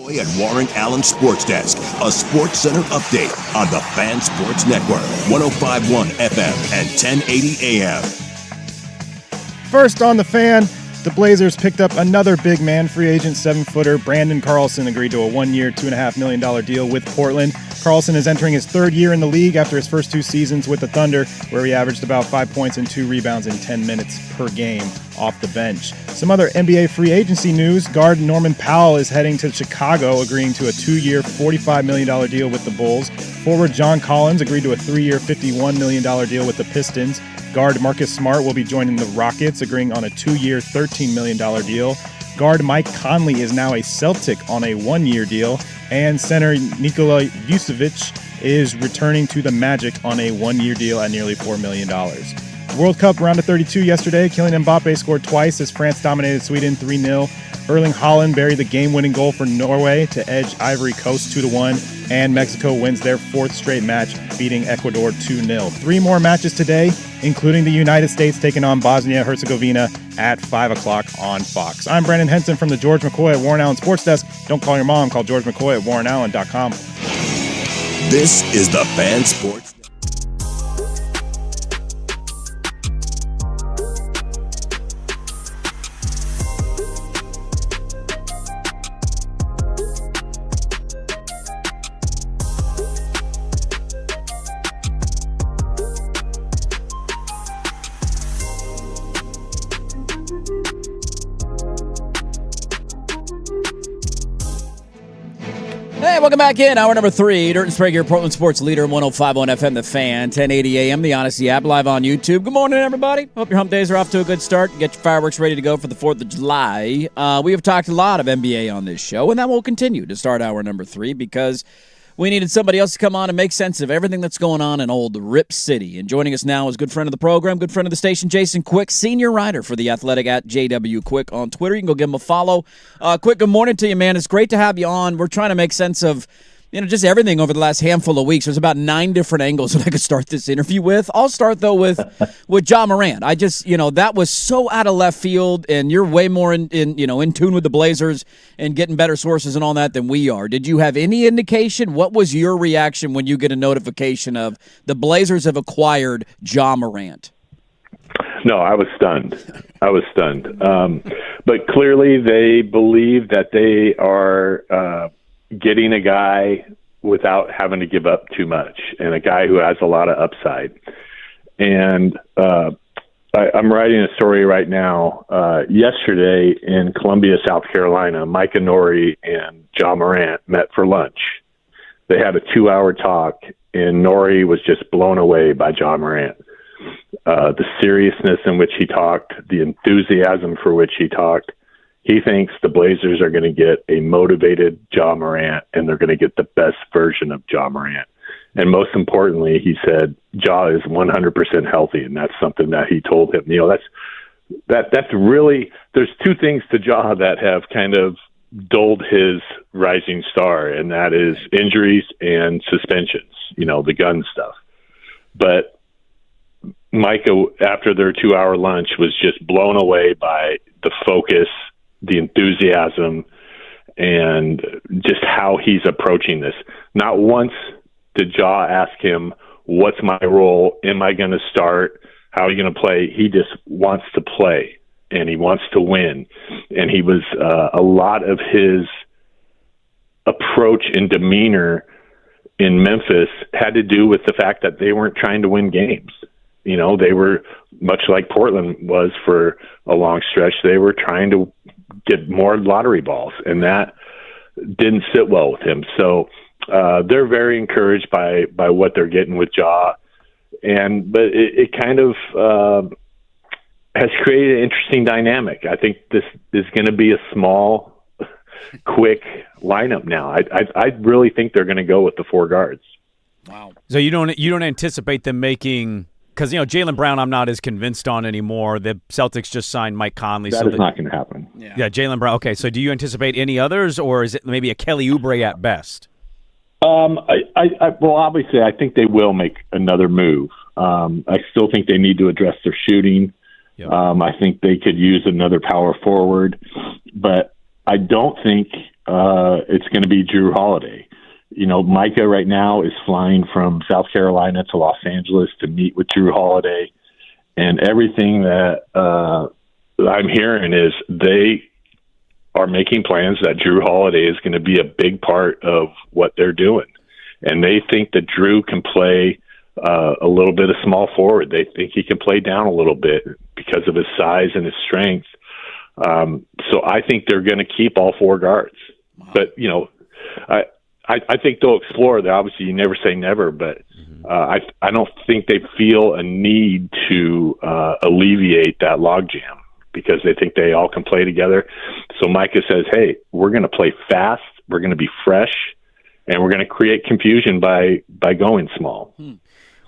Boy at Warren Allen Sports Desk, a Sports Center update on the Fan Sports Network, 105.1 FM and 1080 AM. First on the Fan, the Blazers picked up another big man. Free agent 7-footer Brandon Carlson agreed to a 1-year, $2.5 million deal with Portland. Carlson is entering his third year in the league after his first 2 seasons with the Thunder, where he averaged about 5 points and 2 rebounds in 10 minutes per game off the bench. Some other NBA free agency news: guard Norman Powell is heading to Chicago, agreeing to a 2-year, $45 million deal with the Bulls. Forward John Collins agreed to a 3-year, $51 million deal with the Pistons. Guard Marcus Smart will be joining the Rockets, agreeing on a 2-year, $13 million deal. Guard Mike Conley is now a Celtic on a 1-year deal. And center Nikola Vucevic is returning to the Magic on a 1-year deal at nearly $4 million. World Cup round of 32 yesterday. Kylian Mbappe scored twice as France dominated Sweden 3-0. Erling Haaland buried the game-winning goal for Norway to edge Ivory Coast 2-1. And Mexico wins their 4th straight match, beating Ecuador 2-0. 3 more matches today, including the United States taking on Bosnia-Herzegovina at 5 o'clock on Fox. I'm Brandon Henson from the George McCoy at Warren Allen Sports Desk. Don't call your mom, call George McCoy at warrenallen.com. This is the Fan Sports. Hey, welcome back in. Hour number 3. Dirt and Sprague, your Portland sports leader, 105.1 FM, The Fan, 1080 AM, the Odyssey app, live on YouTube. Good morning, everybody. Hope your hump days are off to a good start. Get your fireworks ready to go for the 4th of July. We have talked a lot of NBA on this show, and that will continue to start hour number 3 because we needed somebody else to come on and make sense of everything that's going on in old Rip City. And joining us now is good friend of the program, good friend of the station, Jason Quick, senior writer for The Athletic at JW Quick on Twitter. You can go give him a follow. Quick, good morning to you, man. It's great to have you on. We're trying to make sense of just everything over the last handful of weeks. There's about 9 different angles that I could start this interview with. I'll start, though, with Ja Morant. I just, that was so out of left field, and you're way more in tune with the Blazers and getting better sources and all that than we are. Did you have any indication? What was your reaction when you get a notification of the Blazers have acquired Ja Morant? No, I was stunned. But clearly they believe that they are getting a guy without having to give up too much, and a guy who has a lot of upside. And I'm writing a story right now. Yesterday in Columbia, South Carolina, Micah Norrie and Ja Morant met for lunch. They had a 2-hour talk, and Norrie was just blown away by Ja Morant. The seriousness in which he talked, the enthusiasm for which he talked. He thinks the Blazers are going to get a motivated Ja Morant, and they're going to get the best version of Ja Morant. And most importantly, he said Ja is 100% healthy, and that's something that he told him. That's really, there's 2 things to Ja that have kind of dulled his rising star, and that is injuries and suspensions, the gun stuff. But Micah, after their 2-hour lunch, was just blown away by the focus, the enthusiasm, and just how he's approaching this. Not once did Ja ask him, what's my role? Am I going to start? How are you going to play? He just wants to play, and he wants to win. And he was a lot of his approach and demeanor in Memphis had to do with the fact that they weren't trying to win games. They were, much like Portland was for a long stretch, they were trying to get more lottery balls, and that didn't sit well with him. So they're very encouraged by what they're getting with Ja, but it kind of has created an interesting dynamic. I think this is going to be a small, quick lineup now. I really think they're going to go with the 4 guards. Wow. So you don't anticipate them making, because Jaylen Brown I'm not as convinced on anymore. The Celtics just signed Mike Conley. That is not going to happen. Yeah, Jaylen Brown. Okay, so do you anticipate any others, or is it maybe a Kelly Oubre at best? Well, obviously, I think they will make another move. I still think they need to address their shooting. Yep. I think they could use another power forward, but I don't think it's going to be Drew Holiday. Micah right now is flying from South Carolina to Los Angeles to meet with Drew Holiday, and everything that I'm hearing is they are making plans that Drew Holiday is going to be a big part of what they're doing, and they think that Drew can play a little bit of small forward. They think he can play down a little bit because of his size and his strength. So I think they're going to keep all four guards. Wow. But, I think they'll explore that. Obviously, you never say never, but I don't think they feel a need to alleviate that logjam because they think they all can play together. So Micah says, hey, we're going to play fast, we're going to be fresh, and we're going to create confusion by going small.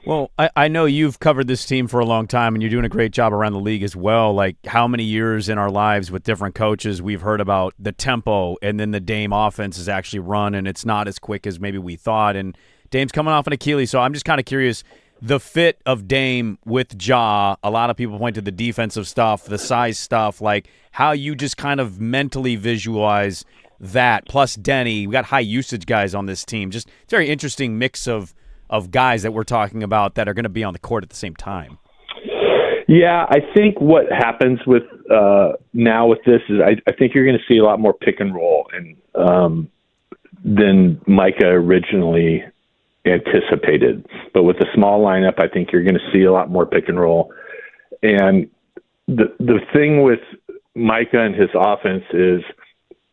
Well, I know you've covered this team for a long time, and you're doing a great job around the league as well. Like, how many years in our lives with different coaches we've heard about the tempo, and then the Dame offense is actually run, and it's not as quick as maybe we thought. And Dame's coming off an Achilles, so I'm just kind of curious, the fit of Dame with Ja. A lot of people point to the defensive stuff, the size stuff, like how you just kind of mentally visualize that. Plus Denny, we got high usage guys on this team. Just it's a very interesting mix of guys that we're talking about that are going to be on the court at the same time. Yeah, I think what happens with now with this is I think you're going to see a lot more pick and roll and than Micah originally anticipated. But with the small lineup, I think you're going to see a lot more pick and roll. And the thing with Micah and his offense is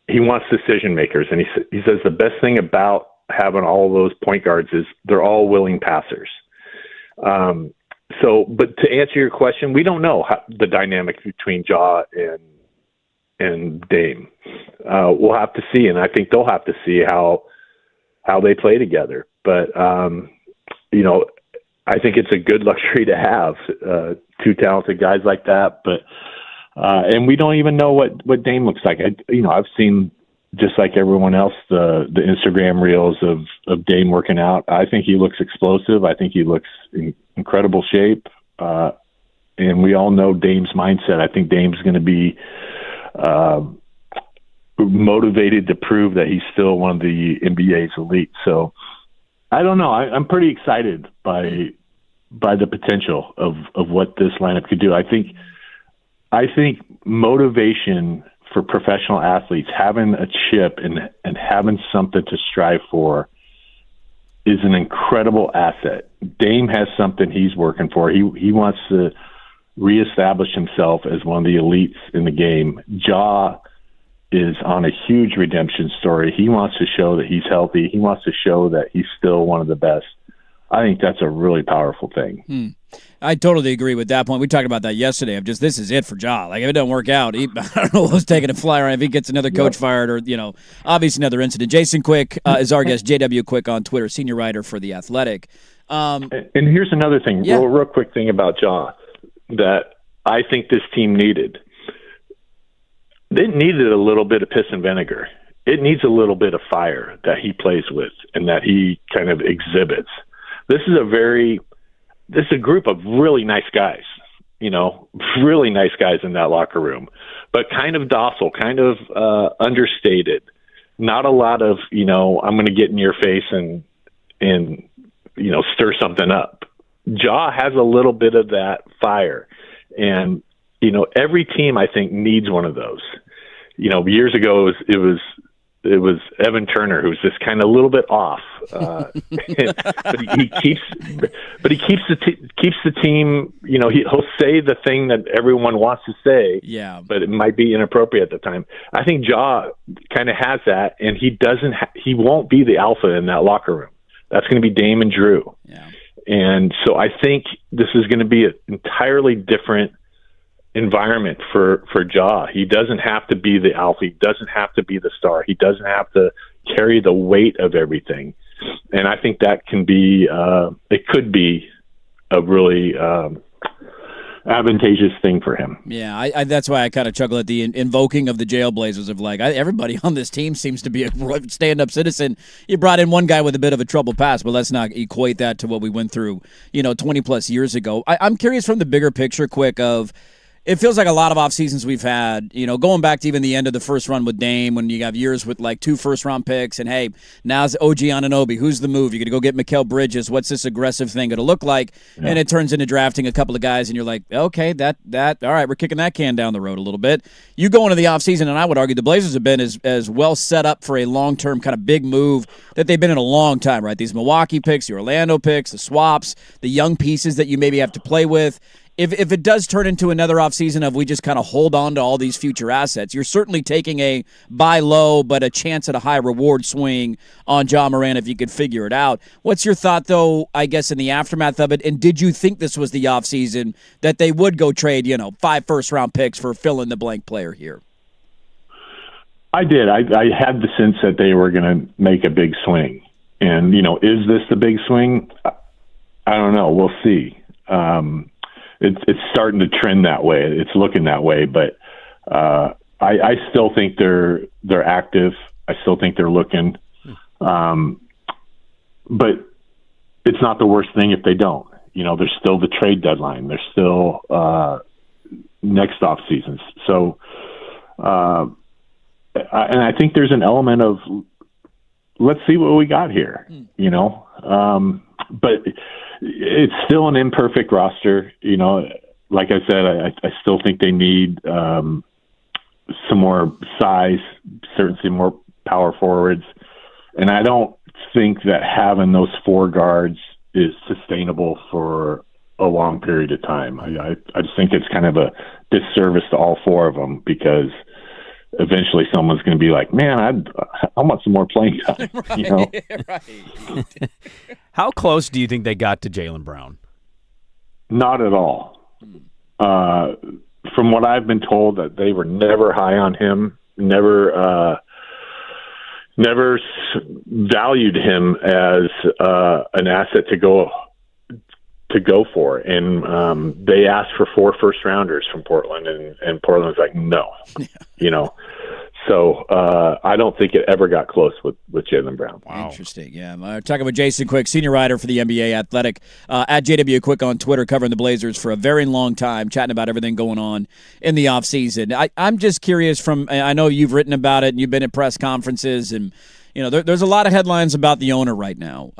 he wants decision makers, and he says the best thing about having all of those point guards is they're all willing passers. But to answer your question, we don't know the dynamic between Ja and Dame. We'll have to see, and I think they'll have to see how they play together. But I think it's a good luxury to have two talented guys like that. But and we don't even know what Dame looks like. I've seen, just like everyone else, the Instagram reels of Dame working out. I think he looks explosive. I think he looks in incredible shape. And we all know Dame's mindset. I think Dame's going to be motivated to prove that he's still one of the NBA's elite. So I don't know. I'm pretty excited by the potential of what this lineup could do. I think motivation for professional athletes, having a chip and having something to strive for is an incredible asset. Dame has something he's working for. He wants to reestablish himself as one of the elites in the game. Ja is on a huge redemption story. He wants to show that he's healthy. He wants to show that he's still one of the best. I think that's a really powerful thing. I totally agree with that point. We talked about that yesterday. Of just this is it for Ja. Like if it doesn't work out, I don't know who's taking a flyer on if he gets another coach fired or obviously another incident. Jason Quick is our guest. JW Quick on Twitter, senior writer for The Athletic. And here's another thing, real quick thing about Ja that I think this team needed. They needed a little bit of piss and vinegar. It needs a little bit of fire that he plays with and that he kind of exhibits. This is a group of really nice guys, really nice guys in that locker room, but kind of docile, kind of understated. Not a lot of, I'm going to get in your face and stir something up. Ja has a little bit of that fire. And, every team I think needs one of those. Years ago it was Evan Turner, who's just kind of a little bit off, but he keeps the team. He'll say the thing that everyone wants to say, but it might be inappropriate at the time. I think Ja kind of has that, and he won't be the alpha in that locker room. That's going to be Dame and Drew, and so I think this is going to be an entirely different environment for Ja. He doesn't have to be the alpha. He doesn't have to be the star. He doesn't have to carry the weight of everything. And I think that can be, it could be a really advantageous thing for him. Yeah, I that's why I kind of chuckle at the invoking of the Jailblazers of everybody on this team seems to be a stand-up citizen. You brought in one guy with a bit of a troubled past, but let's not equate that to what we went through, 20-plus years ago. I'm curious from the bigger picture, Quick, of It feels like a lot of off seasons we've had, going back to even the end of the first run with Dame, when you have years with like 2 first-round picks, and hey, now's OG Anunoby. Who's the move? You're going to go get Mikal Bridges. What's this aggressive thing going to look like? Yeah. And it turns into drafting a couple of guys, and you're like, okay, that all right, we're kicking that can down the road a little bit. You go into the offseason, and I would argue the Blazers have been as well set up for a long-term kind of big move that they've been in a long time, right? These Milwaukee picks, the Orlando picks, the swaps, the young pieces that you maybe have to play with. If it does turn into another offseason of we just kind of hold on to all these future assets, you're certainly taking a buy low but a chance at a high reward swing on Ja Morant if you could figure it out. What's your thought, though, I guess, in the aftermath of it? And did you think this was the offseason that they would go trade, 5 first-round picks for fill-in-the-blank player here? I did. I had the sense that they were going to make a big swing. And, is this the big swing? I don't know. We'll see. It's starting to trend that way. It's looking that way, but I still think they're active. I still think they're looking, but it's not the worst thing if they don't. There's still the trade deadline. There's still next off seasons. So, and I think there's an element of let's see what we got here. But it's still an imperfect roster. Like I said, I still think they need some more size, certainly more power forwards. And I don't think that having those 4 guards is sustainable for a long period of time. I just think it's kind of a disservice to all 4 of them, because eventually someone's going to be like, man, I want some more playing time. Right. How close do you think they got to Jaylen Brown? Not at all. From what I've been told, that they were never high on him, never valued him as an asset to go for. And they asked for 4 first-rounders from Portland, and Portland was like, no. So I don't think it ever got close with Jaylen Brown. Wow. Interesting. Yeah. I'm talking with Jason Quick, senior writer for the NBA Athletic, at JW Quick on Twitter, covering the Blazers for a very long time, chatting about everything going on in the offseason. I'm just curious I know you've written about it and you've been at press conferences, and there's a lot of headlines about the owner right now.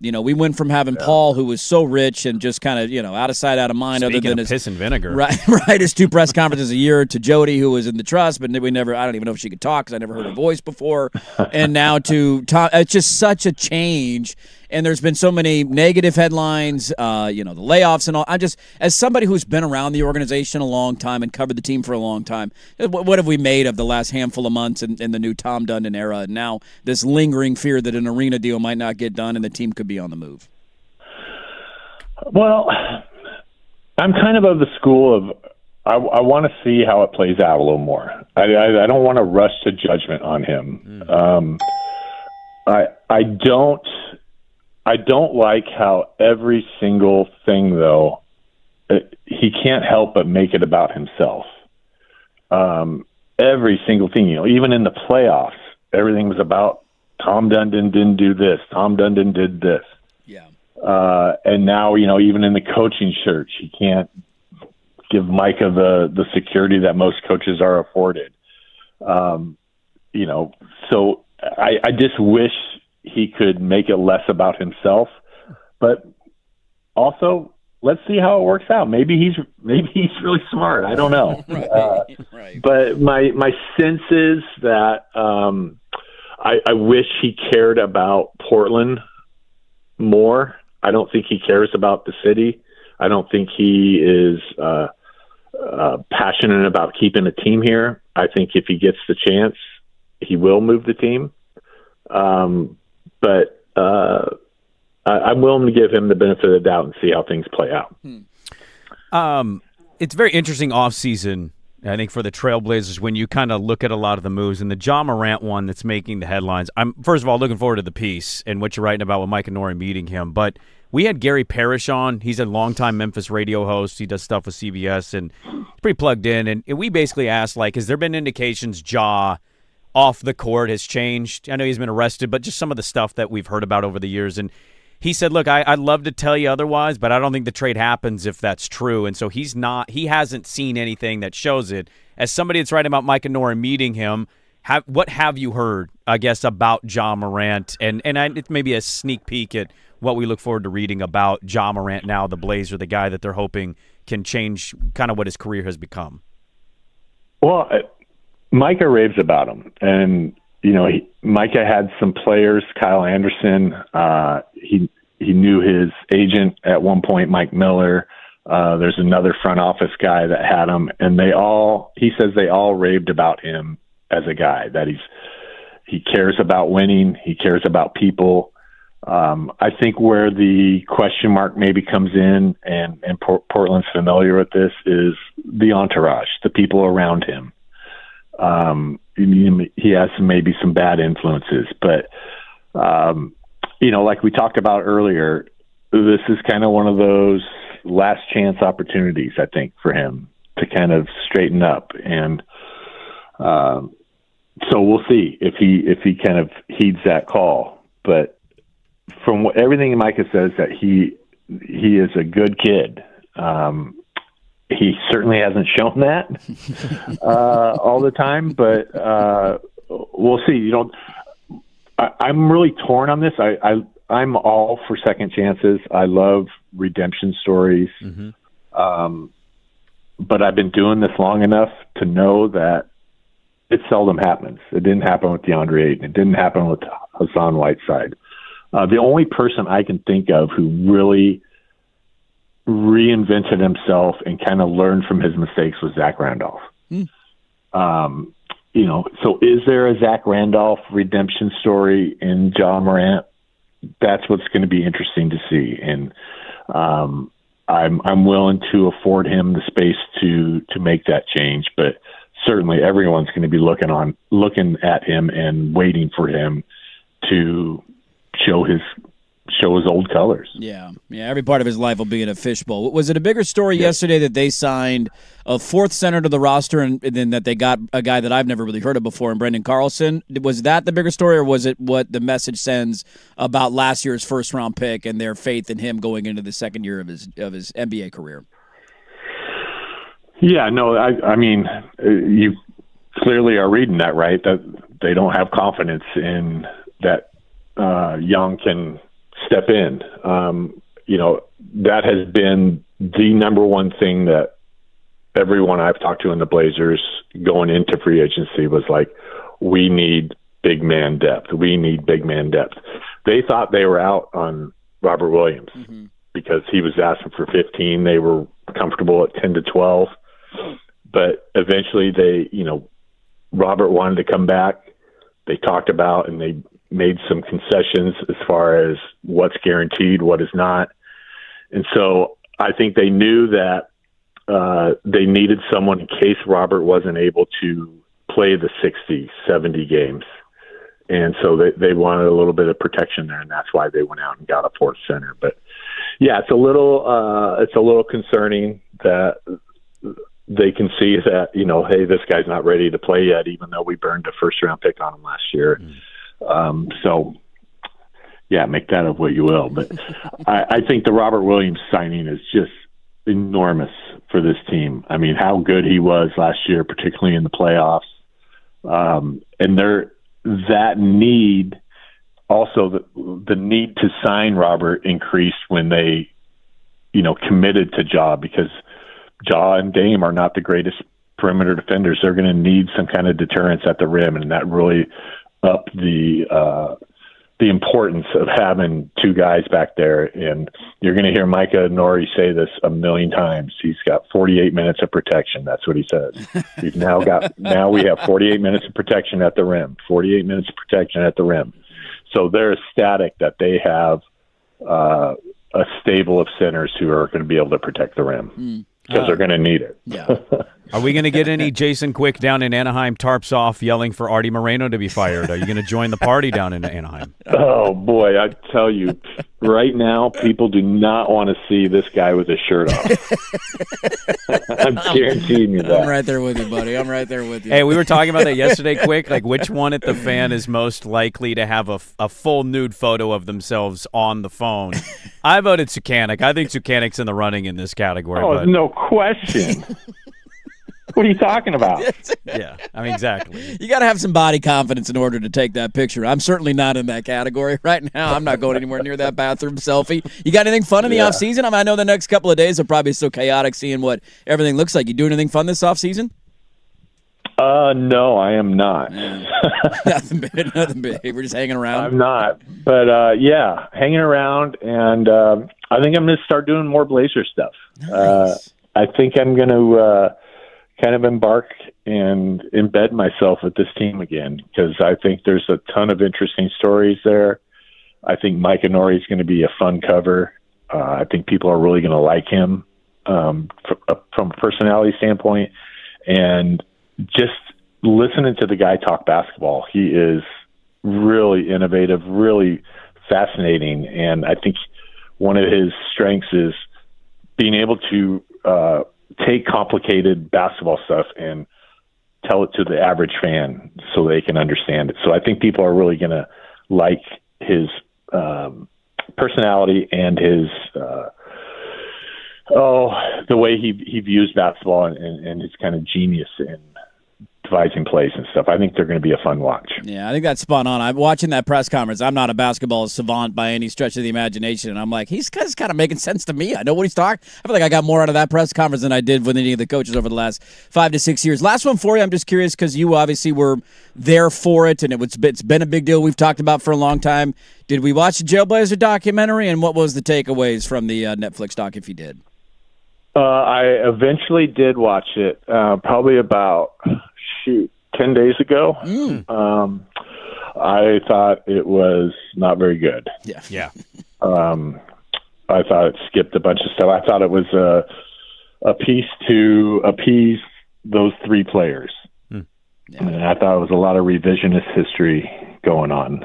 We went from having Paul, who was so rich and just kind of, out of sight, out of mind. Speaking other than of piss and vinegar. Right, his 2 press conferences a year, to Jody, who was in the trust, but I don't even know if she could talk because I never heard her voice before. And now to Tom, it's just such a change. And there's been so many negative headlines, the layoffs and all. I'm just, as somebody who's been around the organization a long time and covered the team for a long time, what have we made of the last handful of months in the new Tom Dundon era? And now this lingering fear that an arena deal might not get done and the team could be on the move. Well, I'm kind of the school of I want to see how it plays out a little more. I don't want to rush to judgment on him. I don't like how every single thing, though, he can't help but make it about himself. Every single thing, even in the playoffs, everything was about Tom Dundon didn't do this. Tom Dundon did this. Yeah. And now, even in the coaching search, he can't give Micah the security that most coaches are afforded. So I just wish he could make it less about himself, but also let's see how it works out. Maybe he's really smart. I don't know. Right. But my sense is that I wish he cared about Portland more. I don't think he cares about the city. I don't think he is passionate about keeping a team here. I think if he gets the chance, he will move the team. But I'm willing to give him the benefit of the doubt and see how things play out. It's a very interesting offseason, I think, for the Trailblazers when you kind of look at a lot of the moves. And the Ja Morant one that's making the headlines, I'm, first of all, looking forward to the piece and what you're writing about with Mike and Nori meeting him. But we had Gary Parrish on. He's a longtime Memphis radio host. He does stuff with CBS, and he's pretty plugged in. And we basically asked, has there been indications Ja off the court has changed? I know he's been arrested, but just some of the stuff that we've heard about over the years. And he said, look, I'd love to tell you otherwise, but I don't think the trade happens if that's true. And so he hasn't seen anything that shows it. As somebody that's writing about Micah Nora meeting him, what have you heard, I guess, about Ja Morant? And it's maybe a sneak peek at what we look forward to reading about Ja Morant now, the Blazer, the guy that they're hoping can change kind of what his career has become. Well, Micah raves about him. And, Micah had some players, Kyle Anderson. He knew his agent at one point, Mike Miller. There's another front office guy that had him. And he says they all raved about him as a guy, that he cares about winning. He cares about people. I think where the question mark maybe comes in, and Portland's familiar with this, is the entourage, the people around him. He has maybe some bad influences, but, like we talked about earlier, this is kind of one of those last chance opportunities, I think, for him to kind of straighten up. And, so we'll see if he kind of heeds that call. But from everything Micah says, that he is a good kid. He certainly hasn't shown that all the time, but we'll see. I'm really torn on this. I'm all for second chances. I love redemption stories. Mm-hmm. But I've been doing this long enough to know that it seldom happens. It didn't happen with DeAndre Ayton. It didn't happen with Hassan Whiteside. The only person I can think of who really reinvented himself and kind of learned from his mistakes was Zach Randolph. So is there a Zach Randolph redemption story in Ja Morant? That's what's going to be interesting to see. And I'm willing to afford him the space to make that change, but certainly everyone's going to be looking at him and waiting for him to show his old colors. Yeah. Every part of his life will be in a fishbowl. Was it a bigger story yesterday that they signed a fourth center to the roster, and then that they got a guy that I've never really heard of before, in Brendan Carlson? Was that the bigger story, or was it what the message sends about last year's first-round pick and their faith in him going into the second year of his NBA career? Yeah, no, I mean, you clearly are reading that right, that they don't have confidence in that Young can step in. That has been the number one thing that everyone I've talked to in the Blazers going into free agency was like, we need big man depth. We need big man depth. They thought they were out on Robert Williams because he was asking for 15. They were comfortable at 10 to 12. But eventually Robert wanted to come back. They talked about and they made some concessions as far as what's guaranteed, what is not. And so I think they knew that they needed someone in case Robert wasn't able to play the 60, 70 games. And so they wanted a little bit of protection there, and that's why they went out and got a fourth center. But yeah, it's a little concerning that they can see that, hey, this guy's not ready to play yet, even though we burned a first-round pick on him last year. So, yeah, make that of what you will. But I think the Robert Williams signing is just enormous for this team. I mean, how good he was last year, particularly in the playoffs. And that need, also the need to sign Robert increased when they, committed to Ja, because Ja and Dame are not the greatest perimeter defenders. They're going to need some kind of deterrence at the rim, and that really upped the importance of having two guys back there. And you're going to hear Micah Nori say this a million times. He's got 48 minutes of protection. That's what he says. Now we have 48 minutes of protection at the rim. 48 minutes of protection at the rim. So they're ecstatic that they have a stable of centers who are going to be able to protect the rim. Because they're going to need it. Yeah. Are we going to get any Jason Quick down in Anaheim tarps off yelling for Artie Moreno to be fired? Are you going to join the party down in Anaheim? Oh, boy, I tell you, right now, people do not want to see this guy with his shirt off. I'm guaranteeing you that. I'm right there with you, buddy. I'm right there with you. Hey, we were talking about that yesterday, Quick. Like, which one at the Fan is most likely to have a full nude photo of themselves on the phone? I voted Sukanik. I think Sukanik's in the running in this category. Oh, but no question. What are you talking about? yeah, I mean, exactly. You got to have some body confidence in order to take that picture. I'm certainly not in that category right now. I'm not going anywhere near that bathroom selfie. You got anything fun in the off season? I know the next couple of days are probably so chaotic seeing what everything looks like. You doing anything fun this off season? No, I am not. Nothing big. We're just hanging around. I'm not. But, yeah, hanging around, and I think I'm going to start doing more Blazer stuff. Nice. I think I'm going to kind of embark and embed myself with this team again, because I think there's a ton of interesting stories there. I think Mike Inori is going to be a fun cover. I think people are really going to like him from a personality standpoint. And just listening to the guy talk basketball, he is really innovative, really fascinating. And I think one of his strengths is being able to take complicated basketball stuff and tell it to the average fan so they can understand it. So I think people are really going to like his personality and his the way he views basketball and his kind of genius in devising plays and stuff. I think they're going to be a fun watch. Yeah, I think that's spot on. I'm watching that press conference. I'm not a basketball savant by any stretch of the imagination, and I'm like, he's kind of making sense to me. I know what he's talking. I feel like I got more out of that press conference than I did with any of the coaches over the last 5 to 6 years. Last one for you. I'm just curious because you obviously were there for it, and it's been a big deal we've talked about for a long time. Did we watch the Jailblazer documentary, and what was the takeaways from the Netflix doc, if you did? I eventually did watch it, probably about 10 days ago. I thought it was not very good. Yeah. I thought it skipped a bunch of stuff. I thought it was a piece to appease those three players. Yeah. And I thought it was a lot of revisionist history going on.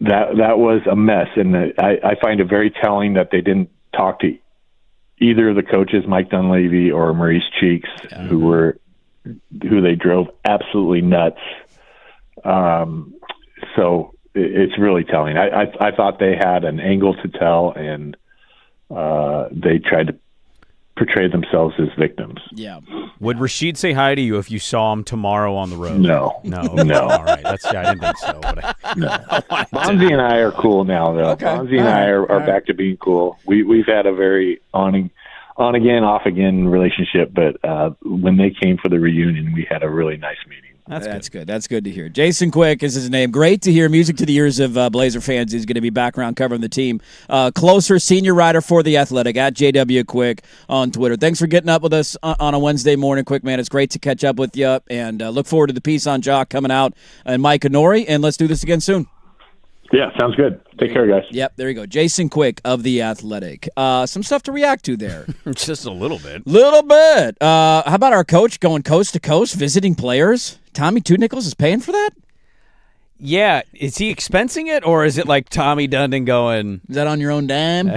That was a mess. And I find it very telling that they didn't talk to either of the coaches, Mike Dunleavy or Maurice Cheeks, who they drove absolutely nuts. So it's really telling. I thought they had an angle to tell, and they tried to portray themselves as victims. Yeah. Would Rashid say hi to you if you saw him tomorrow on the road? No. No. No. All right. I didn't think so. But No. Bonzi and I are cool now, though. Okay. Bonzi and I are back to being cool. We've had a very on again, off again relationship, but when they came for the reunion, we had a really nice meeting. That's good. That's good to hear. Jason Quick is his name. Great to hear. Music to the ears of Blazer fans. He's going to be background covering the team. Closer senior writer for The Athletic at JW Quick on Twitter. Thanks for getting up with us on a Wednesday morning, Quick, man. It's great to catch up with you, and look forward to the piece on Jock coming out and Mike Inori, and let's do this again soon. Yeah, sounds good. Take care, guys. Yep, there you go. Jason Quick of The Athletic. Some stuff to react to there. just a little bit. Little bit. How about our coach going coast to coast, visiting players? Tommy Two Nichols is paying for that? Yeah. Is he expensing it, or is it like Tommy Dundon going? Is that on your own dime?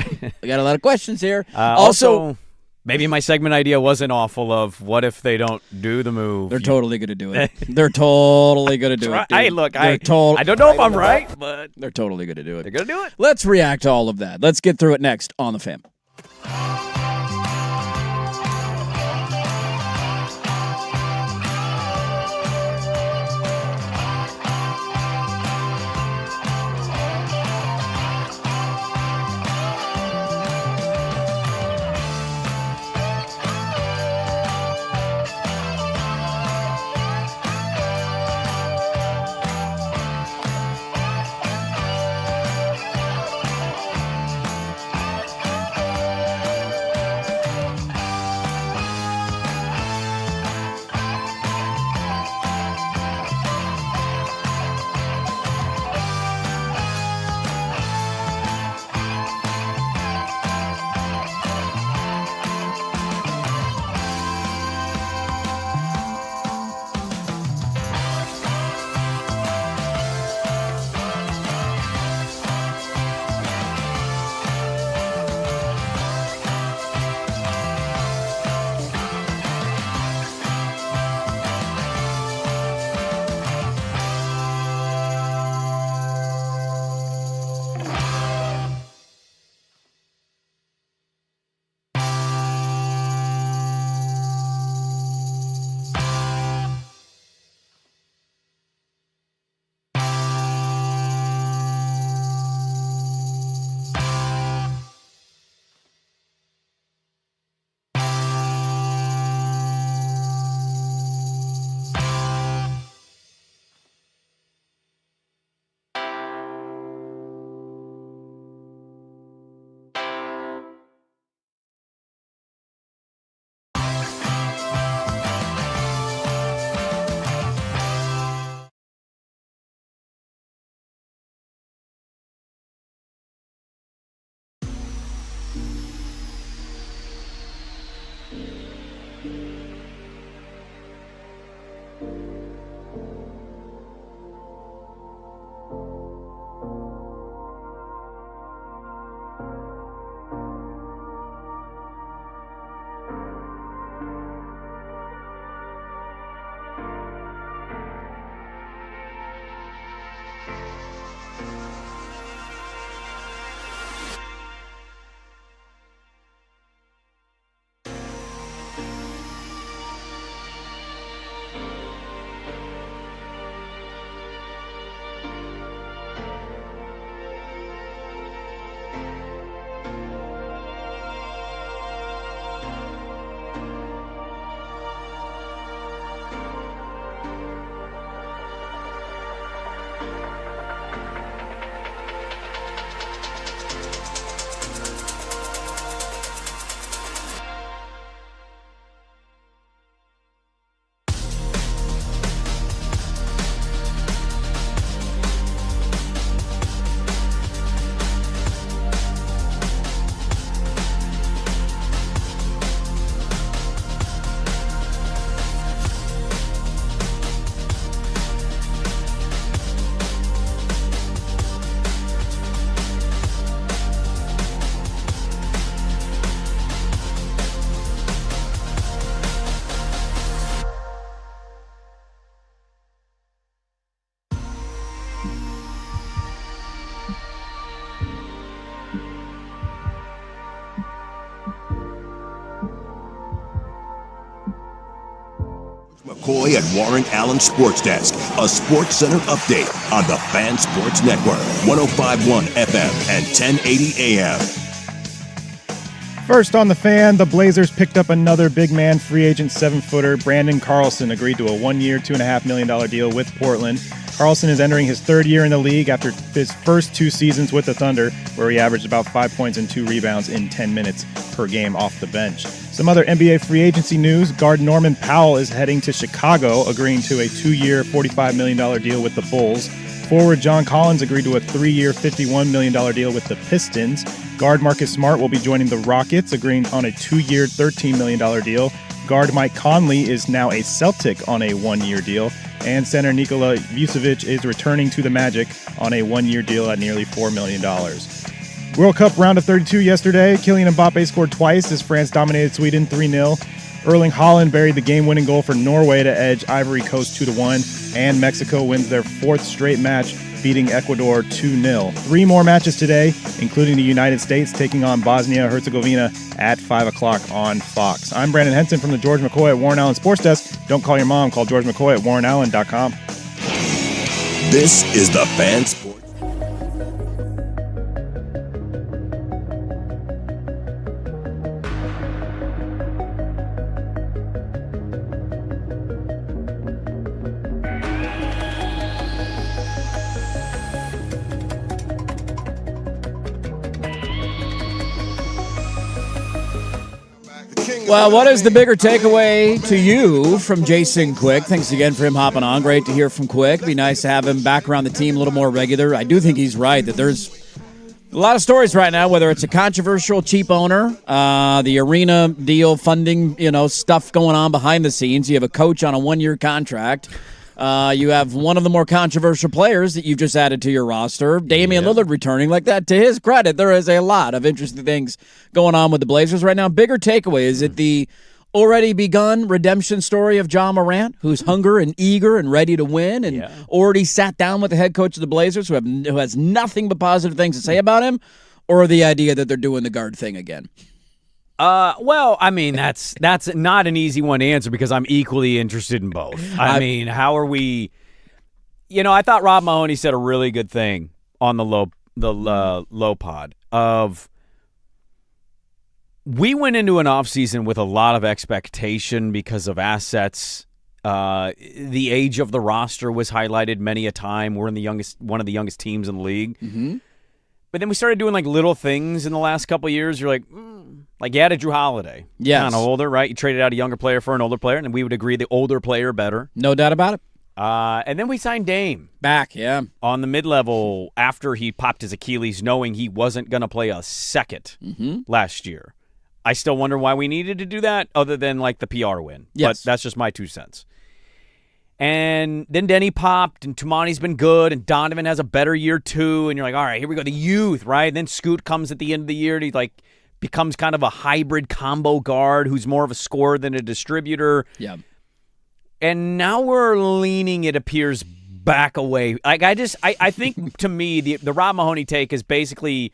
We got a lot of questions here. Also, maybe my segment idea wasn't awful of what if they don't do the move? They're totally going to do it. They're totally going to do it. Dude. Hey, look, I They're don't know if I'm right, but they're totally going to do it. they're going to do it. Let's react to all of that. Let's get through it next on The Fan. McCoy and Warren Allen Sports Desk, a Sports Center update on the Fan Sports Network, 105.1 FM and 1080 AM. First on the Fan, the Blazers picked up another big man, free agent 7-footer Brandon Carlson agreed to a 1-year, $2.5 million deal with Portland. Carlson is entering his third year in the league after his first 2 seasons with the Thunder, where he averaged about 5 points and 2 rebounds in 10 minutes per game off the bench. Some other NBA free agency news: guard Norman Powell is heading to Chicago, agreeing to a 2-year, $45 million deal with the Bulls. Forward John Collins agreed to a 3-year, $51 million deal with the Pistons. Guard Marcus Smart will be joining the Rockets, agreeing on a 2-year, $13 million deal. Guard Mike Conley is now a Celtic on a 1-year deal. And center Nikola Vucevic is returning to the Magic on a 1-year deal at nearly $4 million. World Cup round of 32 yesterday. Kylian Mbappe scored twice as France dominated Sweden 3-0. Erling Haaland buried the game-winning goal for Norway to edge Ivory Coast 2-1. And Mexico wins their 4th straight match, beating Ecuador 2-0. 3 more matches today, including the United States taking on Bosnia-Herzegovina at 5 o'clock on Fox. I'm Brandon Henson from the George McCoy at Warren Allen Sports Desk. Don't call your mom. Call George McCoy at warrenallen.com. This is the Fan Sports. Well, what is the bigger takeaway to you from Jason Quick? Thanks again for him hopping on. Great to hear from Quick. Be nice to have him back around the team a little more regular. I do think he's right that there's a lot of stories right now, whether it's a controversial cheap owner, the arena deal funding, stuff going on behind the scenes. You have a coach on a 1-year contract. You have one of the more controversial players that you've just added to your roster, Damian Lillard, returning. Like that, to his credit, there is a lot of interesting things going on with the Blazers right now. Bigger takeaway, is it the already begun redemption story of Ja Morant, who's hungry and eager and ready to win and already sat down with the head coach of the Blazers who has nothing but positive things to say about him, or the idea that they're doing the guard thing again? Well, I mean, that's not an easy one to answer because I'm equally interested in both. I mean, how are we? I thought Rob Mahoney said a really good thing on the low pod of. We went into an offseason with a lot of expectation because of assets. The age of the roster was highlighted many a time. We're one of the youngest teams in the league. Mm-hmm. But then we started doing like little things in the last couple of years. You're like, like you added Drew Holiday. Yes. Kind of older, right? You traded out a younger player for an older player, and we would agree the older player better. No doubt about it. And then we signed Dame. Back, yeah. On the mid-level after he popped his Achilles, knowing he wasn't going to play a second last year. I still wonder why we needed to do that other than like the PR win. Yes. But that's just my 2 cents. And then Denny popped, and Tumani's been good, and Donovan has a better year too. And you're like, all right, here we go, the youth, right? And then Scoot comes at the end of the year, and he like becomes kind of a hybrid combo guard who's more of a scorer than a distributor. Yeah. And now we're leaning, it appears, back away. Like I think to me, the Rob Mahoney take is basically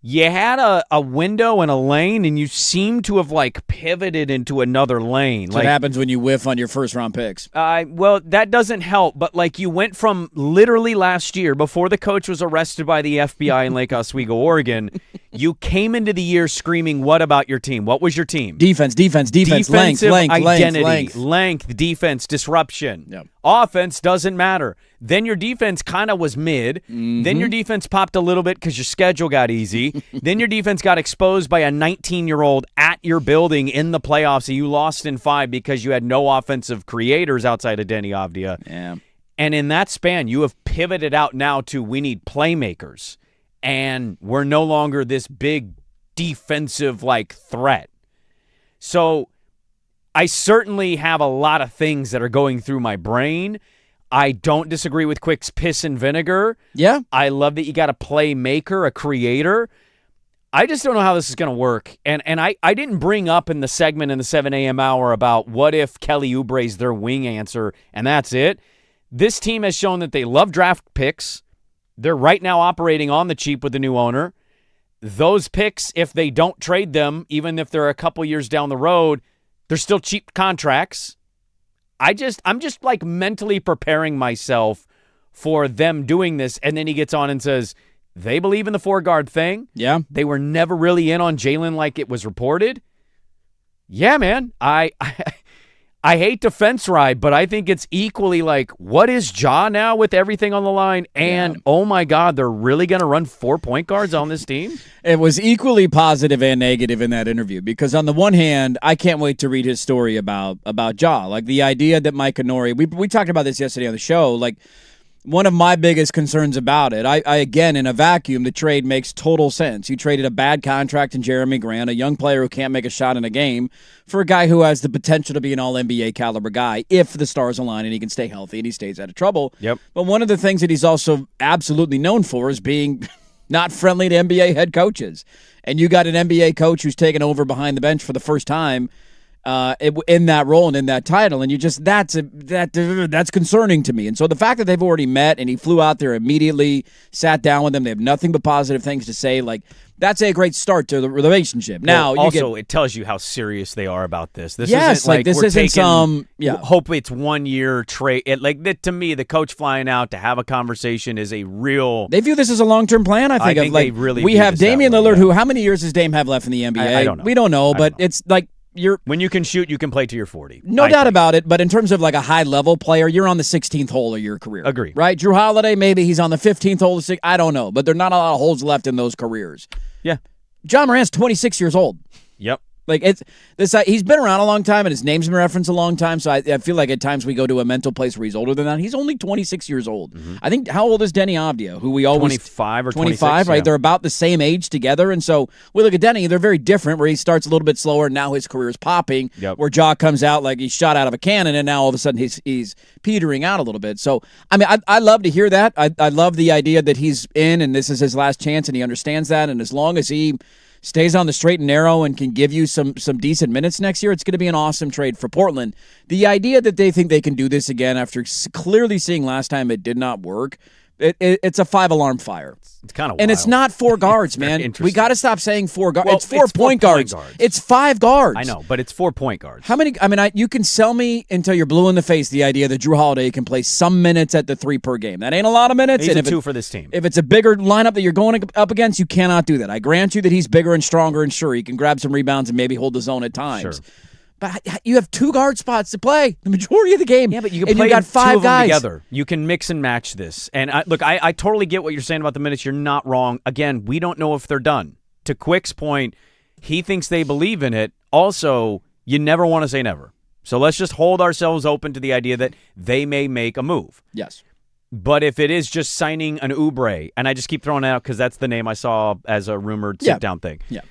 you had a window and a lane, and you seem to have like pivoted into another lane. That's what happens when you whiff on your first round picks. Well, that doesn't help, but like you went from literally last year, before the coach was arrested by the FBI in Lake Oswego, Oregon, you came into the year screaming, what about your team? What was your team? Defense, Defensive identity, length. defense, disruption. Yep. Offense doesn't matter. Then your defense kind of was mid. Then your defense popped a little bit because your schedule got easy. Then your defense got exposed by a 19-year-old at your building in the playoffs, and you lost in 5 because you had no offensive creators outside of Denny Avdia. Yeah. And in that span, you have pivoted out now to we need playmakers, and we're no longer this big defensive like threat. So I certainly have a lot of things that are going through my brain. I don't disagree with Quick's piss and vinegar. Yeah. I love that you got a playmaker, a creator. I just don't know how this is going to work. And I didn't bring up in the segment in the 7 a.m. hour about what if Kelly Oubre's their wing answer, and that's it. This team has shown that they love draft picks. They're right now operating on the cheap with the new owner. Those picks, if they don't trade them, even if they're a couple years down the road, they're still cheap contracts. I'm just like mentally preparing myself for them doing this. And then he gets on and says, they believe in the 4-guard thing. Yeah. They were never really in on Jalen like it was reported. Yeah, man. I hate to fence ride, but I think it's equally like, what is Ja now with everything on the line? And, oh, my God, they're really going to run 4 point guards on this team? It was equally positive and negative in that interview because on the one hand, I can't wait to read his story about Ja. Like the idea that Mike Conori, we talked about this yesterday on the show, like one of my biggest concerns about it, I again, in a vacuum, the trade makes total sense. You traded a bad contract in Jeremy Grant, a young player who can't make a shot in a game, for a guy who has the potential to be an all-NBA caliber guy if the stars align and he can stay healthy and he stays out of trouble. Yep. But one of the things that he's also absolutely known for is being not friendly to NBA head coaches. And you got an NBA coach who's taken over behind the bench for the first time in that role and in that title, and you just that's concerning to me. And so the fact that they've already met and he flew out there immediately, sat down with them, they have nothing but positive things to say. Like that's a great start to the relationship. Now, also it tells you how serious they are about this. This yes, isn't like this we're isn't taking, some hope it's 1 year trade. To me, the coach flying out to have a conversation is a real. They view this as a long-term plan. I think they really. We view have this that Damian way, Lillard. yeah. Who? How many years does Dame have left in the NBA? I don't know. We don't know, but it's like. When you can shoot, you can play to your 40. No doubt about it, but in terms of like a high-level player, you're on the 16th hole of your career. Agree. Right? Drew Holiday, maybe he's on the 15th hole. I don't know, but there are not a lot of holes left in those careers. Yeah. John Morant's 26 years old. Yep. Like it's this. He's been around a long time, and his name's been referenced a long time. So I feel like at times we go to a mental place where he's older than that. He's only 26 years old. Mm-hmm. I think how old is Denny Avdia, who we always 25 or 25, right? Yeah. They're about the same age together, and so we look at Denny. They're very different. Where he starts a little bit slower, and now his career is popping. Yep. Where Ja comes out like he's shot out of a cannon, and now all of a sudden he's petering out a little bit. So I mean, I love to hear that. I love the idea that he's in, and this is his last chance, and he understands that. And as long as he stays on the straight and narrow and can give you some decent minutes next year, it's going to be an awesome trade for Portland. The idea that they think they can do this again after clearly seeing last time it did not work, it's a 5-alarm fire. It's kind of and wild. it's not 4 guards, man. We got to stop saying 4 guards. Well, it's 4 point guards. It's 5 guards. I know, but it's 4 point guards. How many? I mean, you can sell me until you're blue in the face the idea that Drew Holiday can play some minutes at the 3 per game. That ain't a lot of minutes. He's and a 2 for this team. If it's a bigger lineup that you're going up against, you cannot do that. I grant you that he's bigger and stronger, and sure, he can grab some rebounds and maybe hold the zone at times. Sure. But you have 2 guard spots to play the majority of the game. Yeah, but you can play you got 5 2 of guys them together. You can mix and match this. And I totally get what you're saying about the minutes. You're not wrong. Again, we don't know if they're done. To Quick's point, he thinks they believe in it. Also, you never want to say never. So let's just hold ourselves open to the idea that they may make a move. Yes. But if it is just signing an Oubre, and I just keep throwing it out because that's the name I saw as a rumored sit-down thing. Yeah.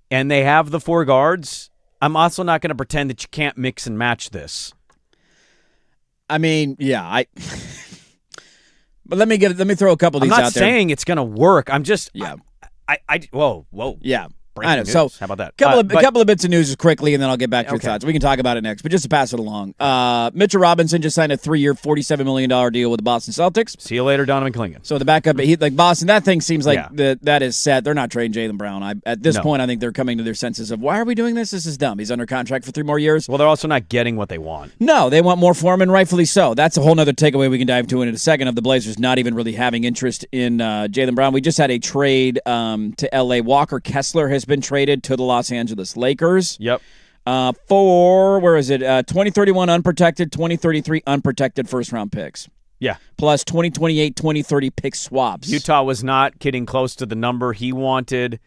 And they have the 4 guards, I'm also not going to pretend that you can't mix and match this. I mean, yeah, but let me throw a couple of I'm these not out there. saying it's going to work. I'm just Yeah. Whoa. Yeah. Breaking I know. news. So, how about that? A couple of bits of news quickly, and then I'll get back to your Okay. thoughts. We can talk about it next, but just to pass it along. Mitchell Robinson just signed a 3-year, $47 million deal with the Boston Celtics. See you later, Donovan Clingan. So the backup, like Boston, that thing seems like Yeah. that is set. They're not trading Jaylen Brown. At this No. point, I think they're coming to their senses of, why are we doing this? This is dumb. He's under contract for 3 more years. Well, they're also not getting what they want. No, they want more for him, and rightfully so. That's a whole nother takeaway we can dive into in a second of the Blazers not even really having interest in Jaylen Brown. We just had a trade to L.A. Walker Kessler has been traded to the Los Angeles Lakers. Yep. For, 2031 unprotected, 2033 unprotected first-round picks. Yeah. Plus 2028, 2030 pick swaps. Utah was not getting close to the number he wanted.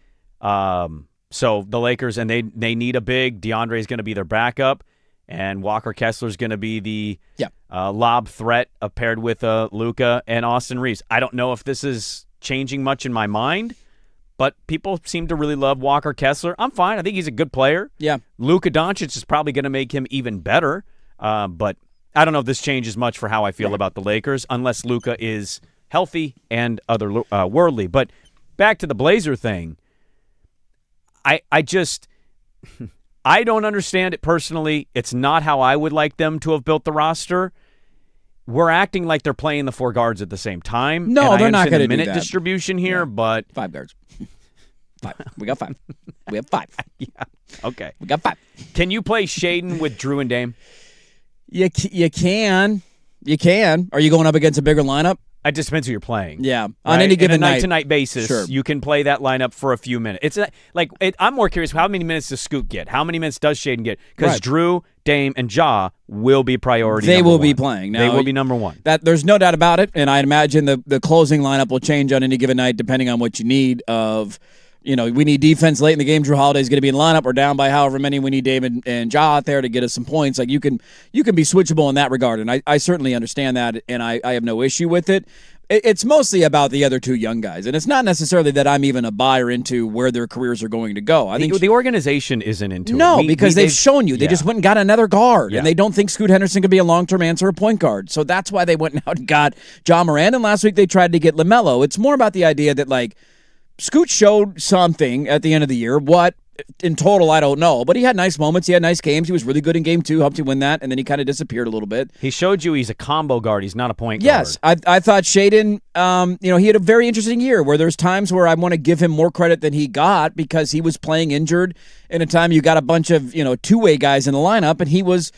So the Lakers, and they need a big. DeAndre is going to be their backup, and Walker Kessler is going to be the lob threat paired with Luka and Austin Reeves. I don't know if this is changing much in my mind, but people seem to really love Walker Kessler. I'm fine. I think he's a good player. Yeah. Luka Doncic is probably going to make him even better, but I don't know if this changes much for how I feel about the Lakers, unless Luka is healthy and otherworldly. But back to the Blazer thing, I just I don't understand it personally. It's not how I would like them to have built the roster. We're acting like they're playing the 4 guards at the same time. No, and they're I not understand gonna the do minute that. distribution here, but 5 guards. 5. We got 5. We have 5. yeah, okay. We got 5. Can you play Shaden with Drew and Dame? You can. You can. Are you going up against a bigger lineup? It just depends who you're playing. Yeah. On Right? any given on a night. night-to-night basis, Sure. you can play that lineup for a few minutes. I'm more curious, how many minutes does Scoot get? How many minutes does Shaden get? Because Right. Drew, Dame, and Ja will be priority They number will be one. playing. Now, They will be number one. That there's no doubt about it, and I imagine the closing lineup will change on any given night depending on what you need of. We need defense late in the game. Drew Holiday's going to be in the lineup. We're down by however many. We need Dame and Ja out there to get us some points. Like you can be switchable in that regard, and I certainly understand that, and I have no issue with it. It's mostly about the other 2 young guys, and it's not necessarily that I'm even a buyer into where their careers are going to go. I think the organization isn't into it. No, because they've shown you. They just went and got another guard, Yeah. and they don't think Scoot Henderson could be a long-term answer at point guard. So that's why they went out and got Ja Morant, and last week they tried to get LaMelo. It's more about the idea that, like, Scoot showed something at the end of the year. What in total, I don't know. But he had nice moments. He had nice games. He was really good in game 2, helped you win that, and then he kind of disappeared a little bit. He showed you he's a combo guard. He's not a point guard. Yes, I thought Shaden, he had a very interesting year where there's times where I want to give him more credit than he got because he was playing injured in a time you got a bunch of, two-way guys in the lineup, and he was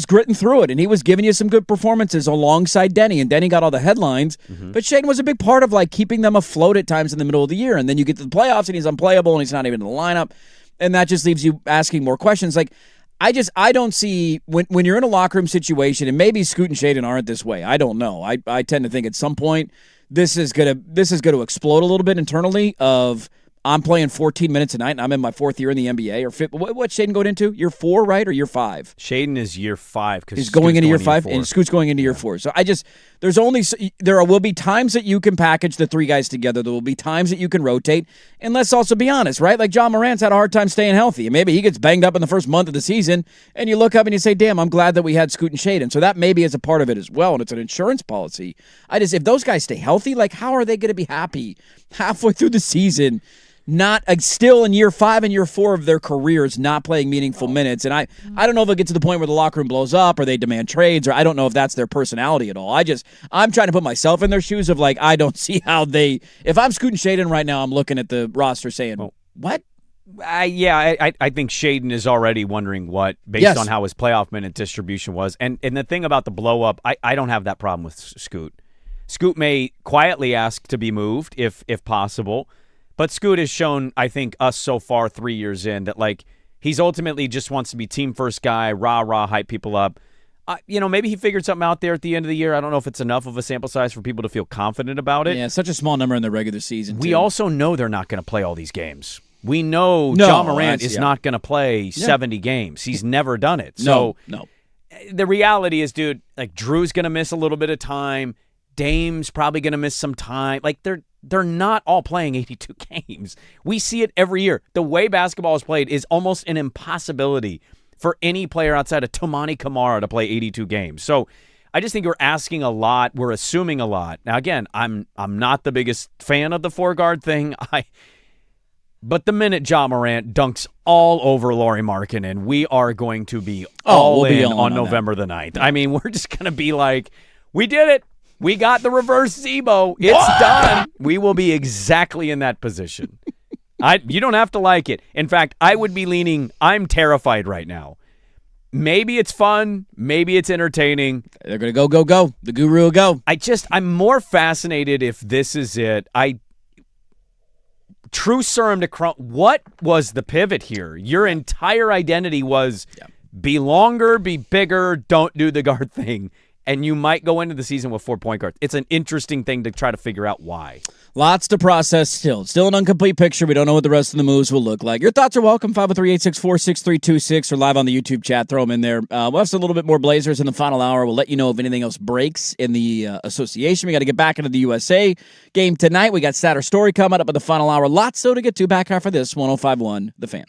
gritting through it, and he was giving you some good performances alongside Denny, and Denny got all the headlines. Mm-hmm. But Shaden was a big part of like keeping them afloat at times in the middle of the year, and then you get to the playoffs, and he's unplayable, and he's not even in the lineup, and that just leaves you asking more questions. Like, I don't see when you're in a locker room situation, and maybe Scoot and Shaden aren't this way. I don't know. I tend to think at some point this is gonna explode a little bit internally. Of I'm playing 14 minutes a night, and I'm in my 4th year in the NBA. Or what's Shaden going into? Year 4, right, or year 5? Shaden is year 5 because He's going into year 5, and Scoot's going into year 4. So there will be times that you can package the 3 guys together. There will be times that you can rotate. And let's also be honest, right? Like Ja Morant's had a hard time staying healthy, and maybe he gets banged up in the first month of the season, and you look up and you say, damn, I'm glad that we had Scoot and Shaden. So that maybe is a part of it as well, and it's an insurance policy. If those guys stay healthy, like how are they going to be happy halfway through the season? Not still in year 5 and year 4 of their careers, not playing meaningful minutes. And I don't know if it gets to the point where the locker room blows up or they demand trades, or I don't know if that's their personality at all. I'm trying to put myself in their shoes of like, I don't see how if I'm Scoot and Shaden right now, I'm looking at the roster saying, what? I think Shaden is already wondering what, based on how his playoff minute distribution was. And the thing about the blow up, I don't have that problem with Scoot. Scoot may quietly ask to be moved if possible. But Scoot has shown, I think, us so far 3 years in that, like, he's ultimately just wants to be team-first guy, rah-rah, hype people up. Maybe he figured something out there at the end of the year. I don't know if it's enough of a sample size for people to feel confident about it. Yeah, such a small number in the regular season, We too. also know they're not going to play all these games. We know Ja Morant is not going to play 70 games. He's never done it. So no. The reality is, dude, like, Drew's going to miss a little bit of time. Dame's probably going to miss some time. Like, they're not all playing 82 games. We see it every year. The way basketball is played is almost an impossibility for any player outside of Tomani Kamara to play 82 games. So I just think we're asking a lot. We're assuming a lot. Now, again, I'm not the biggest fan of the 4-guard thing. But the minute Ja Morant dunks all over Lauri Markkanen, we are going to be all in on November the 9th. I mean, we're just going to be like, we did it. We got the reverse Zebo. It's done. We will be exactly in that position. You don't have to like it. In fact, I would be leaning, I'm terrified right now. Maybe it's fun. Maybe it's entertaining. They're going to go. The guru will go. I'm more fascinated if this is it. True serum to Crump. What was the pivot here? Your entire identity was be longer, be bigger, don't do the guard thing. And you might go into the season with 4 point guards. It's an interesting thing to try to figure out why. Lots to process still. Still an incomplete picture. We don't know what the rest of the moves will look like. Your thoughts are welcome. 503-864-6326 or live on the YouTube chat. Throw them in there. We'll have a little bit more Blazers in the final hour. We'll let you know if anything else breaks in the association. We got to get back into the USA game tonight. We got Saturday Story coming up at the final hour. Lots so to get to. Back after this. 105.1 The Fan.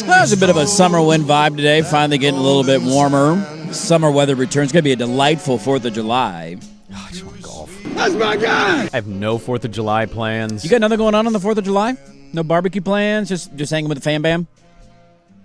That was a bit of a summer wind vibe today. Finally getting a little bit warmer. Summer weather returns. It's going to be a delightful 4th of July. Oh, I just want to golf. That's my guy. I have no 4th of July plans. You got nothing going on the 4th of July? No barbecue plans? Just hanging with the fam bam?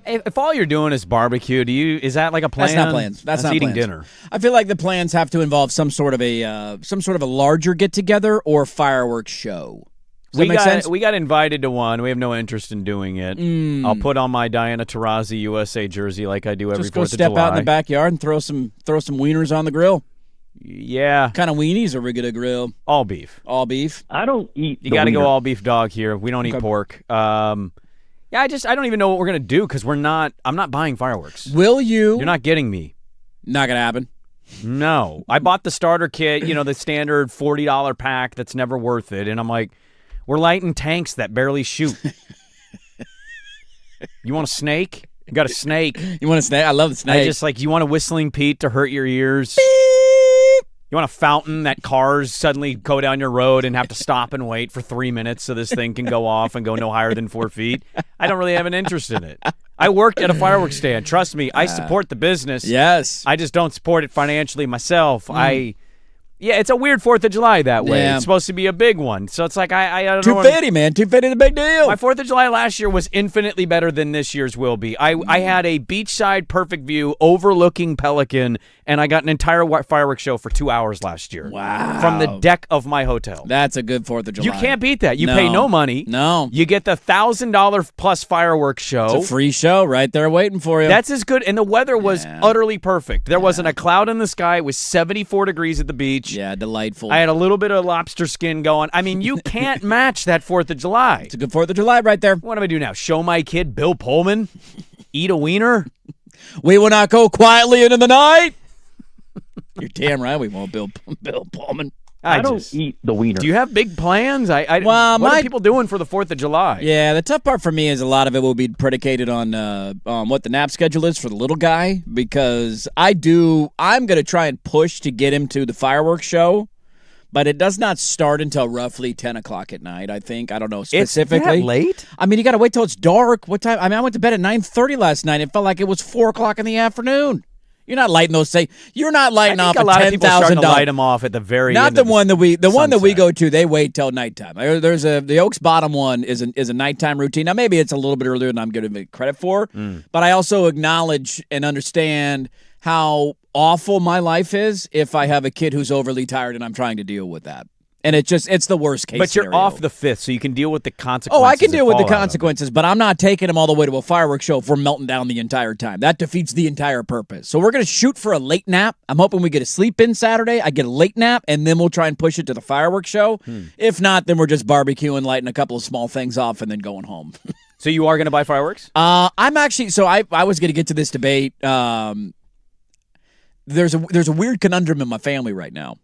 If all you're doing is barbecue, is that like a plan? That's not plans. That's not eating plans. dinner. I feel like the plans have to involve some sort of a larger get together or fireworks show. Does that make sense? We got invited to one. We have no interest in doing it. I'll put on my Diana Taurasi USA jersey like I do every 4th of July. Just go step out in the backyard and throw some wieners on the grill. Yeah. What kind of weenies are we gonna grill? All beef. All beef? I don't eat. You got to go all beef dog here. We don't eat pork. Yeah, I don't even know what we're gonna do because I'm not buying fireworks. Will you? You're not getting me. Not gonna happen. No. I bought the starter kit, the standard $40 pack that's never worth it, and I'm like, we're lighting tanks that barely shoot. You want a snake? You got a snake. You want a snake? I love the snake. You want a Whistling Pete to hurt your ears? You want a fountain that cars suddenly go down your road and have to stop and wait for 3 minutes so this thing can go off and go no higher than 4 feet? I don't really have an interest in it. I worked at a fireworks stand. Trust me, I support the business. Yes. I just don't support it financially myself. Yeah, it's a weird 4th of July that way. Yeah. It's supposed to be a big one. So it's like, I don't know. $250, man. $250 is a big deal. My 4th of July last year was infinitely better than this year's will be. I had a beachside perfect view overlooking Pelican, and I got an entire fireworks show for 2 hours last year. Wow. From the deck of my hotel. That's a good 4th of July. You can't beat that. You pay no money. No. You get the $1,000 plus fireworks show. It's a free show right there waiting for you. That's as good. And the weather was utterly perfect. There wasn't a cloud in the sky. It was 74 degrees at the beach. Yeah, delightful. I had a little bit of lobster skin going. I mean, you can't match that 4th of July. It's a good 4th of July right there. What do I do now? Show my kid Bill Pullman? Eat a wiener? We will not go quietly into the night. You're damn right we won't, Bill Pullman. I don't eat the wiener. Do you have big plans? What are people doing for the 4th of July? Yeah, the tough part for me is a lot of it will be predicated on what the nap schedule is for the little guy, because I'm going to try and push to get him to the fireworks show, but it does not start until roughly 10 o'clock at night, I think. I don't know specifically. It's that late? I mean, you got to wait till it's dark. What time? I mean, I went to bed at 9:30 last night. It felt like it was 4 o'clock in the afternoon. You're not lighting those. You're not lighting off a lot of people starting to $10,000. light them off at the very not end. The one that we sunset. go to. They wait till nighttime. There's the Oaks Bottom one is a nighttime routine. Now maybe it's a little bit earlier than I'm giving it credit for, but I also acknowledge and understand how awful my life is if I have a kid who's overly tired and I'm trying to deal with that. And it's the worst case But you're scenario. off the 5th, so you can deal with the consequences. Oh, I can deal with the that fall out of it. consequences, but I'm not taking him all the way to a fireworks show if we're melting down the entire time. That defeats the entire purpose. So we're going to shoot for a late nap. I'm hoping we get a sleep in Saturday. I get a late nap, and then we'll try and push it to the fireworks show. If not, then we're just barbecuing, lighting a couple of small things off, and then going home. So you are going to buy fireworks? I'm actually – so I was going to get to this debate. There's a weird conundrum in my family right now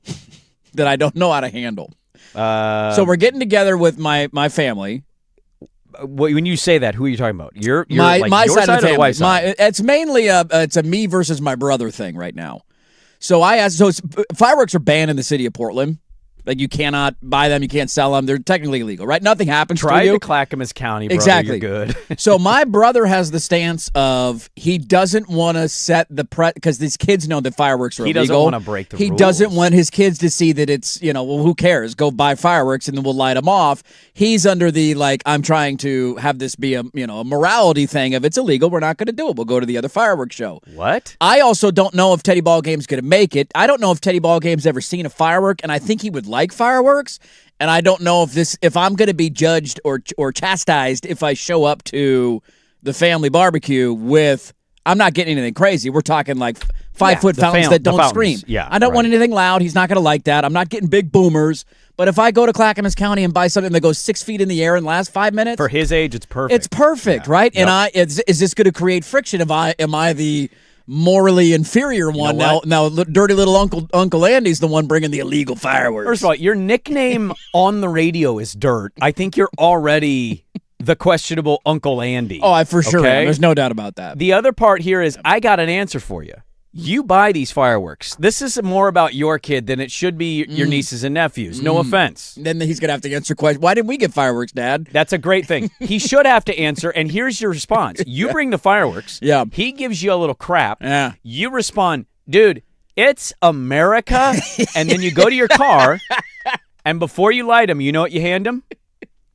that I don't know how to handle. So we're getting together with my family. When you say that, who are you talking about? My your side of the or family. wife's side? It's mainly it's a me versus my brother thing right now. So I asked. So fireworks are banned in the city of Portland. Like, you cannot buy them, you can't sell them. They're technically illegal, right? Nothing happens to you. To Clackamas County, brother. Exactly. You're good. So my brother has the stance of he doesn't want to set the because these kids know that fireworks are illegal. He doesn't want to break the rules. He doesn't want his kids to see that it's, well, who cares? Go buy fireworks and then we'll light them off. He's under the, I'm trying to have this be a morality thing of it's illegal. We're not going to do it. We'll go to the other fireworks show. What? I also don't know if Teddy Ballgame's going to make it. I don't know if Teddy Ballgame's ever seen a firework, and I think he would like fireworks. And I don't know if I'm going to be judged or chastised if I show up to the family barbecue with, I'm not getting anything crazy. We're talking like 5-foot fountains that don't scream. Yeah, I don't want anything loud. He's not going to like that. I'm not getting big boomers. But if I go to Clackamas County and buy something that goes 6 feet in the air and lasts 5 minutes. For his age, it's perfect. It's perfect, right? Yep. And is this going to create friction? Am I the morally inferior one? Now dirty little Uncle Andy's the one bringing the illegal fireworks. First of all, your nickname on the radio is Dirt. I think you're already the questionable Uncle Andy. Oh, I for sure am. Okay? There's no doubt about that. The other part here is I got an answer for you. You buy these fireworks. This is more about your kid than it should be your nieces and nephews. No offense. Then he's going to have to answer questions. Why didn't we get fireworks, Dad? That's a great thing. He should have to answer, and here's your response. You bring the fireworks. Yeah. He gives you a little crap. Yeah. You respond, dude, it's America. And then you go to your car, and before you light them, you know what you hand him?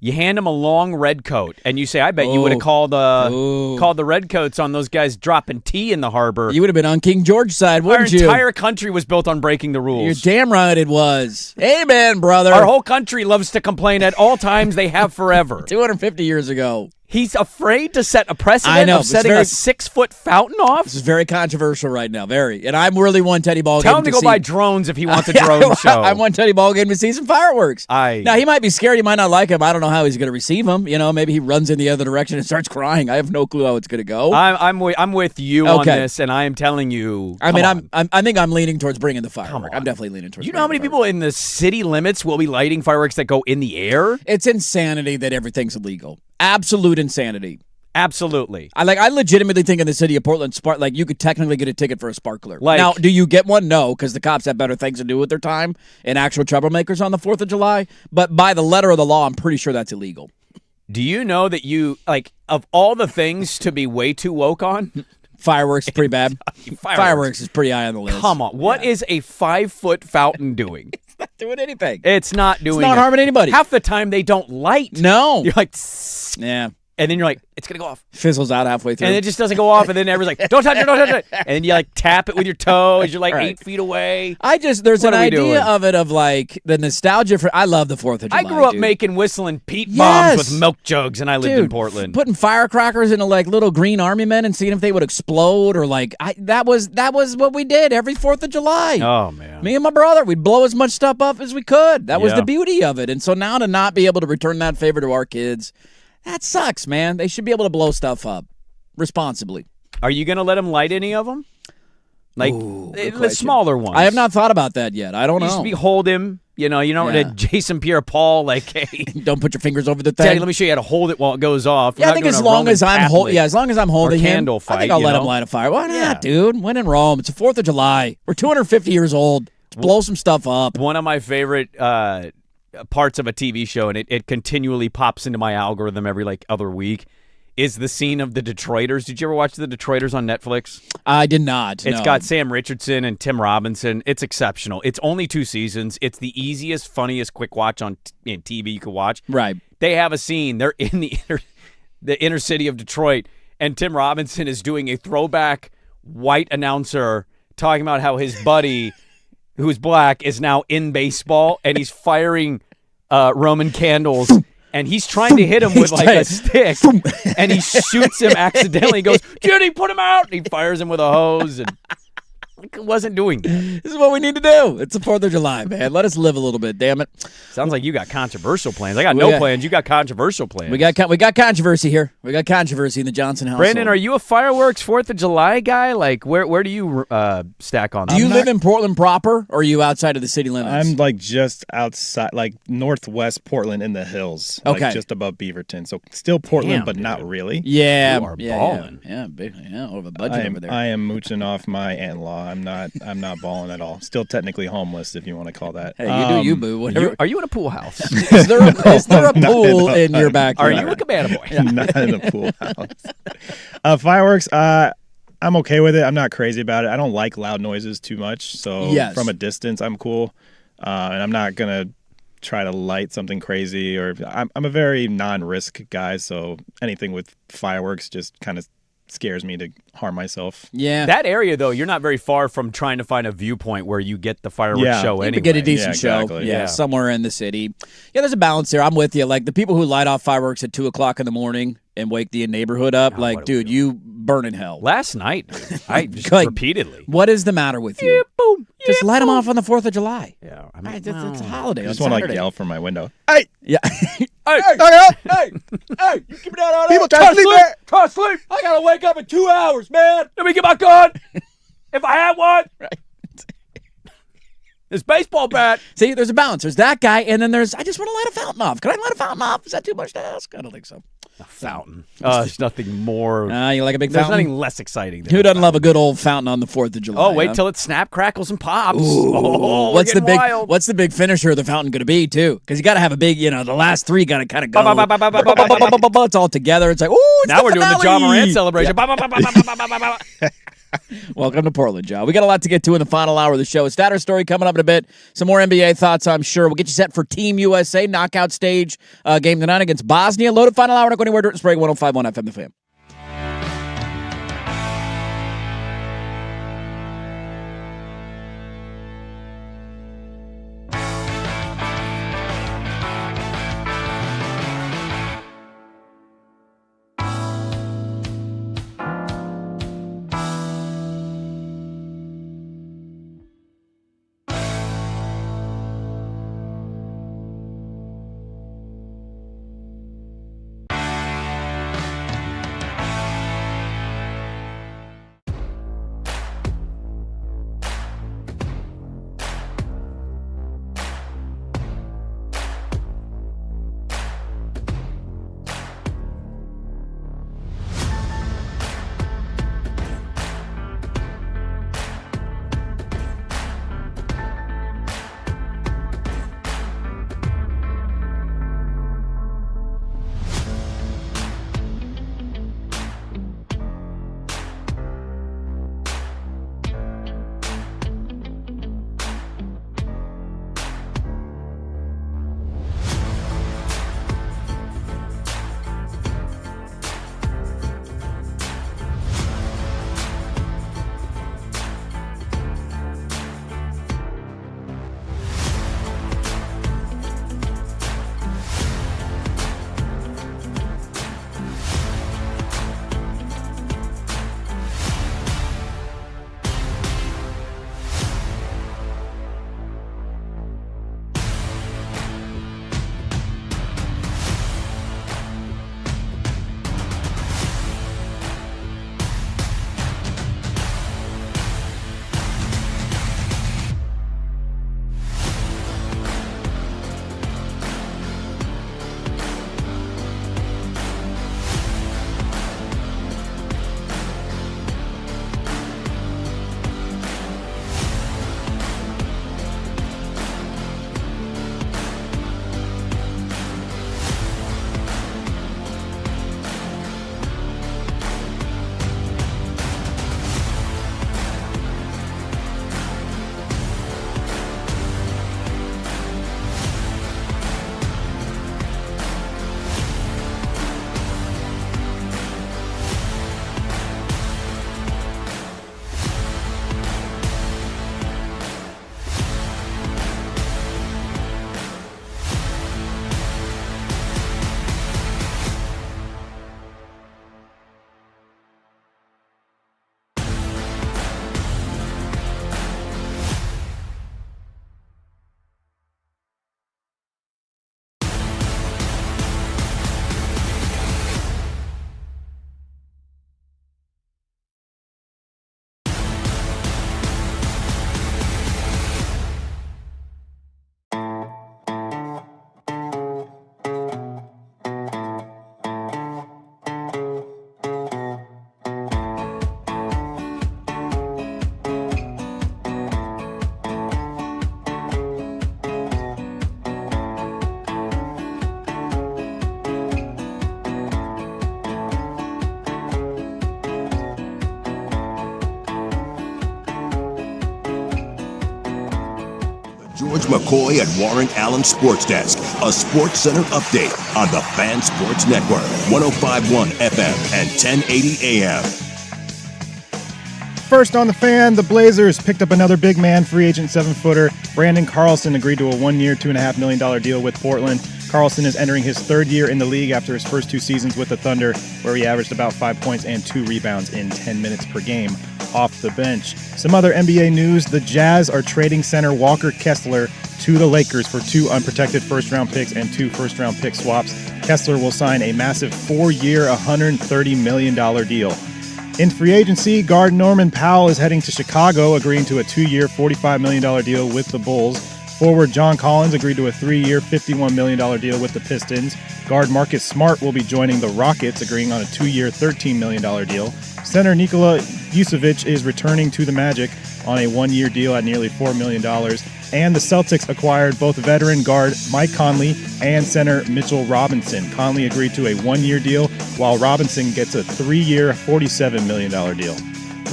You hand him a long red coat, and you say, I bet you would have called the redcoats on those guys dropping tea in the harbor. You would have been on King George's side, wouldn't you? Our entire country was built on breaking the rules. You're damn right it was. Amen, brother. Our whole country loves to complain at all times. They have forever. 250 years ago. He's afraid to set a precedent I know. of setting a 6-foot fountain off. This is very controversial right now, very. And I'm really one Teddy Ballgame. Tell him to go buy drones if he wants a drone show. I want Teddy Ballgame to see some fireworks. Now, he might be scared. He might not like him. I don't know how he's going to receive them. You know, maybe he runs in the other direction and starts crying. I have no clue how it's going to go. I'm with you on this, and I am telling you. I think I'm leaning towards bringing the firework. I'm definitely leaning towards. You know how many people in the city limits will be lighting fireworks that go in the air? It's insanity that everything's illegal. Absolute insanity. Absolutely. I legitimately think in the city of Portland, you could technically get a ticket for a sparkler. Like, now, do you get one? No, because the cops have better things to do with their time and actual troublemakers on the 4th of July. But by the letter of the law, I'm pretty sure that's illegal. Do you know that of all the things to be way too woke on? Fireworks is pretty bad. Fireworks is pretty high on the list. Come on. What is a 5-foot fountain doing? It's not doing anything. It's not doing It's not harming anybody. Half the time they don't light. No. You're like, yeah. And then you're like, it's going to go off. Fizzles out halfway through. And it just doesn't go off. And then everyone's like, don't touch it, don't touch it. And then you tap it with your toe as you're 8 feet away. There's an idea of it of the nostalgia for, I love the 4th of July. I grew up making whistling Pete bombs with milk jugs, and I lived in Portland. Putting firecrackers into little green army men and seeing if they would explode or that was what we did every 4th of July. Oh, man. Me and my brother, we'd blow as much stuff up as we could. That was the beauty of it. And so now to not be able to return that favor to our kids, that sucks, man. They should be able to blow stuff up responsibly. Are you going to let them light any of them? The smaller ones. I have not thought about that yet. I don't know. You should hold him. Jason Pierre-Paul, hey. Don't put your fingers over the thing. Daddy, let me show you how to hold it while it goes off. Yeah, I think as long as I'm holding him, fight, I think I'll let him light a fire. Why not, dude? When in Rome. It's the 4th of July. We're 250 years old. Let's blow some stuff up. One of my favorite parts of a TV show, and it continually pops into my algorithm every other week, is the scene of the Detroiters. Did you ever watch the Detroiters on Netflix? I did not. It's got Sam Richardson and Tim Robinson. It's exceptional. It's only 2 seasons. It's the easiest, funniest, quick watch on TV you could watch. Right. They have a scene. They're in the inner city of Detroit, and Tim Robinson is doing a throwback white announcer talking about how his buddy who's black is now in baseball, and he's firing Roman candles, and he's trying to hit him with a stick, and he shoots him accidentally. He goes, Judy, put him out! And he fires him with a hose, and wasn't doing that. This is what we need to do. It's the 4th of July, man. Let us live a little bit, damn it. Sounds like you got controversial plans. I got no plans. You got controversial plans. We got controversy here. We got controversy in the Johnson household. Brandon, are you a fireworks 4th of July guy? Where do you stack on that? Do you live in Portland proper, or are you outside of the city limits? I'm just outside, northwest Portland in the hills. Okay. Just above Beaverton. So still Portland, but not really. Yeah. You are balling. Yeah, big, over the budget over there. I am mooching off my in-law. I'm not balling at all. Still technically homeless, if you want to call that. Hey, you do you, boo. Whatever. Are you in a pool house? Is there a pool in your backyard? Are you a cabana boy? Not in a pool house. Fireworks, I'm okay with it. I'm not crazy about it. I don't like loud noises too much. So from a distance, I'm cool. And I'm not going to try to light something crazy. I'm a very non-risk guy. So anything with fireworks just kind of scares me to harm myself. Yeah. That area, though, you're not very far from trying to find a viewpoint where you get the fireworks show anyway. You get a decent show. Exactly. Yeah, somewhere in the city. Yeah, there's a balance there. I'm with you. The people who light off fireworks at 2 o'clock in the morning and wake the neighborhood up, dude, you burn in hell. Last night, dude, I just repeatedly. What is the matter with you? Boom. Just light them off on the 4th of July. Yeah. It's a holiday. I just want to yell from my window. Hey! Yeah. Hey! Hey! You keep it out on People try to sleep there. Try to sleep! I gotta wake up in 2 hours, man! Let me get my gun! If I had one! Right. This baseball bat. See, there's a balance. There's that guy, and then there's, I just want to light a fountain off. Can I light a fountain off? Is that too much to ask? I don't think so. A fountain. There's nothing more. You like a big There's fountain? nothing less exciting than Who a doesn't fountain. love a good old fountain on the 4th of July? Oh, wait till it snap, crackles, and pops. Ooh, Oh, what's the big? wild. What's the big finisher of the fountain going to be too? Because you got to have a big. The last three got to kind of go. It's all together. It's like, ooh, it's Now we're doing the John finale. Morant celebration. Welcome to Portland, Joe. We got a lot to get to in the final hour of the show. A status story coming up in a bit. Some more NBA thoughts, I'm sure. We'll get you set for Team USA knockout stage game tonight against Bosnia. Loaded final hour. Not going anywhere. Dirt and Sprague, 105.1 FM The Fan. George McCoy and Warren Allen Sports Desk, a Sports Center update on the Fan Sports Network, 105.1 FM and 1080 AM. First on the Fan, the Blazers picked up another big man, free agent 7-footer. Brandon Carlson agreed to a 1-year, $2.5 million deal with Portland. Carlson is entering his third year in the league after his first two seasons with the Thunder, where he averaged about 5 points and 2 rebounds in 10 minutes per game off the bench. Some other NBA news, the Jazz are trading center Walker Kessler to the Lakers for 2 unprotected first-round picks and 2 first-round pick swaps. Kessler will sign a massive 4-year, $130 million deal. In free agency, guard Norman Powell is heading to Chicago, agreeing to a 2-year, $45 million deal with the Bulls. Forward John Collins agreed to a 3-year, $51 million deal with the Pistons. Guard Marcus Smart will be joining the Rockets, agreeing on a 2-year, $13 million deal. Center Nikola Vucevic is returning to the Magic on a 1-year deal at nearly $4 million. And the Celtics acquired both veteran guard Mike Conley and center Mitchell Robinson. Conley agreed to a 1-year deal, while Robinson gets a 3-year, $47 million deal.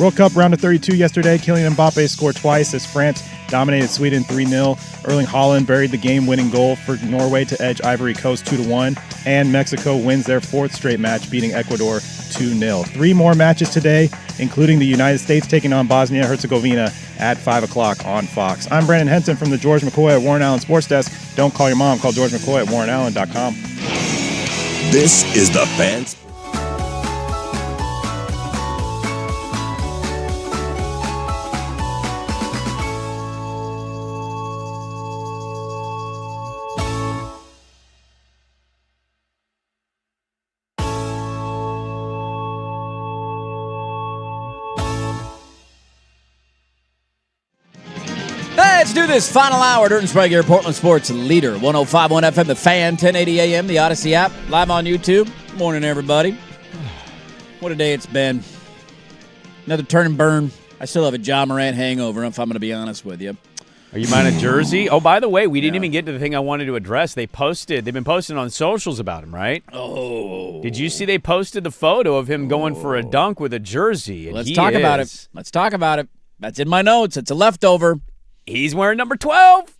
World Cup round of 32 yesterday. Kylian Mbappe scored twice as France dominated Sweden 3-0. Erling Haaland buried the game-winning goal for Norway to edge Ivory Coast 2-1. And Mexico wins their 4th straight match, beating Ecuador 2-0. 3 more matches today, including the United States taking on Bosnia-Herzegovina at 5 o'clock on Fox. I'm Brandon Henson from the George McCoy at Warren Allen Sports Desk. Don't call your mom. Call George McCoy at warrenallen.com. This is the Fans. Let's do this final hour. Dirt and Sprague here, Portland Sports Leader. 105.1 FM, The Fan, 1080 AM, the Odyssey app, live on YouTube. Morning, everybody. What a day it's been. Another turn and burn. I still have a John Morant hangover, if I'm going to be honest with you. Are you buying a jersey? Oh, by the way, we didn't even get to the thing I wanted to address. They've been posting on socials about him, right? Oh. Did you see they posted the photo of him going for a dunk with a jersey? And Let's talk about it. Let's talk about it. That's in my notes. It's a leftover. He's wearing number 12.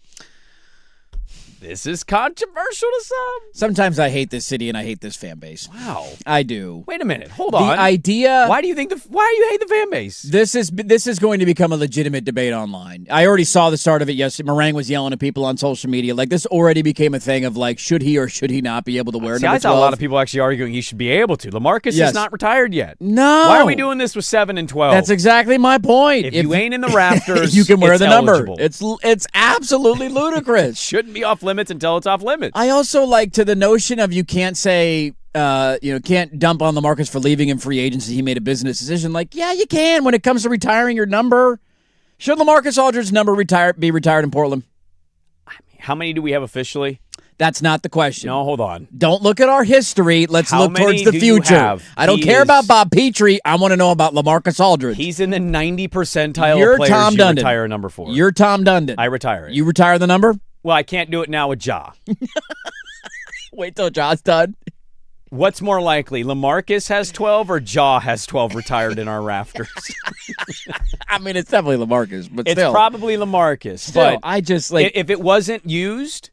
This is controversial to some. Sometimes I hate this city and I hate this fan base. Wow. I do. Wait a minute. Hold on. The idea. Why do you hate the fan base? This is going to become a legitimate debate online. I already saw the start of it yesterday. Meringue was yelling at people on social media. Like, this already became a thing of, like, should he or should he not be able to wear number 12? I saw a lot of people actually arguing he should be able to. LaMarcus is not retired yet. No. Why are we doing this with 7 and 12? That's exactly my point. If you ain't in the rafters, you can wear the eligible. number. It's absolutely ludicrous. Shouldn't be off limits until it's off limits. I also like to the notion of you can't say, can't dump on LaMarcus for leaving in free agency. He made a business decision. Like, yeah, you can when it comes to retiring your number. Should LaMarcus Aldridge's number be retired in Portland? How many do we have officially? That's not the question. No, hold on. Don't look at our history. Let's look towards the future. I don't care about Bob Petrie. I want to know about LaMarcus Aldridge. He's in the 90 percentile of players Tom you Dundon. Retire a number 4. You're Tom Dundon. I retire it. You retire the number? Well, I can't do it now with Ja. Wait till Ja's done. What's more likely, LaMarcus has 12 or Ja has 12 retired in our rafters? I mean, it's definitely LaMarcus, but it's still. Probably LaMarcus. Still, but I just like if it wasn't used,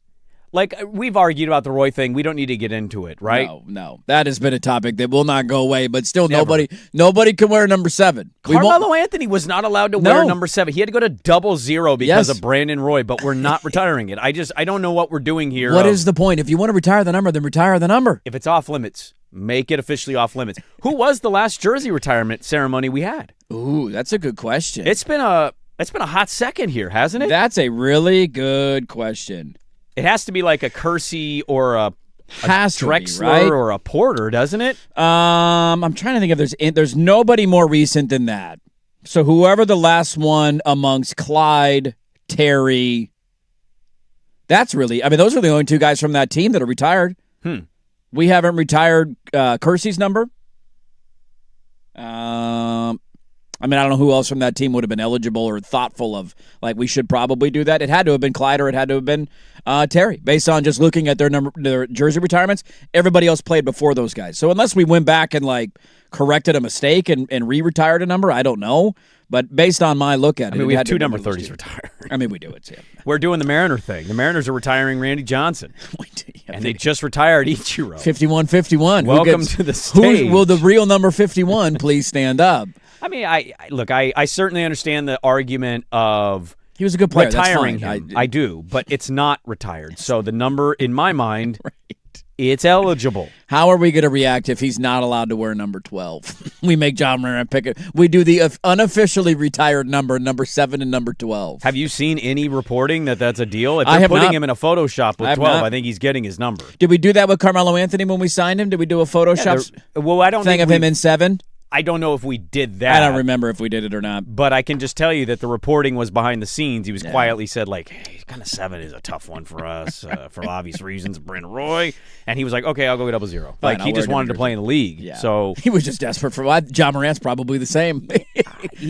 like we've argued about the Roy thing, we don't need to get into it, right? No. That has been a topic that will not go away, but still nobody can wear number 7. Carmelo Anthony was not allowed to wear number 7. He had to go to 00 because of Brandon Roy, but we're not retiring it. I don't know what we're doing here. What is the point? If you want to retire the number, then retire the number. If it's off limits, make it officially off limits. Who was the last jersey retirement ceremony we had? Ooh, that's a good question. It's been a hot second here, hasn't it? That's a really good question. It has to be like a Kersey or a Drexler, right? or a Porter, doesn't it? I'm trying to think if there's nobody more recent than that. So whoever the last one amongst Clyde, Terry, those are the only 2 guys from that team that are retired. We haven't retired Kersey's number. I don't know who else from that team would have been eligible or thoughtful of, like, we should probably do that. It had to have been Clyde or it had to have been Terry, based on just looking at their jersey retirements. Everybody else played before those guys. So unless we went back and, like, corrected a mistake and re-retired a number, I don't know. But based on my look at it, we have 2 number 30s retired. We do it, yeah. We're doing the Mariner thing. The Mariners are retiring Randy Johnson. And they just retired Ichiro. 51-51. Welcome to the stage. Will the real number 51 please stand up? I certainly understand the argument of he was a good player. Retiring him. I do, but it's not retired. So the number, in my mind, it's eligible. How are we going to react if he's not allowed to wear number 12? We make John Moran pick it. We do the unofficially retired number 7 and number 12. Have you seen any reporting that that's a deal? If I they're have putting not. him in a Photoshop with 12, I think he's getting his number. Did we do that with Carmelo Anthony when we signed him? Did we do a Photoshop I don't thing think of him in 7? I don't know if we did that. I don't remember if we did it or not. But I can just tell you that the reporting was behind the scenes. He was quietly said, like, hey, kind of 7 is a tough one for us for obvious reasons. Brandon Roy. And he was like, okay, I'll go 0-0. Like, he just wanted to play in the league. Yeah. So he was just desperate for what? John Morant's probably the same.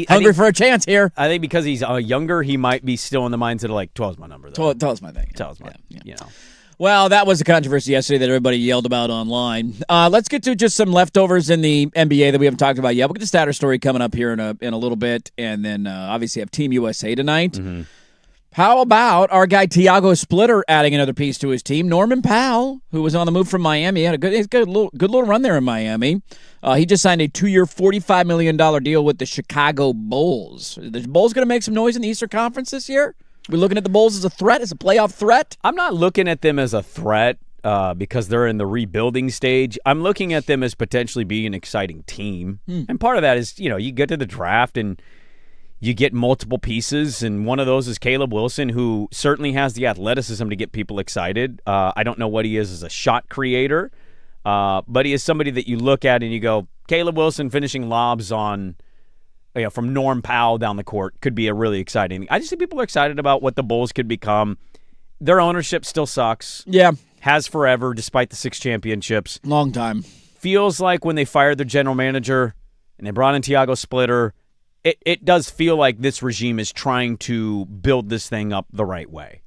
Hungry for a chance here. I think because he's younger, he might be still in the mindset of, like, 12's my number, though. 12's my thing. 12's my, you know. Well, that was a controversy yesterday that everybody yelled about online. Let's get to just some leftovers in the NBA that we haven't talked about yet. We'll get the statter story coming up here in a little bit, and then obviously have Team USA tonight. Mm-hmm. How about our guy Tiago Splitter adding another piece to his team? Norman Powell, who was on the move from Miami, had a good little run there in Miami. He just signed a 2-year, $45 million deal with the Chicago Bulls. Are the Bulls going to make some noise in the Eastern Conference this year? We're looking at the Bulls as a threat, as a playoff threat? I'm not looking at them as a threat because they're in the rebuilding stage. I'm looking at them as potentially being an exciting team. And part of that is, you get to the draft and you get multiple pieces, and one of those is Caleb Wilson, who certainly has the athleticism to get people excited. I don't know what he is as a shot creator, but he is somebody that you look at and you go, Caleb Wilson finishing lobs on from Norm Powell down the court could be a really exciting thing. I just think people are excited about what the Bulls could become. Their ownership still sucks. Yeah. Has forever, despite the 6 championships. Long time. Feels like when they fired their general manager and they brought in Tiago Splitter, it does feel like this regime is trying to build this thing up the right way.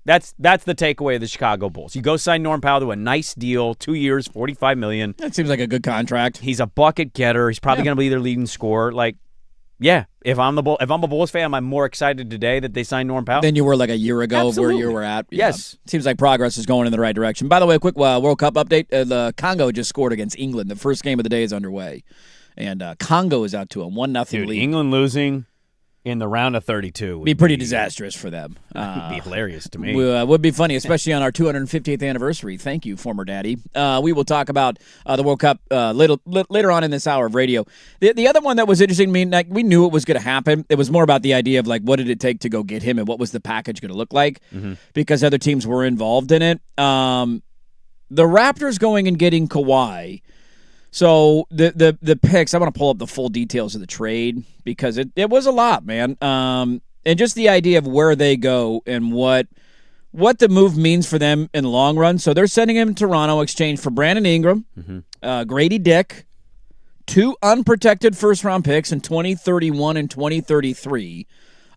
That's the takeaway of the Chicago Bulls. You go sign Norm Powell to a nice deal, 2 years, $45 million. That seems like a good contract. He's a bucket getter. He's probably going to be their leading scorer. Like, yeah, if I'm a Bulls fan, I'm more excited today that they signed Norm Powell than you were like a year ago. Absolutely. Where you were at. Yeah. Yes. Seems like progress is going in the right direction. By the way, a quick World Cup update. The Congo just scored against England. The first game of the day is underway. And Congo is out to a 1-0 lead. England losing in the round of 32 would be pretty disastrous for them. Would be hilarious to me. Would be funny, especially on our 250th anniversary. Thank you, former daddy. We will talk about the World Cup later on in this hour of radio. The other one that was interesting, I mean, like, we knew it was going to happen. It was more about the idea of, like, what did it take to go get him and what was the package going to look like, because other teams were involved in it. The Raptors going and getting Kawhi. So the picks, I want to pull up the full details of the trade because it was a lot, man. And just the idea of where they go and what the move means for them in the long run. So they're sending him to Toronto, exchange for Brandon Ingram, Grady Dick, 2 unprotected first-round picks in 2031 and 2033,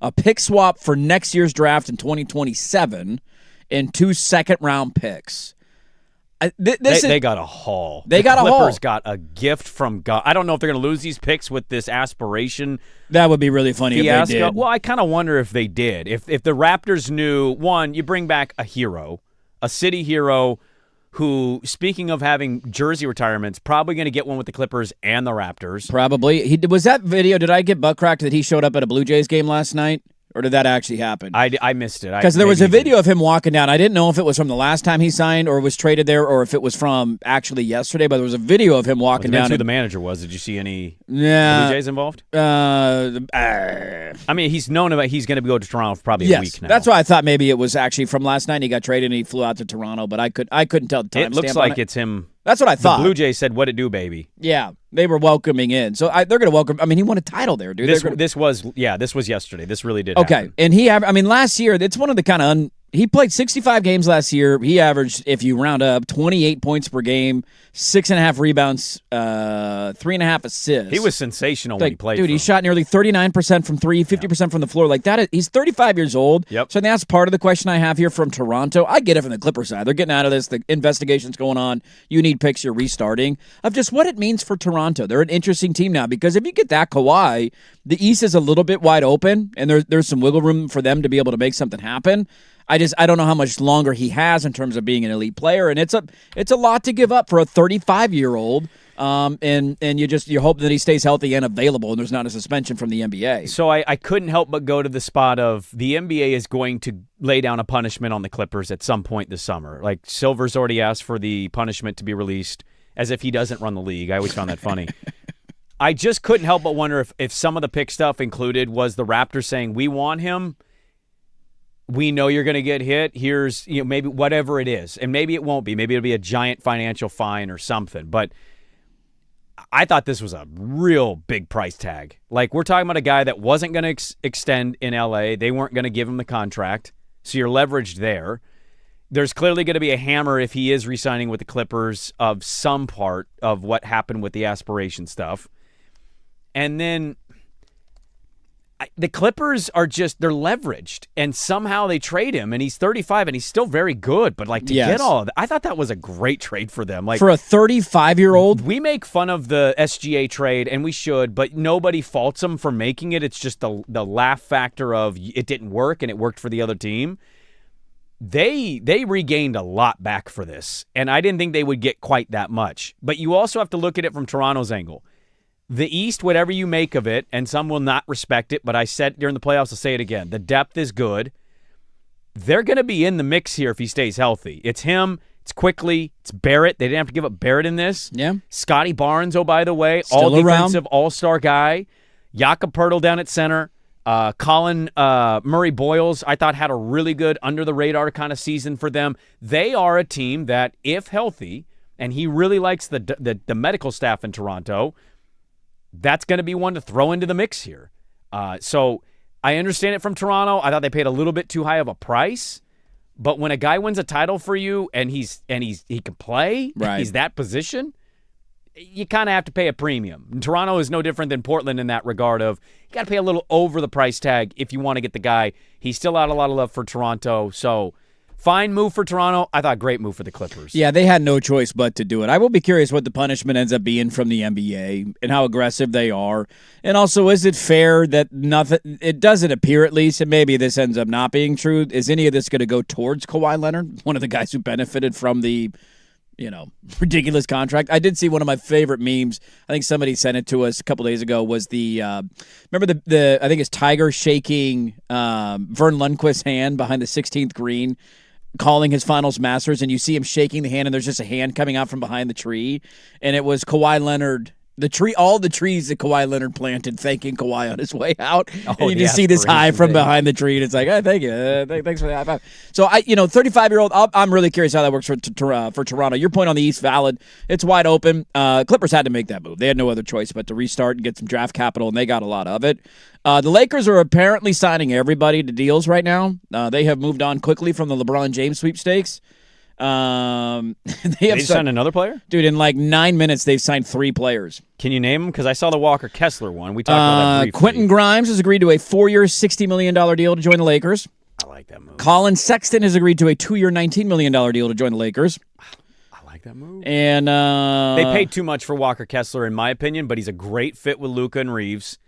a pick swap for next year's draft in 2027, and 2 second-round picks. They got a haul. They got a haul. Clippers got a gift from God. I don't know if they're going to lose these picks with this aspiration. That would be really funny fiasco. If they did. Well, I kind of wonder if they did. If the Raptors knew, one, you bring back a hero, a city hero who, speaking of having jersey retirements, probably going to get one with the Clippers and the Raptors. Probably. Was that video, did I get butt cracked that he showed up at a Blue Jays game last night? Or did that actually happen? I missed it. Because there was a video of him walking down. I didn't know if it was from the last time he signed or was traded there or if it was from actually yesterday, but there was a video of him walking down. Who the manager was. Did you see any Blue Jays involved? I mean, he's known about he's going to go to Toronto for probably a week now. That's why I thought maybe it was actually from last night and he got traded and he flew out to Toronto, but I couldn't tell the time. It looks like it's him. That's what I thought. The Blue Jays said, "What it do, baby?" Yeah, they were welcoming in, so they're going to welcome. I mean, he won a title there, dude. This was yesterday. This really did. Okay, happen. And last year, it's one of the kind of he played 65 games last year. He averaged, if you round up, 28 points per game, 6.5 rebounds, 3.5 assists. He was sensational when he played. Dude, he shot nearly 39% from 3, 50% from the floor. Like that, he's 35 years old. Yep. So I think that's part of the question I have here from Toronto. I get it from the Clippers side. They're getting out of this. The investigation's going on. You need picks. You're restarting. Of just what it means for Toronto. They're an interesting team now because if you get that Kawhi, the East is a little bit wide open, and there's some wiggle room for them to be able to make something happen. I don't know how much longer he has in terms of being an elite player, and it's a lot to give up for a 35-year-old. And you hope that he stays healthy and available, and there's not a suspension from the NBA. So I couldn't help but go to the spot of the NBA is going to lay down a punishment on the Clippers at some point this summer. Like Silver's already asked for the punishment to be released, as if he doesn't run the league. I always found that funny. I just couldn't help but wonder if some of the pick stuff included was the Raptors saying, we want him. We know you're going to get hit. Here's, maybe whatever it is. And maybe it won't be. Maybe it'll be a giant financial fine or something. But I thought this was a real big price tag. Like, we're talking about a guy that wasn't going to extend in L.A. They weren't going to give him the contract, so you're leveraged there. There's clearly going to be a hammer if he is re-signing with the Clippers of some part of what happened with the aspiration stuff. And then the Clippers are they're leveraged, and somehow they trade him, and he's 35, and he's still very good. But, like, to get all of that, I thought that was a great trade for them. Like, for a 35-year-old? We make fun of the SGA trade, and we should, but nobody faults them for making it. It's just the laugh factor of it didn't work, and it worked for the other team. They regained a lot back for this, and I didn't think they would get quite that much. But you also have to look at it from Toronto's angle. The East, whatever you make of it, and some will not respect it, but I said during the playoffs, I'll say it again. The depth is good. They're going to be in the mix here if he stays healthy. It's him, it's Quickly, it's Barrett. They didn't have to give up Barrett in this. Yeah. Scotty Barnes, oh, by the way, Still all defensive around. all-star guy. Jakob Poeltl down at center. Colin Murray-Boyles, I thought, had a really good under-the-radar kind of season for them. They are a team that, if healthy, and he really likes the medical staff in Toronto, that's going to be one to throw into the mix here. So I understand it from Toronto. I thought they paid a little bit too high of a price. But when a guy wins a title for you and he can play, right. He's that position, you kind of have to pay a premium. And Toronto is no different than Portland in that regard of you got to pay a little over the price tag if you want to get the guy. He's still out a lot of love for Toronto. So fine move for Toronto. I thought great move for the Clippers. Yeah, they had no choice but to do it. I will be curious what the punishment ends up being from the NBA and how aggressive they are. And also, is it fair that nothing, it doesn't appear at least, and maybe this ends up not being true, is any of this going to go towards Kawhi Leonard, one of the guys who benefited from the ridiculous contract? I did see one of my favorite memes. I think somebody sent it to us a couple days ago. Was the remember the I think it's Tiger shaking Vern Lundquist's hand behind the 16th green, calling his finals Masters, and you see him shaking the hand, and there's just a hand coming out from behind the tree, and it was Kawhi Leonard. All the trees that Kawhi Leonard planted, thanking Kawhi on his way out. And you just see this high from behind the tree, and it's like, oh, thank you. Thanks for the high five. So, 35-year-old, I'm really curious how that works for Toronto. Your point on the East, valid. It's wide open. Clippers had to make that move. They had no other choice but to restart and get some draft capital, and they got a lot of it. The Lakers are apparently signing everybody to deals right now. They have moved on quickly from the LeBron James sweepstakes. They signed another player? Dude, in like 9 minutes, they've signed 3 players. Can you name them? Because I saw the Walker Kessler one. We talked about that briefly. Quentin Grimes has agreed to a 4-year, $60 million deal to join the Lakers. I like that move. Colin Sexton has agreed to a 2-year, $19 million deal to join the Lakers. I like that move. And they paid too much for Walker Kessler, in my opinion, but he's a great fit with Luka and Reeves.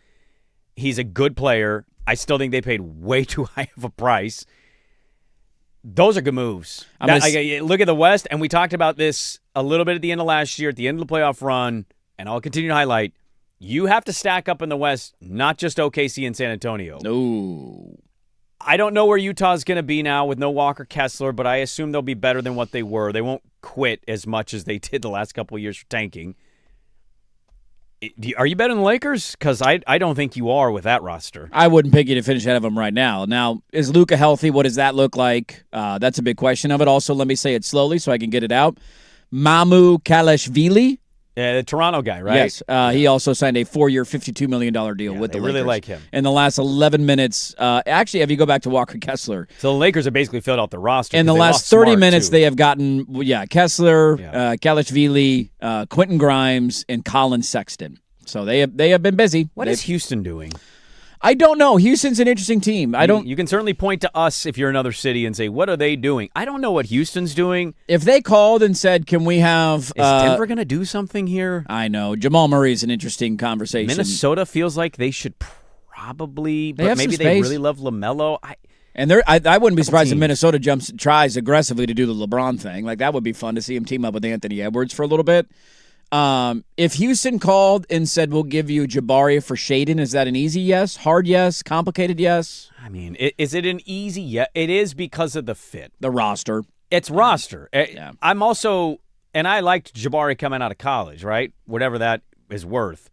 He's a good player. I still think they paid way too high of a price. Those are good moves. Look at the West, and we talked about this a little bit at the end of last year, at the end of the playoff run, and I'll continue to highlight, you have to stack up in the West, not just OKC and San Antonio. No. I don't know where Utah's going to be now with no Walker Kessler, but I assume they'll be better than what they were. They won't quit as much as they did the last couple of years for tanking. Are you betting the Lakers? Because I don't think you are with that roster. I wouldn't pick you to finish ahead of them right now. Now, is Luka healthy? What does that look like? That's a big question of it. Also, let me say it slowly so I can get it out. Mamu Kalashvili. Yeah, the Toronto guy, right? Yes. He also signed a 4-year, $52 million deal with the Lakers. They really like him. In the last 11 minutes, actually, if you go back to Walker Kessler. So the Lakers have basically filled out the roster. In the last 30 minutes, they have gotten, Kessler, Kalashvili, Quentin Grimes, and Colin Sexton. So they have been busy. What is Houston doing? I don't know. Houston's an interesting team. You can certainly point to us if you're another city and say, what are they doing? I don't know what Houston's doing. If they called and said, can we have... Is Denver going to do something here? I know. Jamal Murray is an interesting conversation. Minnesota feels like they should probably... They have maybe some they space. really love LaMelo. And I wouldn't be surprised if Minnesota tries aggressively to do the LeBron thing. Like, that would be fun to see him team up with Anthony Edwards for a little bit. If Houston called and said, we'll give you Jabari for Shaden, is that an easy yes? Hard yes? Complicated yes? I mean, is it an easy yes? It is because of the fit. The roster. It's roster. Yeah. I'm also, and I liked Jabari coming out of college, right? Whatever that is worth.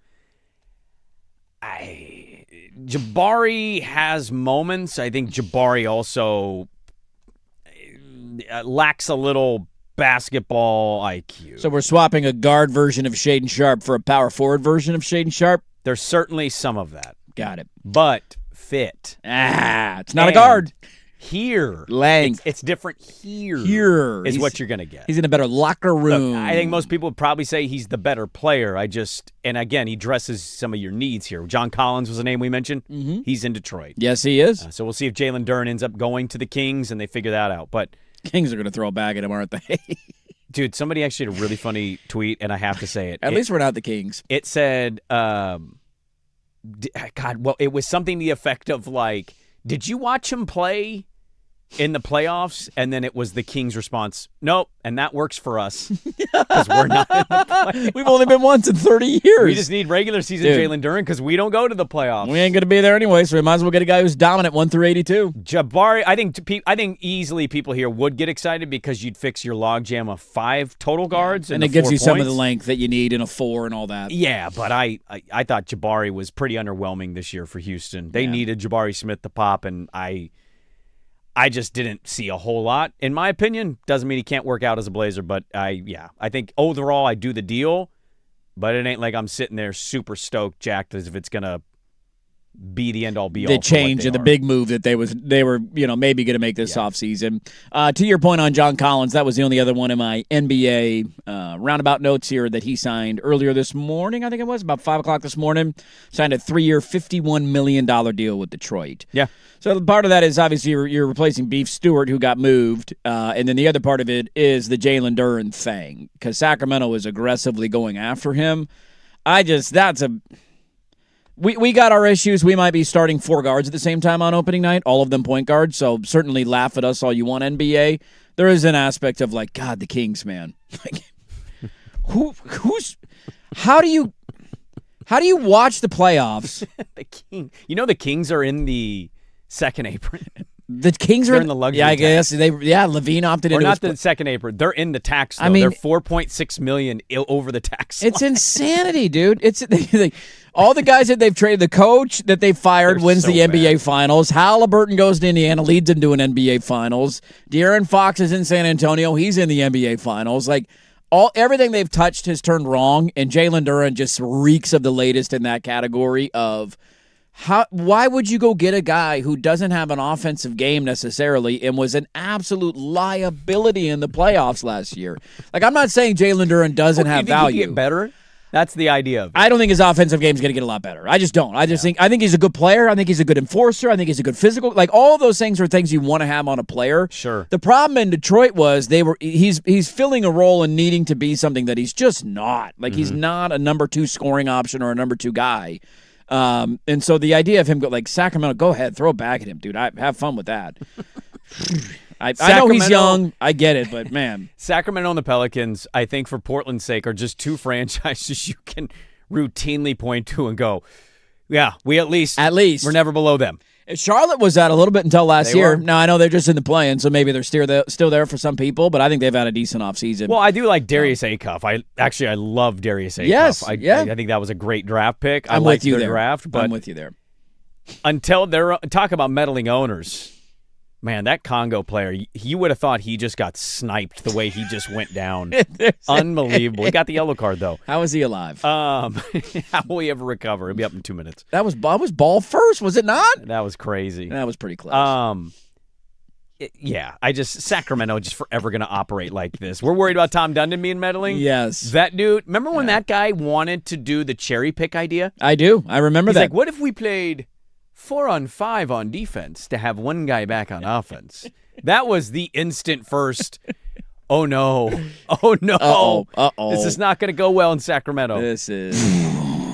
Jabari has moments. I think Jabari also lacks a little basketball IQ. So we're swapping a guard version of Shaden Sharp for a power forward version of Shaden Sharp? There's certainly some of that. Got it. But fit. It's not a guard. Here. Length. It's different here. Here. Is what you're going to get. He's in a better locker room. Look, I think most people would probably say he's the better player. And again, he dresses some of your needs here. John Collins was a name we mentioned. Mm-hmm. He's in Detroit. Yes, he is. So we'll see if Jalen Duren ends up going to the Kings and they figure that out. But Kings are going to throw a bag at him, aren't they? Dude, somebody actually had a really funny tweet, and I have to say it. At least we're not the Kings. It said, it was something to the effect of like, did you watch him play in the playoffs? And then it was the Kings' response, nope, and that works for us because we're not in the playoffs. We've only been once in 30 years. We just need regular season Jalen Duren because we don't go to the playoffs. We ain't going to be there anyway, so we might as well get a guy who's dominant 1 through 82. Jabari, I think easily people here would get excited because you'd fix your logjam of 5 total guards. And it gives you some of the length that you need in a 4 and all that. Yeah, but I thought Jabari was pretty underwhelming this year for Houston. They needed Jabari Smith to pop, and I just didn't see a whole lot. In my opinion, doesn't mean he can't work out as a Blazer, but I think overall I do the deal, but it ain't like I'm sitting there super stoked, jacked, as if it's going to be the end-all, be-all. The change and the big move that they were maybe going to make this offseason. To your point on John Collins, that was the only other one in my NBA roundabout notes here that he signed earlier this morning, I think it was, about 5 o'clock this morning. Signed a 3-year, $51 million deal with Detroit. Yeah. So part of that is obviously you're replacing Beef Stewart, who got moved, and then the other part of it is the Jalen Duren thing, because Sacramento is aggressively going after him. We got our issues. We might be starting 4 guards at the same time on opening night, all of them point guards, so certainly laugh at us all you want, NBA. There is an aspect of like, God, the Kings, man. Like, how do you watch the playoffs? The Kings are in the second apron. The Kings are in the luxury. Yeah, I guess Levine opted into. Or not the second apron. They're in the tax. Though. They're $4.6 million over the tax. It's insanity, dude. It's all the guys that they've traded. The coach that they fired wins the NBA Finals. Halliburton goes to Indiana, leads them to an NBA Finals. De'Aaron Fox is in San Antonio. He's in the NBA Finals. Like everything they've touched has turned wrong, and Jalen Duren just reeks of the latest in that category of. Why would you go get a guy who doesn't have an offensive game necessarily and was an absolute liability in the playoffs last year? Like, I'm not saying Jalen Duren doesn't have value. He can get better? That's the idea of it. I don't think his offensive game is going to get a lot better. I just don't. I think he's a good player. I think he's a good enforcer. I think he's a good physical. Like, all of those things are things you want to have on a player. Sure. The problem in Detroit was he's filling a role and needing to be something that he's just not. Like, he's not a number 2 scoring option or a number 2 guy. And so the idea of him Sacramento, go ahead, throw it back at him, dude. I have fun with that. I know he's young. I get it, but man. Sacramento and the Pelicans, I think for Portland's sake, are just 2 franchises you can routinely point to and go, yeah, we at least we're never below them. Charlotte was that a little bit until last year. Were. Now, I know they're just in the play-in, so maybe they're still there for some people, but I think they've had a decent offseason. Well, I do like Darius Acuff. I love Darius Acuff. Yes, I think that was a great draft pick. I'm with you there. Draft, but I'm with you there. Until they're talk about meddling owners, man, that Congo player, you would have thought he just got sniped the way he just went down. Unbelievable. He got the yellow card, though. How is he alive? How will he ever recover? He'll be up in 2 minutes. That was ball first, was it not? That was crazy. That was pretty close. Sacramento just forever going to operate like this. We're worried about Tom Dundon being meddling. Yes. That dude, remember when that guy wanted to do the cherry pick idea? I do. I remember that. He's like, what if we played 4-on-5 on defense to have one guy back on offense? That was the instant first. Oh no! Uh-oh. This is not going to go well in Sacramento. This is.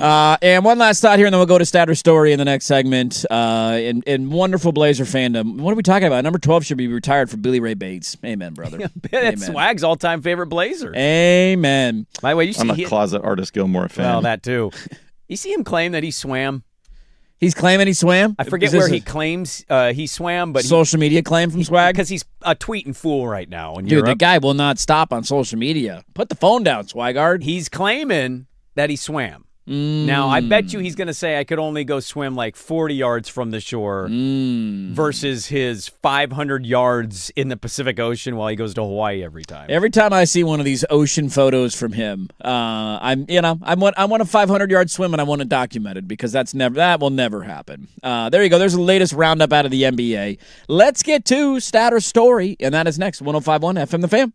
And one last thought here, and then we'll go to Statter Story in the next segment. In wonderful Blazer fandom, what are we talking about? Number 12 should be retired for Billy Ray Bates. Amen, brother. That's Swag's all-time favorite Blazer. Amen. By the way, I'm a closet Artist Gilmore fan. Well, that too. You see him claim that he swam? He's claiming he swam? I forget where he claims he swam, but social media claim from Swag? Because he's a tweeting fool right now in Dude, Europe. the guy will not stop on social media. Put the phone down, Swigard. He's claiming that he swam. Now, I bet you he's going to say I could only go swim like 40 yards from the shore versus his 500 yards in the Pacific Ocean while he goes to Hawaii every time. Every time I see one of these ocean photos from him, I want a 500-yard swim and I want it documented because that will never happen. There you go. There's the latest roundup out of the NBA. Let's get to stat or story, and that is next. 105.1 FM The Fan.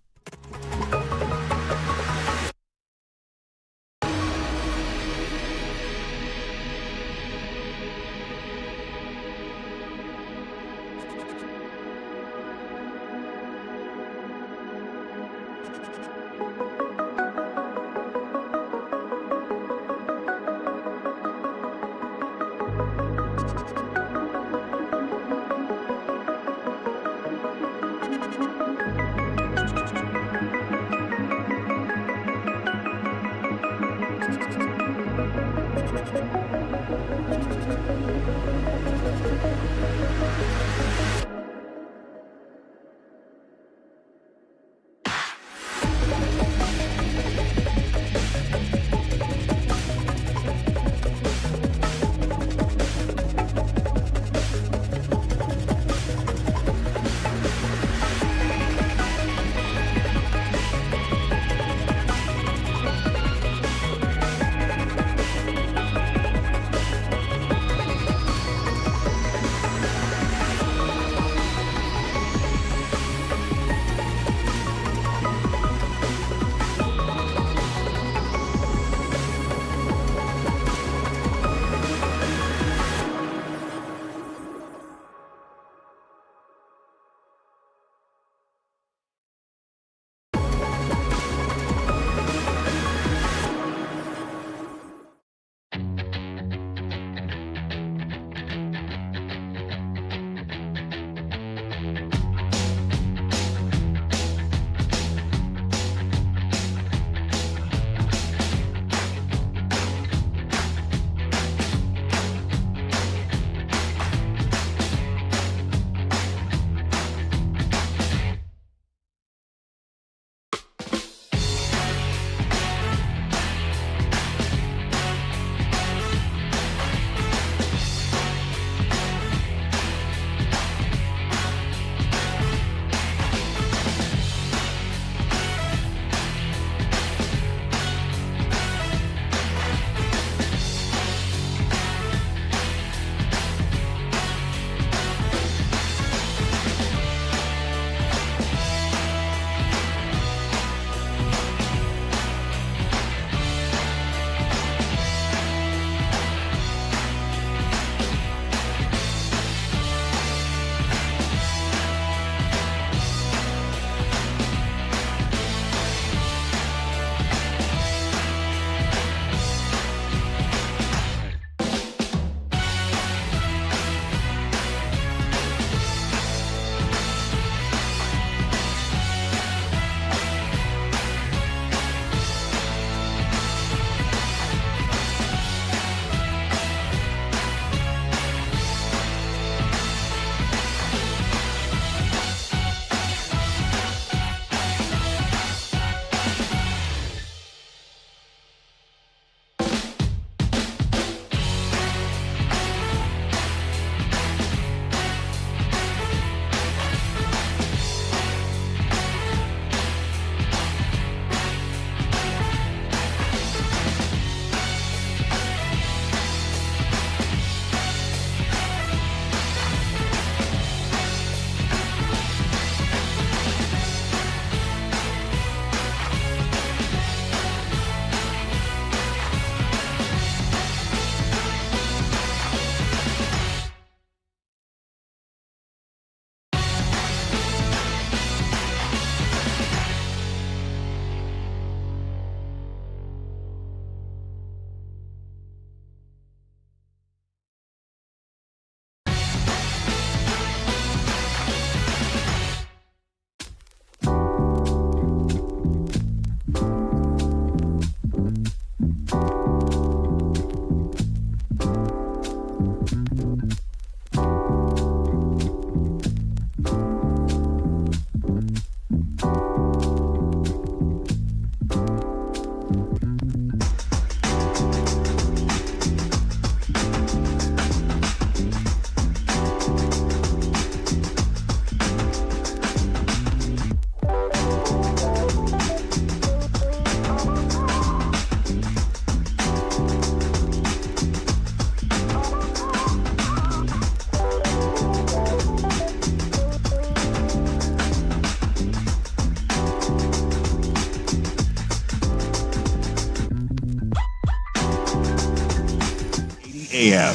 a.m.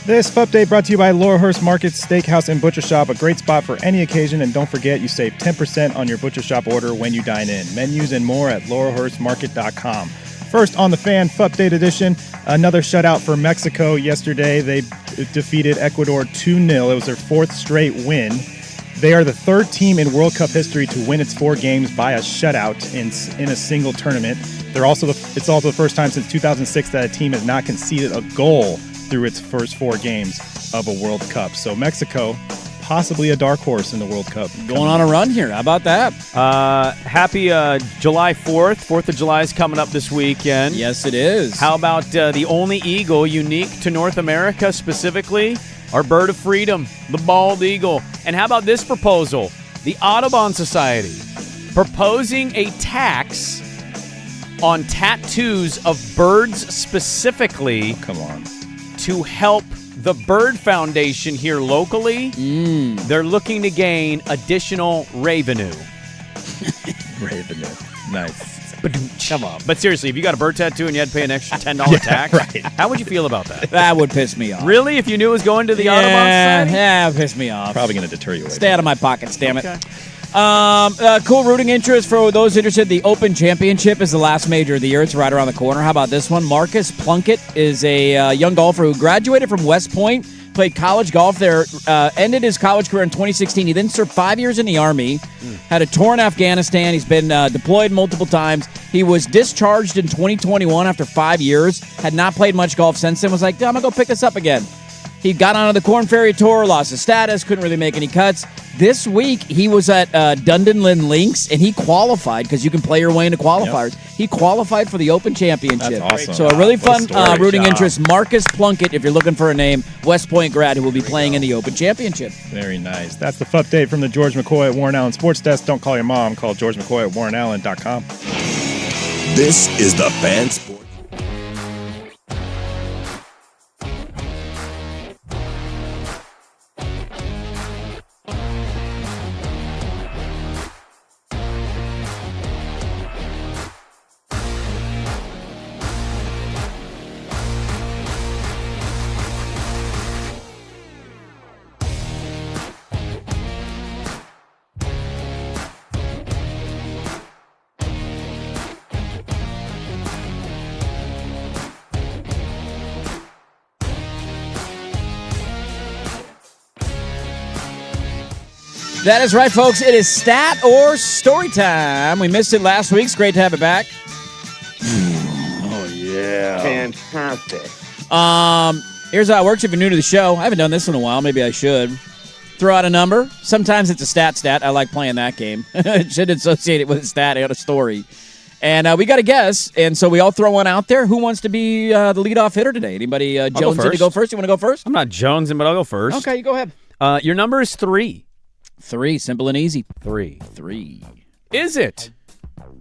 This update brought to you by Laurelhurst Market Steakhouse and Butcher Shop, a great spot for any occasion. And don't forget, you save 10% on your Butcher Shop order when you dine in. Menus and more at laurelhurstmarket.com. First on the Fan Update edition, another shutout for Mexico yesterday. They defeated Ecuador 2-0. It was their fourth straight win. They are the third team in World Cup history to win its 4 games by a shutout in a single tournament. It's also the first time since 2006 that a team has not conceded a goal through its first 4 games of a World Cup. So Mexico, possibly a dark horse in the World Cup. Going on a run here. How about that? Happy July 4th. 4th of July is coming up this weekend. Yes, it is. How about the only eagle unique to North America specifically? Our bird of freedom, the bald eagle. And how about this proposal? The Audubon Society proposing a tax on tattoos of birds specifically. Oh, come on. To help the Bird Foundation here locally. They're looking to gain additional revenue. Revenue. Nice. Come on. But seriously, if you got a bird tattoo and you had to pay an extra $10 tax, right. How would you feel about that? That would piss me off. Really? If you knew it was going to the Audubon Society? Yeah, it would piss me off. Probably going to deter you away. Stay out of my pockets, damn Okay. it. Cool rooting interest for those interested. The Open Championship is the last major of the year. It's right around the corner. How about this one? Marcus Plunkett is a young golfer who graduated from West Point, played college golf there, ended his college career in 2016. He then served 5 years in the Army, had a tour in Afghanistan. He's been deployed multiple times. He was discharged in 2021 after 5 years, had not played much golf since then, was like, I'm going to go pick this up again. He got onto the Korn Ferry Tour, lost his status, couldn't really make any cuts. This week, he was at Dunedin Links, and he qualified, because you can play your way into qualifiers. Yep. He qualified for the Open Championship. That's awesome. So a really fun rooting job. interest. Marcus Plunkett, if you're looking for a name, West Point grad who will be playing in the Open Championship. Very nice. That's the update from the George McCoy at Warren Allen Sports Desk. Don't call your mom. Call George McCoy at warrenallen.com. This is the Fan Sports. That is right, folks. It is stat or story time. We missed it last week. It's great to have it back. Oh, yeah. Fantastic. Here's how it works if you're new to the show. I haven't done this in a while. Maybe I should. Throw out a number. Sometimes it's a stat. I like playing that game. It should associate it with a stat and a story. And we got a guess, and so we all throw one out there. Who wants to be the leadoff hitter today? Anybody Jones to go first? You want to go first? I'm not jonesing, but I'll go first. Okay, you go ahead. Your number is 3. 3, simple and easy. 3. Is it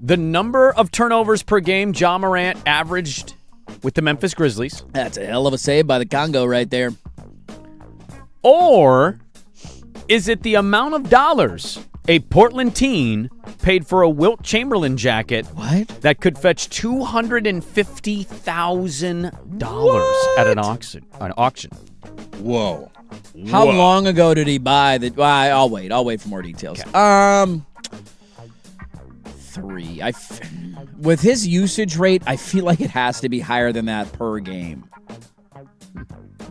the number of turnovers per game Ja Morant averaged with the Memphis Grizzlies? That's a hell of a save by the Congo right there. Or is it the amount of dollars a Portland teen paid for a Wilt Chamberlain jacket that could fetch $250,000 at an auction? Whoa. How long ago did he buy the? I'll wait for more details. Okay. 3. With his usage rate, I feel like it has to be higher than that per game.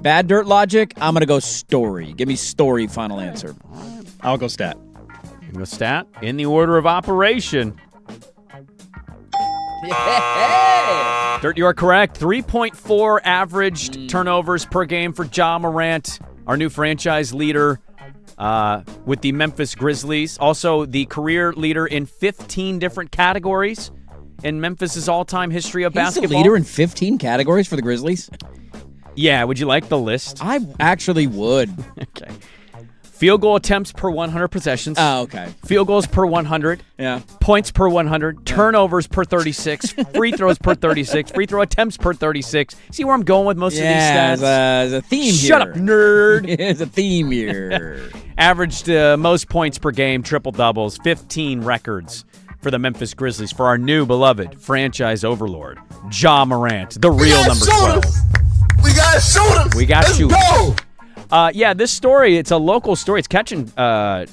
Bad dirt logic. I'm gonna go story. Give me story. Final answer. I'll go stat. You go stat in the order of operation. Yeah. Dirt, you are correct. 3.4 averaged turnovers per game for Ja Morant, our new franchise leader with the Memphis Grizzlies. Also, the career leader in 15 different categories in Memphis' all-time history of basketball. He's the leader in 15 categories for the Grizzlies? Yeah, would you like the list? I actually would. Okay. Field goal attempts per 100 possessions. Oh, okay. Field goals per 100. Yeah. Points per 100. Turnovers per 36. Free throws per 36. Free throw attempts per 36. See where I'm going with most of these stats? There's a theme here. Shut up, nerd. There's a theme here. Averaged most points per game, triple doubles, 15 records for the Memphis Grizzlies for our new beloved franchise overlord, Ja Morant, the real number 12. We got shooters. We got Let's shooters. go. Yeah, this story, it's a local story. It's catching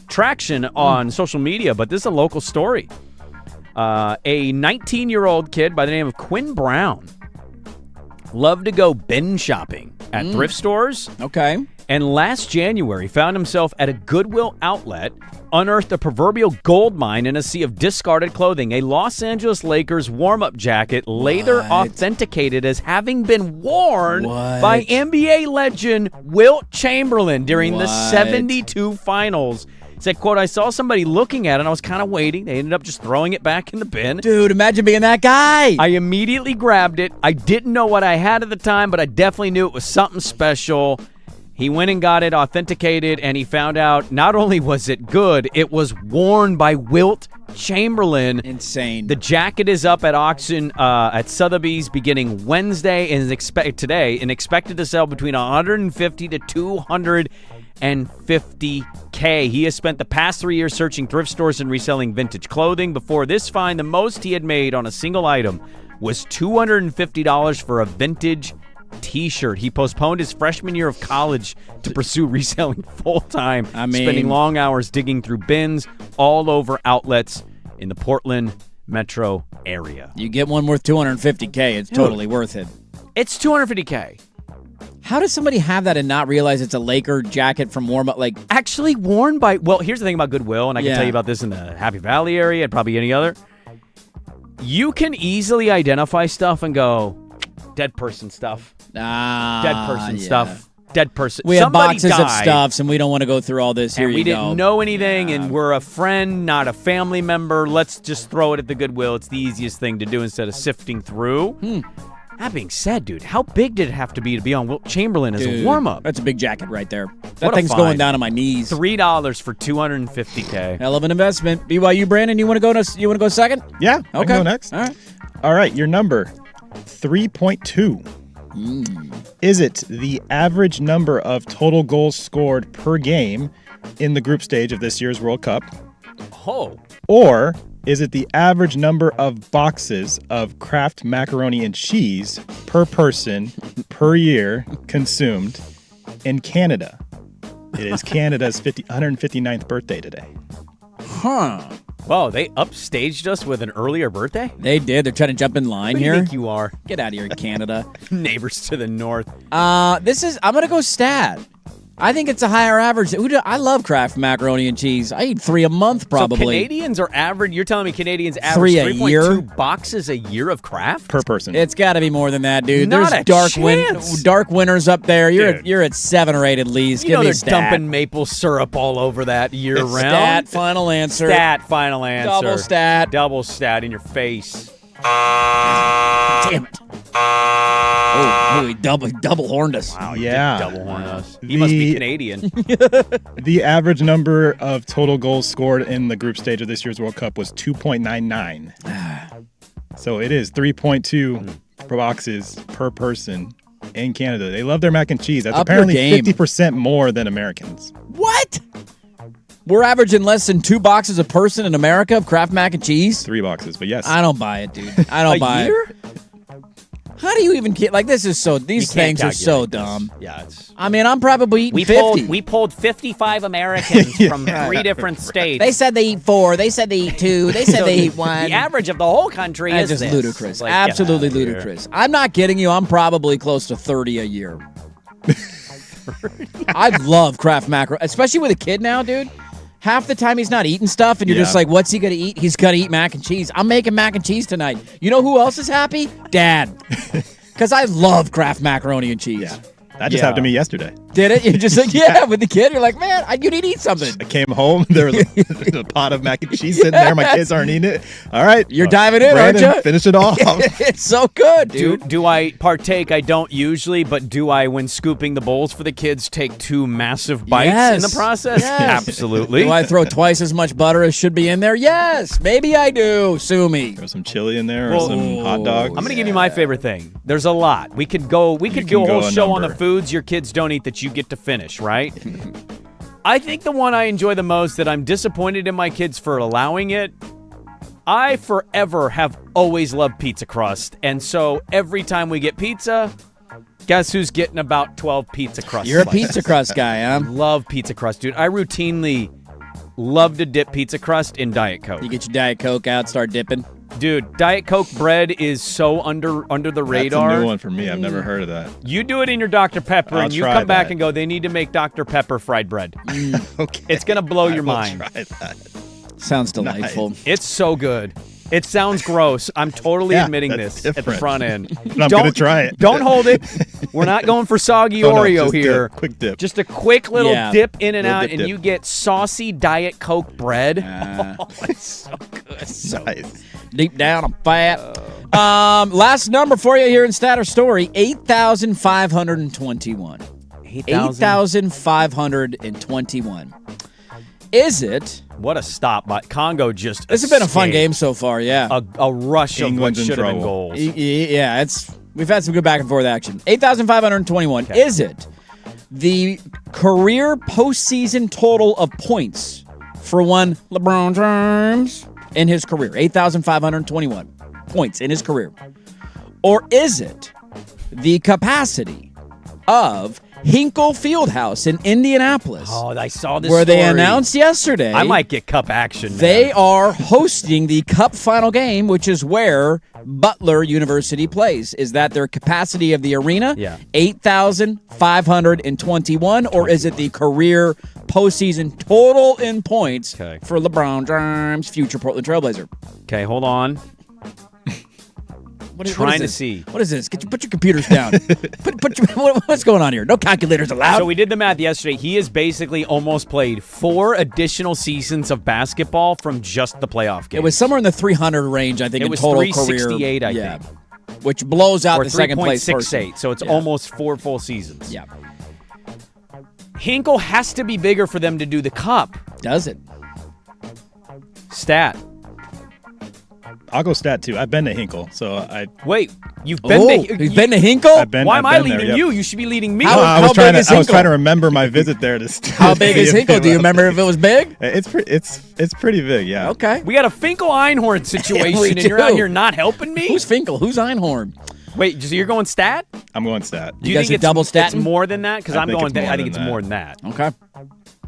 traction on social media, but this is a local story. A 19-year-old kid by the name of Quinn Brown loved to go bin shopping at thrift stores. Okay. And last January found himself at a Goodwill outlet, unearthed a proverbial gold mine in a sea of discarded clothing. A Los Angeles Lakers warm-up jacket later authenticated as having been worn by NBA legend Wilt Chamberlain during the 72 finals. He said, quote, I saw somebody looking at it and I was kind of waiting. They ended up just throwing it back in the bin. Dude, imagine being that guy. I immediately grabbed it. I didn't know what I had at the time, but I definitely knew it was something special. He went and got it authenticated, and he found out not only was it good, it was worn by Wilt Chamberlain. Insane. The jacket is up at auction at Sotheby's beginning Wednesday and is expected to sell between $150 to $250K. He has spent the past 3 years searching thrift stores and reselling vintage clothing. Before this find, the most he had made on a single item was $250 for a vintage T-shirt. He postponed his freshman year of college to pursue reselling full-time, spending long hours digging through bins all over outlets in the Portland metro area. You get one worth $250K, it's totally worth it. It's $250K. How does somebody have that and not realize it's a Laker jacket from warm-up? Like, actually worn by, well, here's the thing about Goodwill, and I can tell you about this in the Happy Valley area and probably any other. You can easily identify stuff and go, dead person stuff. Dead person stuff. Dead person. We have Somebody boxes died, of stuffs, and we don't want to go through all this. Here and we didn't know anything, and we're a friend, not a family member. Let's just throw it at the Goodwill. It's the easiest thing to do instead of sifting through. That being said, dude, how big did it have to be on Wilt Chamberlain as a warm-up? That's a big jacket right there. That What a thing's find. going down to my knees. $3 for $250K. Hell of an investment. BYU, Brandon, you want to go second? Yeah, I can go next. All right. All right, your number, 3.2. Is it the average number of total goals scored per game in the group stage of this year's World Cup? Oh. Or is it the average number of boxes of Kraft macaroni and cheese per person per year consumed in Canada? It is Canada's 159th birthday today. Huh. Whoa, they upstaged us with an earlier birthday? They did. They're trying to jump in line Who do you here. think you are? Get out of here, Canada. Neighbors to the north. I'm going to go stat. I think it's a higher average. I love Kraft macaroni and cheese. I eat 3 a month, probably. So Canadians are average. You're telling me Canadians average 3 a year? 3.2 boxes a year of Kraft? Per person. It's got to be more than that, dude. Not There's a chance. dark winners up there. Dude. You're at 7 or 8 at least. You Give know me they're a stat. dumping maple syrup all over that year round. Stat, final answer. Stat, final answer. Double stat. Double stat in your face. Damn it. Oh, he double horned us. Wow, he Yeah. did double horn us. He must be Canadian. The average number of total goals scored in the group stage of this year's World Cup was 2.99. So it is 3.2 boxes per person in Canada. They love their mac and cheese. That's Up your apparently game. 50% more than Americans. What? We're averaging less than 2 boxes a person in America of Kraft mac and cheese? 3 boxes, but yes. I don't buy it, dude. I don't buy A year? it. How do you even get like this? Is so these You can't things are so calculate this. dumb. Yeah, it's. I mean, I'm probably eating 50. We pulled 55 Americans from 3 different states. They said they eat 4. They said they eat 2. They said they eat 1. The average of the whole country That's is just this. ludicrous. Like, Absolutely get outta here. ludicrous. I'm not kidding you. I'm probably close to 30 a year. I love Kraft mackerel, especially with a kid now, dude. Half the time he's not eating stuff, and you're just like, what's he going to eat? He's going to eat mac and cheese. I'm making mac and cheese tonight. You know who else is happy? Dad. Because I love Kraft macaroni and cheese. Yeah. That just happened to me yesterday. Did it? You're just like, yeah, with the kid. You're like, man, you need to eat something. I came home. There was a pot of mac and cheese sitting there. My kids aren't eating it. All right. You're diving in, Brandon, aren't you? Finish it off. It's so good, dude. Do I partake? I don't usually, but do I, when scooping the bowls for the kids, take 2 massive bites in the process? Yes. Absolutely. Do I throw twice as much butter as should be in there? Yes. Maybe I do. Sue me. Throw some chili in there or some hot dogs. I'm going to give you my favorite thing. There's a lot. We could do a can whole go a show on the number. foods your kids don't eat that you get to finish, right? I think the one I enjoy the most that I'm disappointed in my kids for allowing it, I forever have always loved pizza crust, and so every time we get pizza, guess who's getting about 12 pizza crust You're a slices? pizza crust guy, huh? Love pizza crust, dude. I routinely love to dip pizza crust in Diet Coke. You get your Diet Coke out, start dipping. Dude, Diet Coke bread is so under the radar. That's a new one for me. I've never heard of that. You do it in your Dr. Pepper, I'll and you try come back that. and go, they need to make Dr. Pepper fried bread. Okay. It's going to blow your I will mind. Try that. Sounds delightful. It's so good. It sounds gross. I'm totally Yeah, admitting that's this at the different. front end. But I'm gonna try it. Don't hold it. We're not going for soggy Oh, no, Oreo just a here. quick dip. Just a quick little Yeah. dip in and Little out, dip, and dip. you get saucy Diet Coke bread. Uh, Oh, it's so good. So Nice. Deep down, I'm fat. Last number for you here in Stat or Story, 8,521. 8,521. Is it? What a stop by Congo! Just This has been a fun escaped. game so far, yeah. A rush England's of in what should have been trouble. goals. Yeah, we've had some good back and forth action. 8,521. Okay. Is it the career postseason total of points for one LeBron James in his career? 8,521 points in his career. Or is it the capacity of Hinkle Fieldhouse in Indianapolis, Oh, I saw this where they story. announced yesterday I might get cup action. they man. are hosting the Cup final game, which is where Butler University plays. Is that their capacity of the arena? Yeah. 8,521, or is it the career postseason total in points Okay. for LeBron James, future Portland Trailblazer? Okay, hold on. What is Trying to this? see. What is this? Put your computers down. What's going on here? No calculators allowed. So we did the math yesterday. He has basically almost played 4 additional seasons of basketball from just the playoff game. It was somewhere in the 300 range, I think, It in was total 368, career. I yeah. think. Which blows out or the second place person. 3.68. So it's Yeah. almost 4 full seasons. Yeah. Hinkle has to be bigger for them to do the cup. Does it? Stat. I'll go stat too. I've been to Hinkle, so I. Wait, you've been You've been to Hinkle? I've been. Why I've am I been there, leading yep. you? You should be leading me. How- I was big trying to. is I was Hinkle? trying to remember my visit there. How big is Hinkle? Do you remember if it was big? It's pretty big. Yeah. Okay. We got a Finkel Einhorn situation, we and you're out do. here not helping me? Who's Finkel? Who's Einhorn? Wait, so you're going stat? I'm going stat. Do You guys think are it's double statting? It's more than that? Because I I'm think going. it's more I think than it's that. more than that. Okay.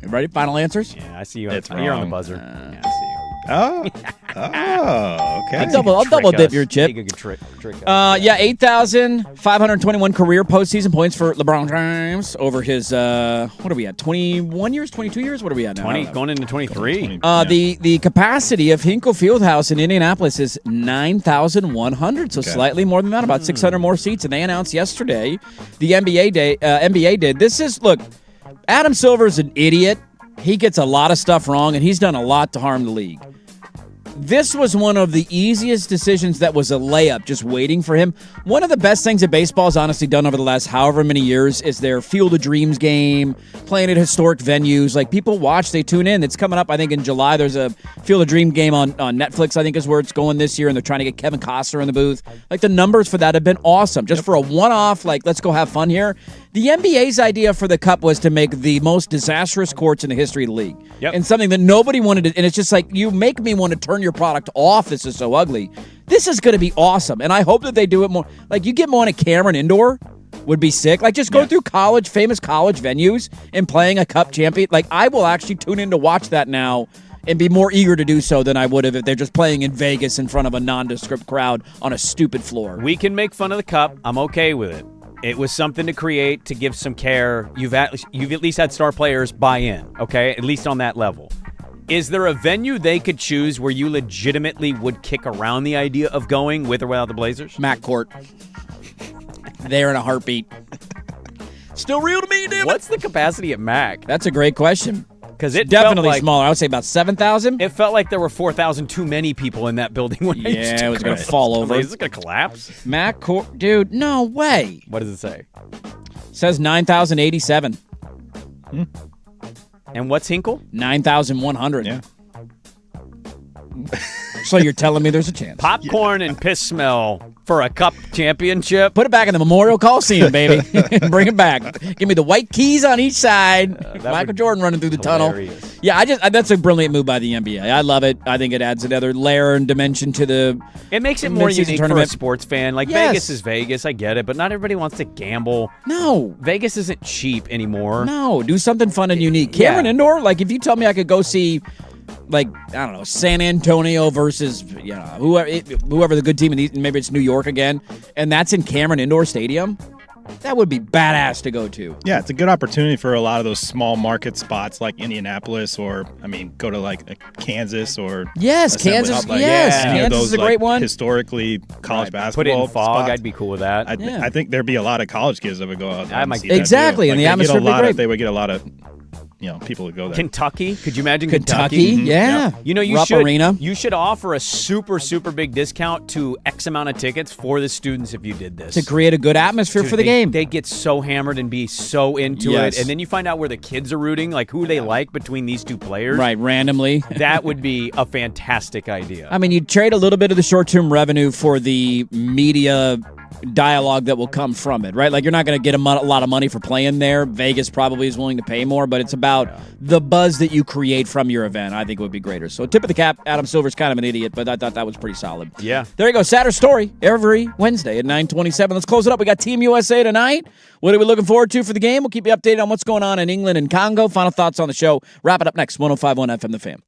You ready? Final answers? Yeah, I see you. It's You're on the wrong. buzzer. Yeah, I see you. Oh. Okay. I'll double dip your chip. Take a good trick. Yeah, 8,521 career postseason points for LeBron James over his, what are we at, 21 years, 22 years? What are we at now? 20 going into 23. The capacity of Hinkle Fieldhouse in Indianapolis is 9,100, so slightly more than that, about 600 more seats. And they announced yesterday, the NBA did. This is, look, Adam Silver's an idiot. He gets a lot of stuff wrong, and he's done a lot to harm the league. This was one of the easiest decisions that was a layup, just waiting for him. One of the best things that baseball's honestly done over the last however many years is their Field of Dreams game, playing at historic venues. Like, people watch, they tune in. It's coming up, I think, in July. There's a Field of Dream game on Netflix, I think is where it's going this year, and they're trying to get Kevin Costner in the booth. Like, the numbers for that have been awesome. Just for a one-off, like, let's go have fun here. The NBA's idea for the Cup was to make the most disastrous courts in the history of the league. Yep. And something that nobody wanted to, and it's just like, you make me want to turn your product off. This is so ugly. This is going to be awesome. And I hope that they do it more. Like, you get more on a Cameron Indoor would be sick. Like, just go through famous college venues and playing a Cup champion. Like, I will actually tune in to watch that now and be more eager to do so than I would have if they're just playing in Vegas in front of a nondescript crowd on a stupid floor. We can make fun of the cup. I'm okay with it. It was something to create, to give some care. You've at least had star players buy in, okay? At least on that level. Is there a venue they could choose where you legitimately would kick around the idea of going with or without the Blazers? Mac Court. There in a heartbeat. Still real to me, damn it. What's the capacity at MAC? That's a great question. Because it Definitely felt like, smaller. I would say about 7,000. It felt like there were 4,000 too many people in that building when I used Yeah, to it was go. going to fall over. Is it going to collapse? Mac Court. Dude, no way. What does it say? Says 9,087. And what's Hinkle? 9,100. Yeah. So you're telling me there's a chance. Popcorn and piss smell for a cup championship. Put it back in the Memorial Coliseum, baby. Bring it back. Give me the white keys on each side. Michael Jordan running through the tunnel. Yeah, that's a brilliant move by the NBA. I love it. I think it adds another layer and dimension to the. It makes it more mid-season unique for a tournament. sports fan. Like Yes. Vegas is Vegas. I get it, but not everybody wants to gamble. No. Vegas isn't cheap anymore. No, do something fun and unique. Yeah. Cameron Indoor, like if you tell me I could go see, like, I don't know, San Antonio versus whoever the good team, maybe it's New York again, and that's in Cameron Indoor Stadium, that would be badass to go to. Yeah, it's a good opportunity for a lot of those small market spots like Indianapolis or, go to like Kansas or Yes, Assembly Kansas. Hall, like, Yes, any of Kansas those, is a great like, one. historically college Put basketball it in fog. spots. I'd be cool with that. I think there'd be a lot of college kids that would go out there I and might- see that, too. Exactly, and the Like, atmosphere would be great. They would get a lot of people would go there. Kentucky? Could you imagine Kentucky, Kentucky? yeah. You know, Rupp Arena. You should offer a super, super big discount to X amount of tickets for the students if you did this. To create a good atmosphere Dude, for the game. They get so hammered and be so into Yes. it. And then you find out where the kids are rooting, like who they like between these two players. Right, randomly. That would be a fantastic idea. I mean, you trade a little bit of the short-term revenue for the media dialogue that will come from it, right? Like, you're not going to get a lot of money for playing there. Vegas probably is willing to pay more, but it's about the buzz that you create from your event. I think it would be greater. So, tip of the cap, Adam Silver's kind of an idiot, but I thought that was pretty solid. Yeah. There you go. Saturday Story every Wednesday at 9:27. Let's close it up. We got Team USA tonight. What are we looking forward to for the game? We'll keep you updated on what's going on in England and Congo. Final thoughts on the show. Wrap it up next. 105.1 FM The Fan.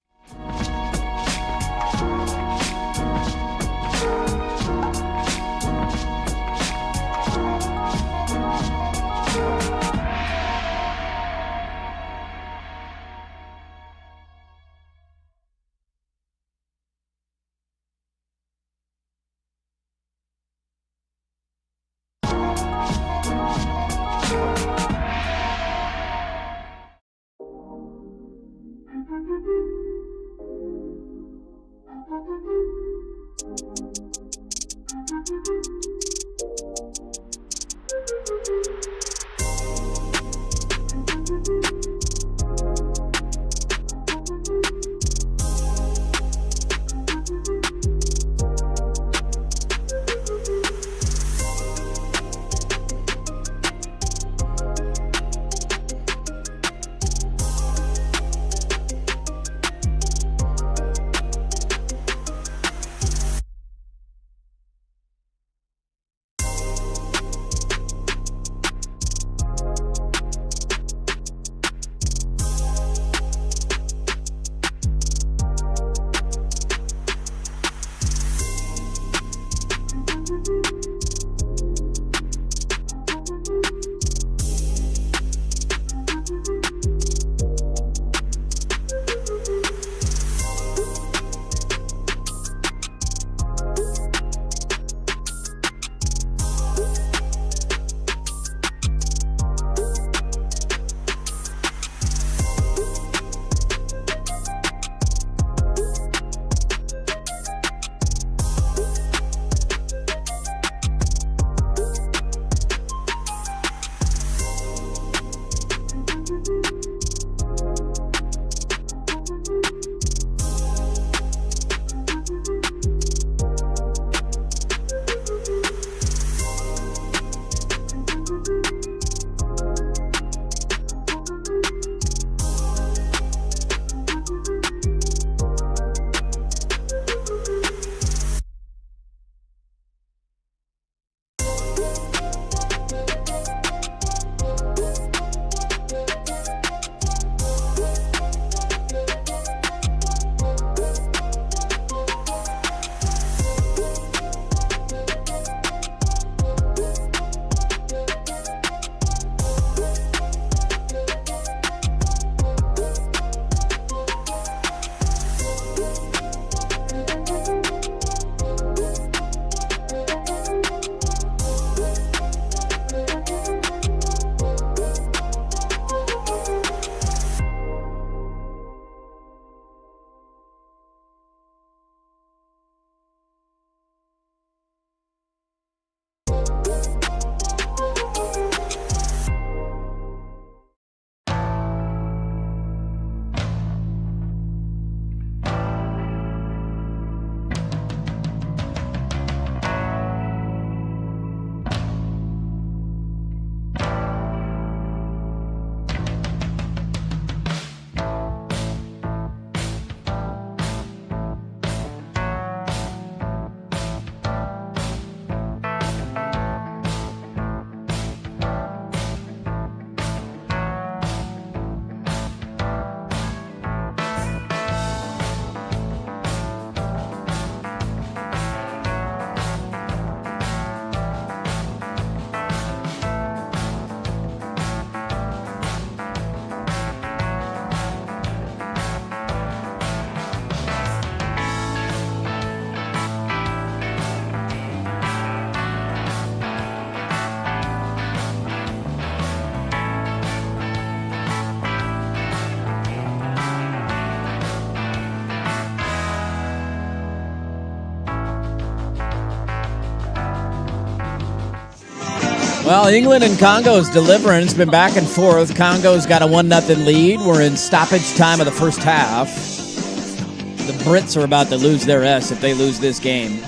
Well, England and Congo's delivering. It's been back and forth. Congo's got a 1-0 lead. We're in stoppage time of the first half. The Brits are about to lose their S if they lose this game.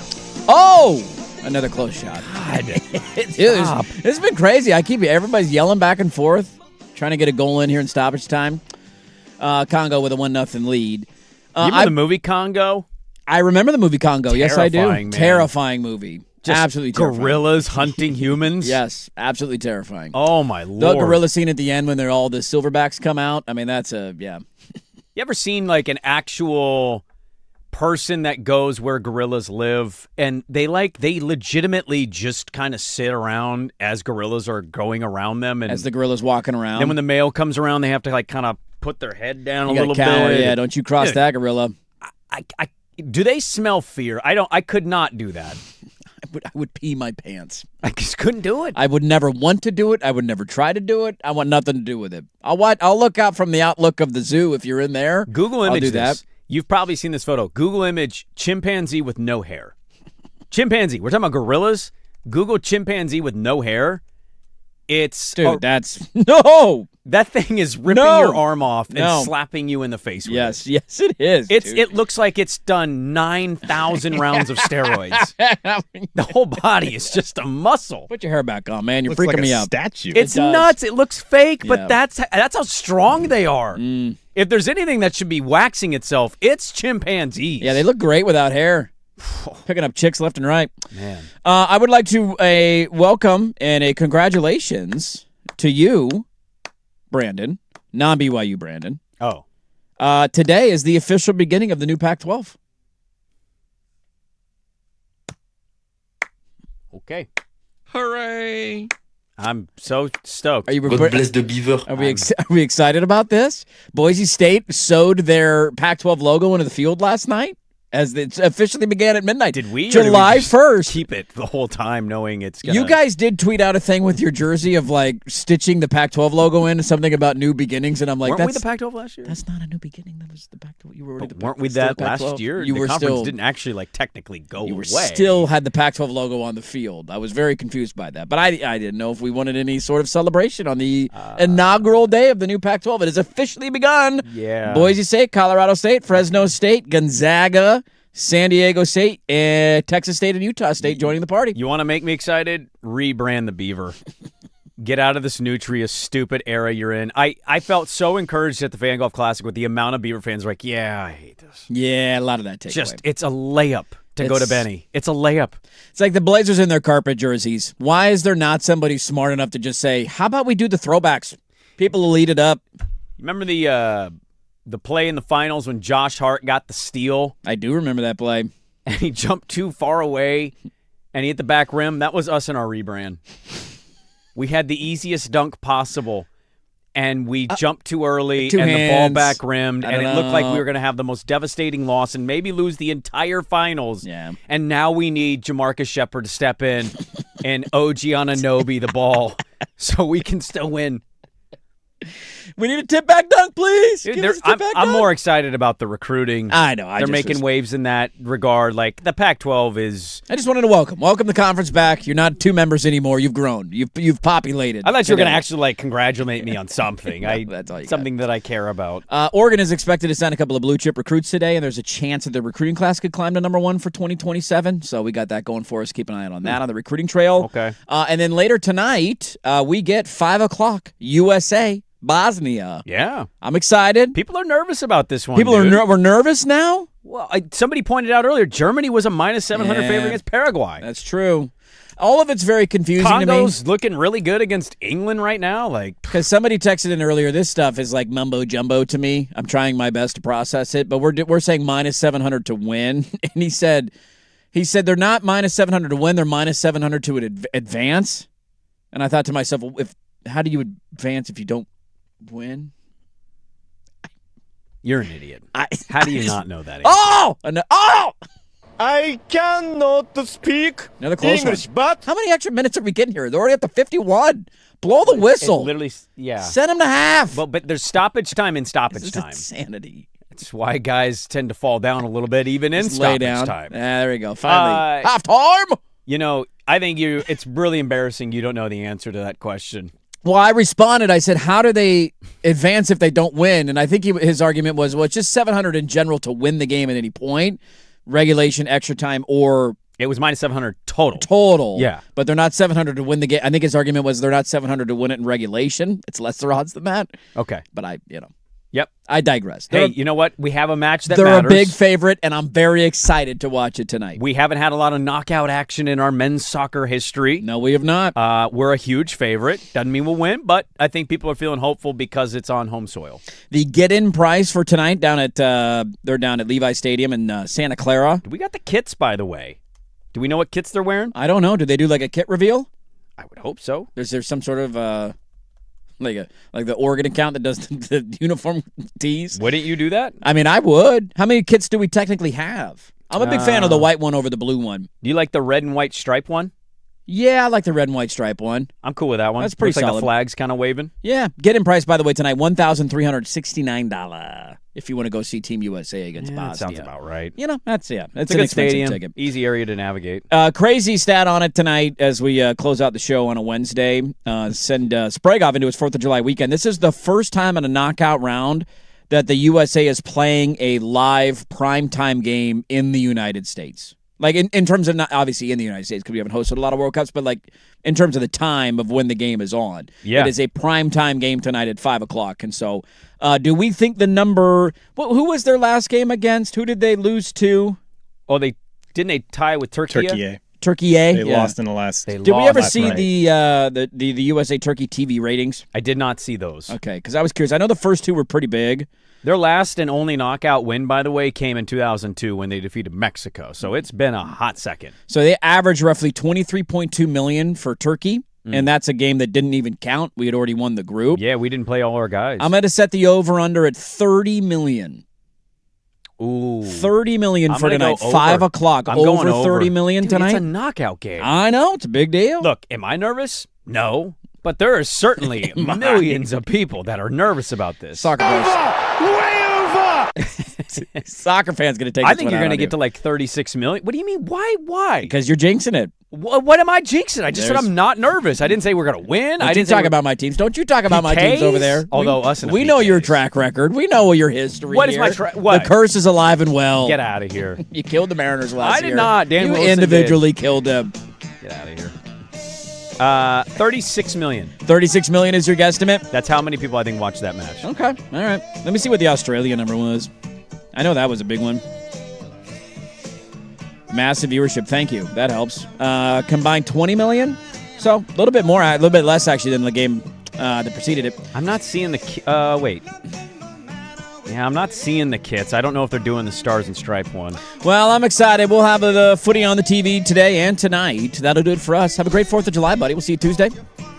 Oh! Another close shot. God. It's been crazy. Everybody's yelling back and forth, trying to get a goal in here in stoppage time. Congo with a 1-0 lead. You remember the movie Congo? I remember the movie Congo. Yes, I do. Man. Terrifying movie. Just absolutely terrifying. Gorillas hunting humans? Yes, absolutely terrifying. Oh, my Lord. The gorilla scene at the end when all the silverbacks come out. I mean, yeah. You ever seen like an actual person that goes where gorillas live and they legitimately just kind of sit around as gorillas are going around them, and as the gorillas walking around. Then when the male comes around, they have to like kind of put their head down a little cower, bit. Yeah, don't you cross that gorilla. Do they smell fear? I could not do that. I would pee my pants. I just couldn't do it. I would never want to do it. I would never try to do it. I want nothing to do with it. I'll look out from the outlook of the zoo if you're in there. Google image I'll do this. that. You've probably seen this photo. Google image chimpanzee with no hair. Chimpanzee. We're talking about gorillas. Google chimpanzee with no hair. It's that's no. That thing is ripping your arm off and slapping you in the face with it. Yes, it is. It looks like it's done 9,000 rounds of steroids. The whole body is just a muscle. Put your hair back on, man. You're Looks freaking like me a out. Statue. It's nuts. It looks fake, but Yeah. that's how strong they are. If there's anything that should be waxing itself, it's chimpanzees. Yeah, they look great without hair. Picking up chicks left and right. Man. I would like to welcome and a congratulations to you, Brandon, non-BYU Brandon. Oh. Today is the official beginning of the new Pac-12. Okay. Hooray! I'm so stoked. Are you God bless the beaver. Are we excited about this? Boise State sewed their Pac-12 logo into the field last night as it officially began at midnight. Did we? July 1st. Keep it the whole time knowing it's going to... You guys did tweet out a thing with your jersey of like stitching the Pac-12 logo in, something about new beginnings, and I'm like, weren't we the Pac-12 last year? That's not a new beginning. That was the Pac-12. You were already Weren't we that last year? You the were conference still didn't actually like technically go You were away. still had the Pac-12 logo on the field. I was very confused by that, but I didn't know if we wanted any sort of celebration on the inaugural day of the new Pac-12. It has officially begun. Yeah. Boise State, Colorado State, Fresno State, Gonzaga, San Diego State, Texas State, and Utah State joining the party. You want to make me excited? Rebrand the Beaver. Get out of this Nutria stupid era you're in. I felt so encouraged at the Fan Golf Classic with the amount of Beaver fans like, yeah, I hate this. Yeah, a lot of that takes away. It's a layup to go to Benny. It's a layup. It's like the Blazers in their carpet jerseys. Why is there not somebody smart enough to just say, how about we do the throwbacks? People will eat it up. Remember the play in the finals when Josh Hart got the steal? I do remember that play. And he jumped too far away and he hit the back rim. That was us in our rebrand. We had the easiest dunk possible, and we jumped too early, and the ball back rimmed, and it looked like we were going to have the most devastating loss and maybe lose the entire finals. Yeah. And now we need Jamarcus Shepard to step in and OG Anunoby the ball so we can still win. We need a tip back dunk, please. Dude, Give us a tip back I'm dunk. more excited about the recruiting. I know. They're making waves in that regard. Like, the Pac-12 is... I just wanted to welcome the conference back. You're not 2 members anymore. You've grown. You've populated. I thought you were going to actually, like, congratulate me on something. That's all you something that I care about. Oregon is expected to sign a couple of blue-chip recruits today, and there's a chance that the recruiting class could climb to number 1 for 2027. So we got that going for us. Keep an eye out on that on the recruiting trail. Okay. And then later tonight, we get 5 o'clock, USA, Bosnia. Yeah. I'm excited. People are nervous about this one. People we're nervous now? Well, somebody pointed out earlier, Germany was a minus 700 favorite against Paraguay. That's true. All of it's very confusing Congo's to me. looking really good against England right now. Like, because somebody texted in earlier, this stuff is like mumbo jumbo to me. I'm trying my best to process it, but we're saying minus 700 to win, and he said they're not minus 700 to win, they're minus 700 to advance. And I thought to myself, well, how do you advance if you don't win? You're an idiot. How do you not know that? I cannot speak Another close English, one. but How many extra minutes are we getting here? They're already up to 51. Blow the whistle. Literally, yeah. Send them to half. But there's stoppage time in stoppage This is time. insanity. That's why guys tend to fall down a little bit even in Just lay stoppage down. time. There we go. Finally. Half time. I think it's really embarrassing you don't know the answer to that question. Well, I responded. I said, how do they advance if they don't win? And I think his argument was, well, it's just 700 in general to win the game at any point, regulation, extra time, or... It was minus 700 total. Total. Yeah. But they're not 700 to win the game. I think his argument was they're not 700 to win it in regulation. It's lesser odds than that. Okay. But Yep. I digress. Hey, you know what? We have a match that they're matters. a big favorite, and I'm very excited to watch it tonight. We haven't had a lot of knockout action in our men's soccer history. No, we have not. We're a huge favorite. Doesn't mean we'll win, but I think people are feeling hopeful because it's on home soil. The get-in price for tonight they're down at Levi Stadium in Santa Clara. We got the kits, by the way. Do we know what kits they're wearing? I don't know. Do they do like a kit reveal? I would hope so. Is there some sort of like the Oregon account that does the uniform tees? Wouldn't you do that? I mean, I would. How many kits do we technically have? I'm a big fan of the white one over the blue one. Do you like the red and white stripe one? Yeah, I like the red and white stripe one. I'm cool with that one. That's pretty Looks like solid. the flag's kind of waving. Yeah. Get-in price, by the way, tonight, $1,369 if you want to go see Team USA against Bosnia. That sounds about right. That's It's an a good expensive stadium, ticket. easy area to navigate. Crazy stat on it tonight as we close out the show on a Wednesday. Send Sprague off into his 4th of July weekend. This is the first time in a knockout round that the USA is playing a live primetime game in the United States. Like, in terms of, not obviously in the United States, because we haven't hosted a lot of World Cups, but, like, in terms of the time of when the game is on. Yeah. It is a primetime game tonight at 5 o'clock. And so, do we think the number... who was their last game against? Who did they lose to? Oh, didn't they tie with Turkey? Turkey A? They lost in the last... Did we ever see the USA Turkey TV ratings? I did not see those. Okay, because I was curious. I know the first two were pretty big. Their last and only knockout win, by the way, came in 2002 when they defeated Mexico. So it's been a hot second. So they averaged roughly $23.2 million for Turkey, and that's a game that didn't even count. We had already won the group. Yeah, we didn't play all our guys. I'm going to set the over-under at $30 million. Ooh. $30 million for tonight. 5 o'clock. I'm going over. $30 million tonight. It's a knockout game. I know. It's a big deal. Look, am I nervous? No. But there are certainly millions of people that are nervous about this. Soccer players. Way over! Soccer fans going to take I this think one you're out going to on get you. to like 36 million. What do you mean? Why? Because you're jinxing it. What am I jinxing? I just said I'm not nervous. I didn't say we're going to win. I didn't talk about my teams. Don't you talk about my teams over there. Although us and we know your track record. We know your history. What is here. my what? The curse is alive and well. Get out of here. You killed the Mariners last year. I did not. Dan You Wilson individually killed them. Get out of here. 36 million. 36 million is your guesstimate? That's how many people I think watched that match. Okay. All right. Let me see what the Australia number was. I know that was a big one. Massive viewership. Thank you. That helps. Combined 20 million. So a little bit more, a little bit less actually than the game that preceded it. I'm not seeing the... wait. Yeah, I'm not seeing the kits. I don't know if they're doing the Stars and Stripe one. Well, I'm excited. We'll have the footy on the TV today and tonight. That'll do it for us. Have a great 4th of July, buddy. We'll see you Tuesday.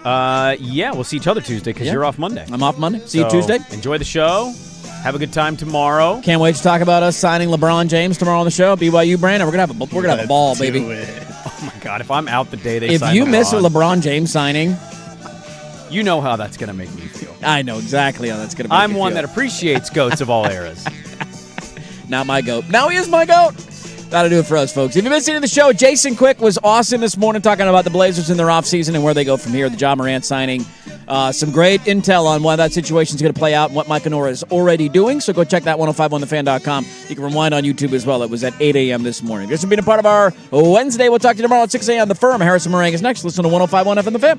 Yeah, we'll see each other Tuesday because you're off Monday. I'm off Monday. See you Tuesday. Enjoy the show. Have a good time tomorrow. Can't wait to talk about us signing LeBron James tomorrow on the show. BYU, Brandon. We're gonna have a ball, baby. Oh my God! If I'm out the day they sign if you LeBron, miss a LeBron James signing, you know how that's gonna make me feel. I know exactly how that's gonna make me feel. I'm one that appreciates goats of all eras. Not my goat. Now he is my goat. That'll do it for us, folks. If you missed any of the show, Jason Quick was awesome this morning talking about the Blazers in their offseason and where they go from here. The Ja Morant signing. Some great intel on why that situation is going to play out and what Mike Honora is already doing. So go check that 1051thefan.com. You can rewind on YouTube as well. It was at 8 a.m. this morning. Thanks for being a part of our Wednesday. We'll talk to you tomorrow at 6 a.m. The Firm. Harrison Meringue is next. Listen to 1051 FM The Fan.